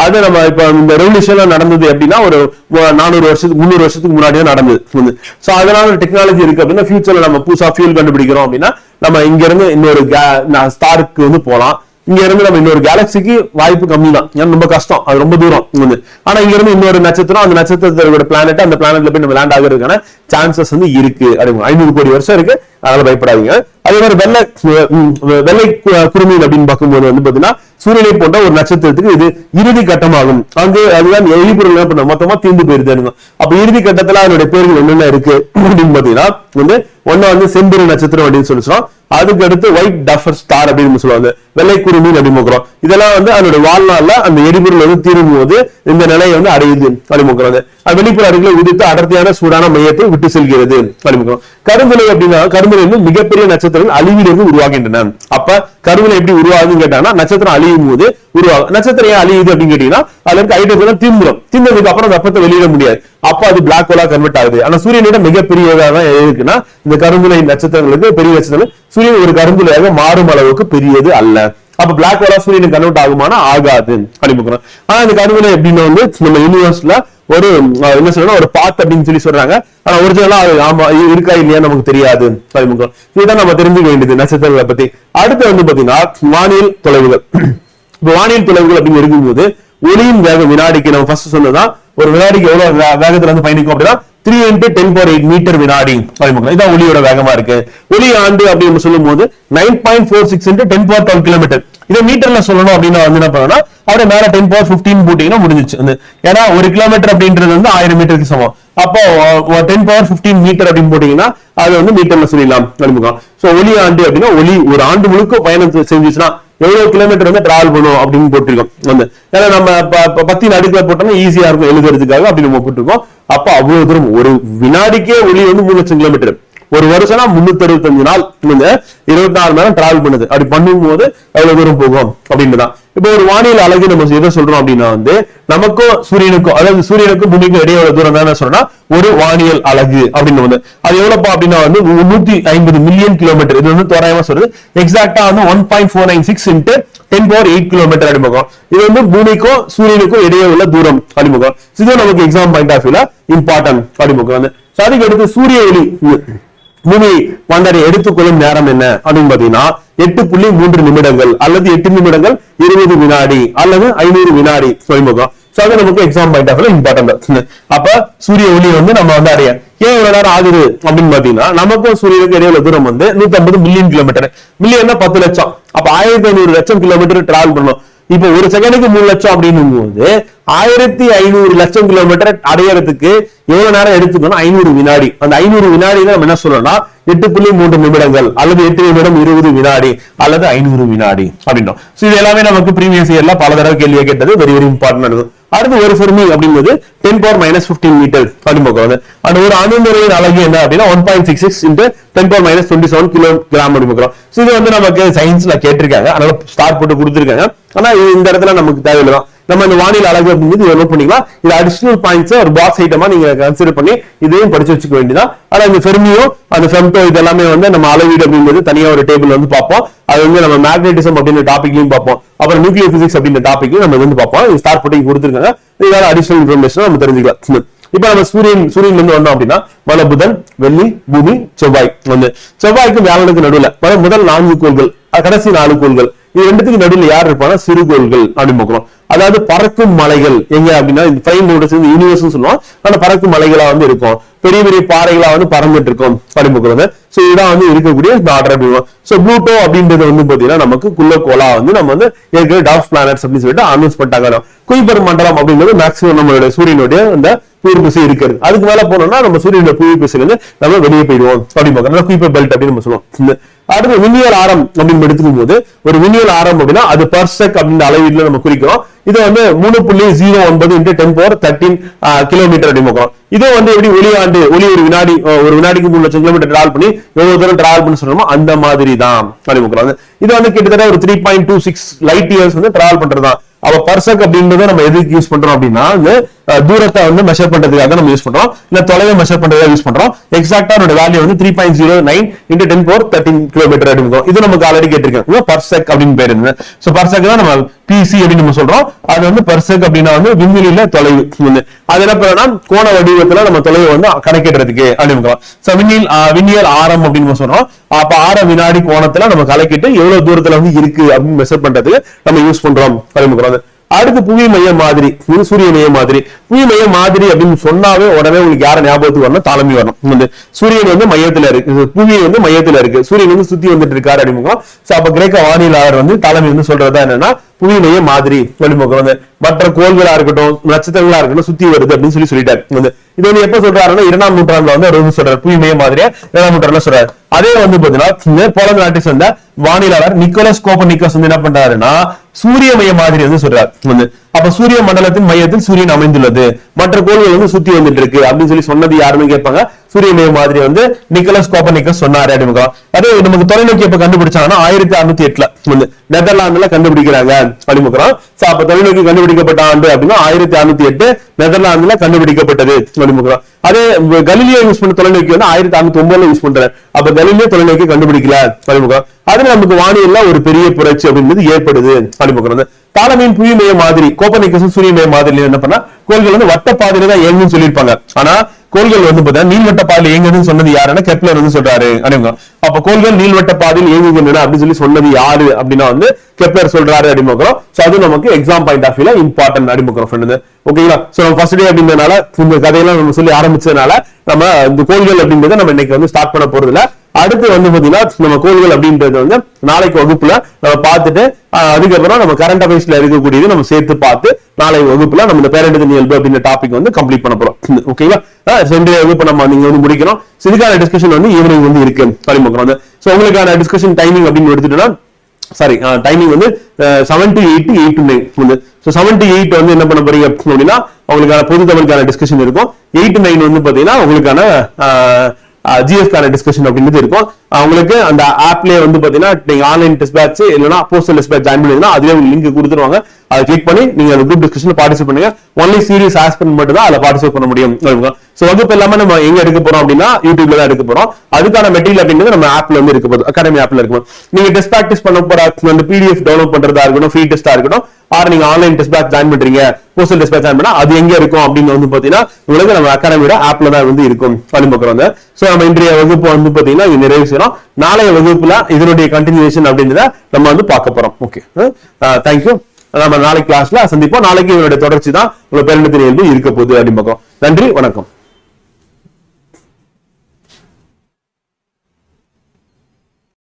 அது நம்ம இப்ப இந்த ரெவல்யூஷன் நடந்தது அப்படின்னா ஒரு 400 வருஷத்துக்கு 300 வருஷத்துக்கு முன்னாடியே நடந்தது. சோ அதனால டெக்னாலஜி இருக்கு அப்படின்னா ஃபியூச்சர்ல நம்ம புதுசா ஃபியூல் கண்டுபிடிக்கிறோம் அப்படின்னா நம்ம இங்க இருந்து இன்னொரு ஸ்டாருக்கு வந்து போலாம். இங்க இருந்து நம்ம இன்னொரு கேலக்சிக்கு வாய்ப்பு கம்மி தான், ஏன்னா ரொம்ப கஷ்டம், அது ரொம்ப தூரம். ஆனா இங்க இருந்து இன்னொரு நட்சத்திரம், அந்த நட்சத்திரத்தோட பிளானட், அந்த பிளானட்ல போய் நம்ம லேண்ட் ஆகிறதுக்கான சான்சஸ் வந்து இருக்கு. 500 கோடி வருஷம் இருக்கு, அதனால பயப்படாதீங்க. அதே மாதிரி வெள்ளை குறுமீன் அப்படின்னு பார்க்கும்போது வந்து பாத்தீங்கன்னா சூரியனை போன்ற ஒரு நட்சத்திரத்துக்கு இது இறுதி கட்டமாகும். அங்கு அதுதான் எரிபொருள் என்ன பண்ண மொத்தமா தீர்ந்து போயிருது. அப்ப இறுதி கட்டத்துல அதனுடைய பேர்கள் என்னென்ன இருக்கு அப்படின்னு பாத்தீங்கன்னா ஒன்னு வந்து செம்பெரு நட்சத்திரம் அப்படின்னு சொல்லி சொல்றோம். அதுக்கு அடுத்து ஒயிட் டஃபர் ஸ்டார் அப்படின்னு சொல்லுவாங்க, வெள்ளை குறுமீன் அப்படின்னு இதெல்லாம் வந்து அதனுடைய வாழ்நாள்ல அந்த எரிபொருள் வந்து தீரும் போது இந்த நிலையை வந்து அடையுது அப்படின்னு. வெளிப்புற அடுக்குல உதித்து அடர்த்தியான சூடான மையத்தை விட்டு செல்கிறது அப்படின்னு. கருந்துளை அப்படின்னா கருந்துளை வந்து மிகப்பெரிய நட்சத்திரங்கள் அழிவிலிருந்து உருவாகின்றன. அப்ப கருந்துளை எப்படி உருவாகுதுன்னு கேட்டாங்கன்னா நட்சத்திரம் அழியும் போது உருவாகும். நட்சத்திரம் ஏன் அழியுது அப்படின்னு கேட்டீங்கன்னா அதுல இருக்க ஹைட்ரஜன் தீர்ந்ததுக்கு அப்புறம் வெப்பத்தை வெளியிட முடியாது. அப்ப அது பிளாக் ஹோலா கன்வெர்ட் ஆகுது. ஆனா சூரியனோட மிகப்பெரியதாக தான் இருக்குன்னா இந்த கருந்துளை நட்சத்திரங்களுக்கு பெரிய நட்சத்திரம் சூரியன் ஒரு கருந்துளையாக மாறும் அளவுக்கு பெரியது அல்ல. அப்ப பிளாக் ஹோலா சூரியனுக்கு கன்வெர்ட் ஆகுமானா ஆகாது அப்படின்னு. ஆனா இந்த கருந்துளை எப்படின்னா வந்து நம்ம யூனிவர்ஸ்ல ஒரு என்ன சொல்லணும் ஒரு பாத் அப்படின்னு சொல்றாங்க. ஆனா ஒரிஜினலா ஆமா இருக்கா இல்லையா நமக்கு தெரியாது. இதுதான் நம்ம தெரிஞ்சுக்க வேண்டியது நட்சத்திரங்களை பத்தி. அடுத்து வந்து பாத்தீங்கன்னா வானியல் தொலைவுகள். இப்ப வானியல் தொலைவுகள் அப்படின்னு இருக்கும்போது ஒளியின் வேகம் வினாடிக்கு நம்ம ஃபர்ஸ்ட் சொன்னதான் ஒரு வினாடிக்கு எவ்வளவு வேகத்துல வந்து பயணிக்கும் அப்படின்னா 3 × 10⁸ மீட்டர் வினாடி. இதான் ஒளியோட வேகமா இருக்கு. ஒளி ஆண்டு அப்படின்னு சொல்லும் போது 9.46 × 10⁻12 கிலோமீட்டர். இதை மீட்டர்ல சொல்லணும் அப்படின்னா வந்து என்ன பண்ணா அப்படியே மேல 10⁻15 போட்டீங்கன்னா முடிஞ்சிச்சு. ஏன்னா ஒரு கிலோமீட்டர் அப்படின்றது வந்து 1000 மீட்டருக்கு சமம். அப்போ 10⁻15 மீட்டர் அப்படின்னு போட்டீங்கன்னா அது வந்து மீட்டர்ல சொல்லிடலாம். சோ ஒளி ஆண்டு அப்படின்னா ஒளி ஒரு ஆண்டு முழுக்க பயணம் செஞ்சுச்சுன்னா எவ்வளவு கிலோமீட்டர் வந்து டிராவல் பண்ணும் அப்படின்னு போட்டிருக்கோம். ஏன்னா நம்ம 10 அடுக்குல போட்டோம்னா ஈஸியா இருக்கும் எழுதுறதுக்காக அப்படி நம்ம போட்டிருக்கோம். அப்ப அவ்வளவு தூரம் ஒரு வினாடிக்கே ஒளி வந்து 3 லட்சம் கிலோமீட்டர். ஒரு வருஷம்னா 365 நாள் 24 மணி நேரம் டிராவல் பண்ணுது. அப்படி பண்ணும்போது எவ்வளவு தூரம் போகும் அப்படின்னுதான். இப்போ ஒரு வானியல் அழகு நம்ம எதை சொல்றோம் அப்படின்னா வந்து நமக்கும் சூரியனுக்கும் அதாவது சூரியனுக்கும் பூமிக்கும் இடையே எவ்வளவு தூரம் தான் சொல்றோம்னா ஒரு வானியல் அழகு அப்படின்னு வந்து அது எவ்வளவுப்பா அப்படின்னா வந்து 150 மில்லியன் கிலோமீட்டர். இது வந்து தோராயமா சொல்றது. எக்ஸாக்டா வந்து 1.496 × 10⁸8 கிலோமீட்டர் அடிமுகம். இது வந்து பூமிக்கும் சூரியனுக்கும் இடையே உள்ள தூரம் அடிமுகம். இது நமக்கு எக்ஸாம் பாயிண்ட் ஆஃப் வியூல இம்பார்ட்டன்ட் அடிமுகம் வந்து. அதுக்கு அடுத்து சூரிய ஒளி பூமி வந்தரை எடுத்துக்கொள்ளும் நேரம் என்ன அப்படின்னு பாத்தீங்கன்னா 8.3 நிமிடங்கள் அல்லது 8 நிமிடங்கள் 20 வினாடி அல்லது 500 வினாடி சொல்லிமுகம். அது நமக்கு எக்ஸாம் பாயிண்ட் ஆஃப் இம்பார்ட்டன்ட். அப்ப சூரிய ஒளி வந்து நம்ம வந்து அடைய ஏன் இவ்வளவு நேரம் ஆகுது அப்படின்னு பாத்தீங்கன்னா நமக்கும் சூரியனுக்கு இடையில தூரம் வந்து 150 மில்லியன் கிலோமீட்டர். மில்லியன்னா 10 லட்சம். அப்ப 1500 லட்சம் கிலோமீட்டர் டிராவல் பண்ணணும். இப்ப ஒரு செகண்டுக்கு 3 லட்சம் அப்படின்னும் போது 1500 லட்சம் கிலோமீட்டர் அடையறதுக்கு எவ்வளவு நேரம் எடுத்துக்கணும்? 500 வினாடி. அந்த 500 வினாடி தான் நம்ம என்ன சொல்றோம்னா 8.3 நிமிடங்கள் அல்லது 8 நிமிடம் 20 வினாடி அல்லது 500 வினாடி அப்படின்றோம். இது எல்லாமே நமக்கு ப்ரீவியஸ் இயர்ல பல தடவை கேள்வியை கேட்டது. Very very important. அடுத்து ஒரு ஃபெர்மி அப்படிங்கிறது 10⁻−15 மீட்டர் அப்படின்னு. அந்த ஒரு அணுமுறையின் அழகு என்ன அப்படின்னா 1.66 × 10⁻27 கிலோகிராம் அப்படின்னு. இது வந்து நமக்கு சயின்ஸ்ல கேட்டிருக்காங்க. அதனால ஸ்டார் போட்டு கொடுத்துருக்காங்க. ஆனா இந்த இடத்துல நமக்கு தேவையில்லை. நம்ம இந்த வானிலை அழகு அப்படிங்கிறது நோட் பண்ணிக்கலாம். இது அடிஷனல் பாயிண்ட்ஸ் ஒரு பாக்ஸ் ஐட்டமா நீங்க கன்சிடர் பண்ணி இதையும் படிச்சு வச்சுக்க வேண்டியதான். ஆனா இந்த ஃபெர்மியோ அந்த ஃபெம்டோ இது எல்லாமே வந்து நம்ம அளவீடு அப்படிங்கிறது தனியா ஒரு டேபிள் வந்து பார்ப்போம். அது வந்து நம்ம மேக்னெட்டிசம் அப்படின்ற டாபிக்லையும் பார்ப்போம். அப்புறம் நியூக்ளியர் பிசிக்ஸ் அப்படின்ற டாபிக்லையும் நம்ம வந்து பார்ப்போம். ஸ்டார் போட்டு கொடுத்துருக்காங்க. இதனால அடிஷனல் இன்ஃபர்மேஷன் நம்ம தெரிஞ்சுக்கலாம். இப்ப நம்ம சூரியன்ல இருந்து வந்தோம் அப்படின்னா மல புதன் வெள்ளி பூமி செவ்வாய் வந்து செவ்வாய்க்கு வியாழனுக்கு நடுவுல முதல் 4 கோள்கள் கடைசி 4 கோள்கள் இது ரெண்டுத்துக்கு நடுவில் யார் இருப்பாங்கன்னா சிறுகோள்கள் அப்படின்னு பார்க்கிறோம். அதாவது பறக்கும் மலைகள் எங்க அப்படின்னா யூனிவர்ஸ் சொல்லுவோம். ஆனா பறக்கும் மலைகளா வந்து இருக்கும். பெரிய பெரிய பாறைகளா வந்து பறந்துட்டு இருக்கும் படிப்புக்கிறது. சோ இதுதான் வந்து இருக்கக்கூடிய ஆர்டர் அப்படின்னு. சோ ப்ளூட்டோ அப்படின்றது வந்து பாத்தீங்கன்னா நமக்கு குள்ளக்கோளா வந்து நம்ம வந்து ஏற்கனவே டார்க் பிளானட்ஸ் அப்படின்னு சொல்லிட்டு அனௌன்ஸ் பண்ணிட்டாங்க. குயிப்பர் மண்டலம் அப்படிங்கிறது மேக்சிமம் நம்மளுடைய சூரியனுடைய இந்த புவிப்பிசை இருக்கிறது. அதுக்கு மேல போனோம்னா நம்ம சூரியனுடைய புவிப்பிசையில இருந்து நம்ம வெளியே போயிடுவோம் அப்படின்னு குயிப்பர் பெல்ட் அப்படின்னு நம்ம சொல்லுவோம். அடுத்து விண்ணியல் ஆரம் அப்படின்னு எடுத்துக்கும் போது ஒரு விண்ணியல் ஆரம் அப்படின்னா அது பர்செக் அப்படின்ற அளவீடுல நம்ம குறிக்கிறோம். இது வந்து 3.09 × 10⁻13 கிலோமீட்டர் அப்படின்னு. இது வந்து எப்படி ஒளி ஒரு வினாடிக்கு 3 லட்சம் கிலோமீட்டர் டிராவல் பண்ணி எவ்வளவு தூரம் டிராவல் பண்ணி சொல்றோமோ அந்த மாதிரி தான் அப்படின்னு. இது வந்து கிட்டத்தட்ட ஒரு 3.26 லைட் இயர்ஸ் வந்து டிராவல் பண்றதுதான். அப்ப பர்செக் அப்படின்றத நம்ம எதுக்கு யூஸ் பண்றோம் அப்படின்னா தூரத்தை வந்து மெஷர் பண்றதுக்காக நம்ம யூஸ் பண்றோம். இல்ல தொலைவை மெஷர் பண்றதுக்காக யூஸ் பண்றோம். எக்ஸாக்டா வேல்யூ வந்து 3.09 × 10⁻13 கிலோமீட்டர் அப்படின்னு. இது நமக்கு ஆல்ரெடி கேட்டிருக்காங்க. பர்செக் அப்படின்னு பேரு. சோ பர்செக் தான் நம்ம பிசி அப்படின்னு நம்ம சொல்றோம். அது வந்து பர்செக் அப்படின்னா வந்து விண்வெளியில தொலைவு. அது என்ன பண்ணா கோண வடிவத்துல நம்ம தொலைவை வந்து கணக்கிடுறதுக்கு அப்படின்னு. விண்ணியல் ஆரம் அப்படின்னு சொல்றோம். அப்ப 6 வினாடி கோணத்துல நம்ம கணக்கிட்டு எவ்வளவு தூரத்துல வந்து இருக்கு அப்படின்னு மெஷர் பண்றதுக்கு நம்ம யூஸ் பண்றோம் அப்படின்னு. அடுத்து புவி மைய மாதிரி சூரிய மைய மாதிரி. புவி மைய மாதிரி அப்படின்னு சொன்னாவே உடனே உங்களுக்கு யார ஞாபகத்துக்கு வரணும்? தாலமி வரணும். சூரியன் வந்து மையத்துல இருக்கு, புவி வந்து மையத்துல இருக்கு, சூரியன் வந்து சுத்தி வந்துட்டு இருக்காரு அப்படின்னு. அப்ப கிரேக்க வானியலாளர் வந்து தாலமி வந்து சொல்றதா என்னன்னா புவி மைய மாதிரி வழிமுகம் மற்ற கோள்களா இருக்கட்டும் நட்சத்திரங்களா இருக்கட்டும் சுத்தி வருது அப்படின்னு சொல்லிட்டாரு. இது வந்து எப்ப சொல்றாருன்னா 2ஆம் நூற்றாண்டுல வந்து அவர் வந்து சொல்றாரு புவி மைய மாதிரியா 2ஆம் நூற்றாண்டுல சொல்றாரு. அதே வந்து பாத்தீங்கன்னா போலந்து நாட்டை சேர்ந்த வானியலாளர் நிக்கோலஸ் கோப்பர்னிக்கஸ் வந்து என்ன பண்றாருன்னா சூரிய மைய மாதிரி வந்து சொல்றாரு வந்து. அப்ப சூரிய மண்டலத்தின் மையத்தில் சூரியன் அமைந்துள்ளது, மற்ற கோள்கள் வந்து சுத்தி வந்துட்டு இருக்கு அப்படின்னு சொல்லி சொன்னது யாருமே கேட்பாங்க. சூரிய மைய மாதிரி வந்து நிக்கோலஸ் கோப்பர்னிக்கஸ் சொன்னாரு அப்படின்னு. அதே நமக்கு தொலைநோக்கி எப்ப கண்டுபிடிச்சாங்கன்னா 1608 வந்து நெதர்லாந்துல கண்டுபிடிக்கிறாங்க அப்படிமுக்கிறோம். அப்ப தொலைநோக்கி கண்டுபிடிக்கப்பட்ட ஆண்டு அப்படின்னா 1608 நெதர்லாந்துல கண்டுபிடிக்கப்பட்டது அப்படிமுக்கிறோம். அதே கலிலியோ யூஸ் பண்ண தொலைநோக்கி வந்து 1609 யூஸ் பண்றாரு. அப்ப கலிலியோ தொலைநோக்கி கண்டுபிடிக்கல அப்படிமுக்கிறோம். அதுல நமக்கு வானியல்ல ஒரு பெரிய புரட்சி அப்படின்றது ஏற்படுது அப்படிமுக்கிறது. தாலமின் புவி மைய மாதிரி கோப்பர்னிக்கஸ் சூரிய மைய மாதிரி என்ன பண்ணா கோள்கள் வந்து வட்ட பாதையில தான் இயங்குன்னு சொல்லியிருப்பாங்க. ஆனா கோள்கள் வந்து பார்த்தீங்கன்னா நீள்வட்ட பாதையில் இயங்குதுன்னு சொன்னது யாருன்னா கெப்லர் வந்து சொல்றாரு அப்படிங்க. அப்ப கோள்கள் நீள்வட்ட பாதையில் இயங்குகின்றன அப்படின்னு சொல்லி சொன்னது யாரு அப்படின்னா வந்து கெப்லர் சொல்றாரு அப்படிமுக்கிறோம். சோ அது நமக்கு எக்ஸாம் பாயிண்ட் ஆஃப் வியூல இம்பார்ட்டன்ட் அப்படிமுக்கிறோம் ஃப்ரெண்ட். ஓகேங்களா? சோ நம்ம ஃபர்ஸ்ட் டே அப்படின்றதுனால இந்த கதையெல்லாம் நம்ம சொல்லி ஆரம்பிச்சதுனால நம்ம இந்த கோள்கள் அப்படின்றத நம்ம இன்னைக்கு வந்து ஸ்டார்ட் பண்ண போறது இல்ல. அடுத்து வந்து பாத்தீங்கன்னா நம்ம கோள்கள் அப்படின்றது வந்து நாளைக்கு வகுப்புல நம்ம பார்த்துட்டு அதுக்கப்புறம் நம்ம கரண்ட் அஃபேர்ஸ்ல இருக்கக்கூடியது நம்ம சேர்த்து பார்த்து நாளைக்கு வகுப்புல நம்ம இந்த பேரண்டத்தின் இயல்பு அப்படின்ற டாபிக் வந்து கம்ப்ளீட் பண்ண போறோம். ஓகேங்களா? சென்றைய வகுப்பு நம்ம நீங்க வந்து முடிக்கணும். இதுக்கான டிஸ்கஷன் வந்து ஈவினிங் வந்து இருக்கு அறிமுகம். சோ உங்களுக்கான டிஸ்கஷன் டைமிங் அப்படின்னு எடுத்துட்டோம்னா டைமிங் வந்து 7 to 8 8 to 9 வந்து. சோ 7 to 8 வந்து என்ன பண்ண போறீங்க அப்படின்னா உங்களுக்கான பொது தமிழுக்கான டிஸ்கஷன் இருக்கும். 8 to 9 வந்து பாத்தீங்கன்னா உங்களுக்கான ஜிஎஸ்கான டிஸ்கஷன் அப்படின்றது இருக்கும். உங்களுக்கு அந்த ஆப்லயே வந்து பாத்தீங்கன்னா நீங்க ஆன்லைன் டெஸ்ட் பேட்ச் இல்லைன்னா போஸ்டல் டெஸ்ட் பேட்ச் ஜாயின் பண்ணிருந்தா அதுவே லிங்க் கொடுத்துருவாங்க. அதை கிளிக் பண்ணி நீங்க அந்த குரூப் டிஸ்கஷன்ல பார்ட்டிசிபேட் பண்ணுங்க. ஒன்லி சீரியஸ் ஆஸ்பெக்ட் மட்டும் தான் அதுல பார்ட்டிசிபேட் பண்ண முடியும். சோ வகுப்பு எல்லாமே நம்ம எங்க எடுக்க போறோம் அப்படின்னா யூடியூப்ல தான் எடுக்க போறோம். அதுக்கான மெட்டீரியல் அப்படின்றது நம்ம ஆப்ல வந்து இருக்க போகுது, அகாடமி ஆப்ல இருக்கும். நீங்க டெஸ்ட் பிராக்டிஸ் பண்ண போற அந்த பிடிஎஃப் டவுன்லோட் பண்றதா இருக்கட்டும், ஃப்ரீ டெஸ்டா இருக்கட்டும், ஆர் நீங்க ஆன்லைன் டெஸ்ட் பேட்ச் ஜாயின் பண்றீங்க, போஸ்டல் டெஸ்ட் பேட்ச் ஜாயின் பண்ணா அது எங்க இருக்கும் அப்படின்னு வந்து பாத்தீங்கன்னா உங்களுக்கு நம்ம அகாடமியோட ஆப்ல தான் வந்து இருக்கும் அறிமுகம். சோ நம்ம இன்றைய வகுப்பு வந்து பாத்தீங்கன்னா இது நிறைவு செய்யறோம். நாளைய வகுப்புல இதனுடைய கண்டினியூஷன் அப்படின்றத நம்ம வந்து பார்க்க போறோம். Okay, thank you. நம்ம நாளைக்கு கிளாஸ்ல சந்திப்போம். நாளைக்கு இதனுடைய தொடர்ச்சி தான் உங்க பேரண்டத்தின் இயல்பு இருக்க போகுது அப்படின்னு பார்க்கிறோம். நன்றி, வணக்கம்.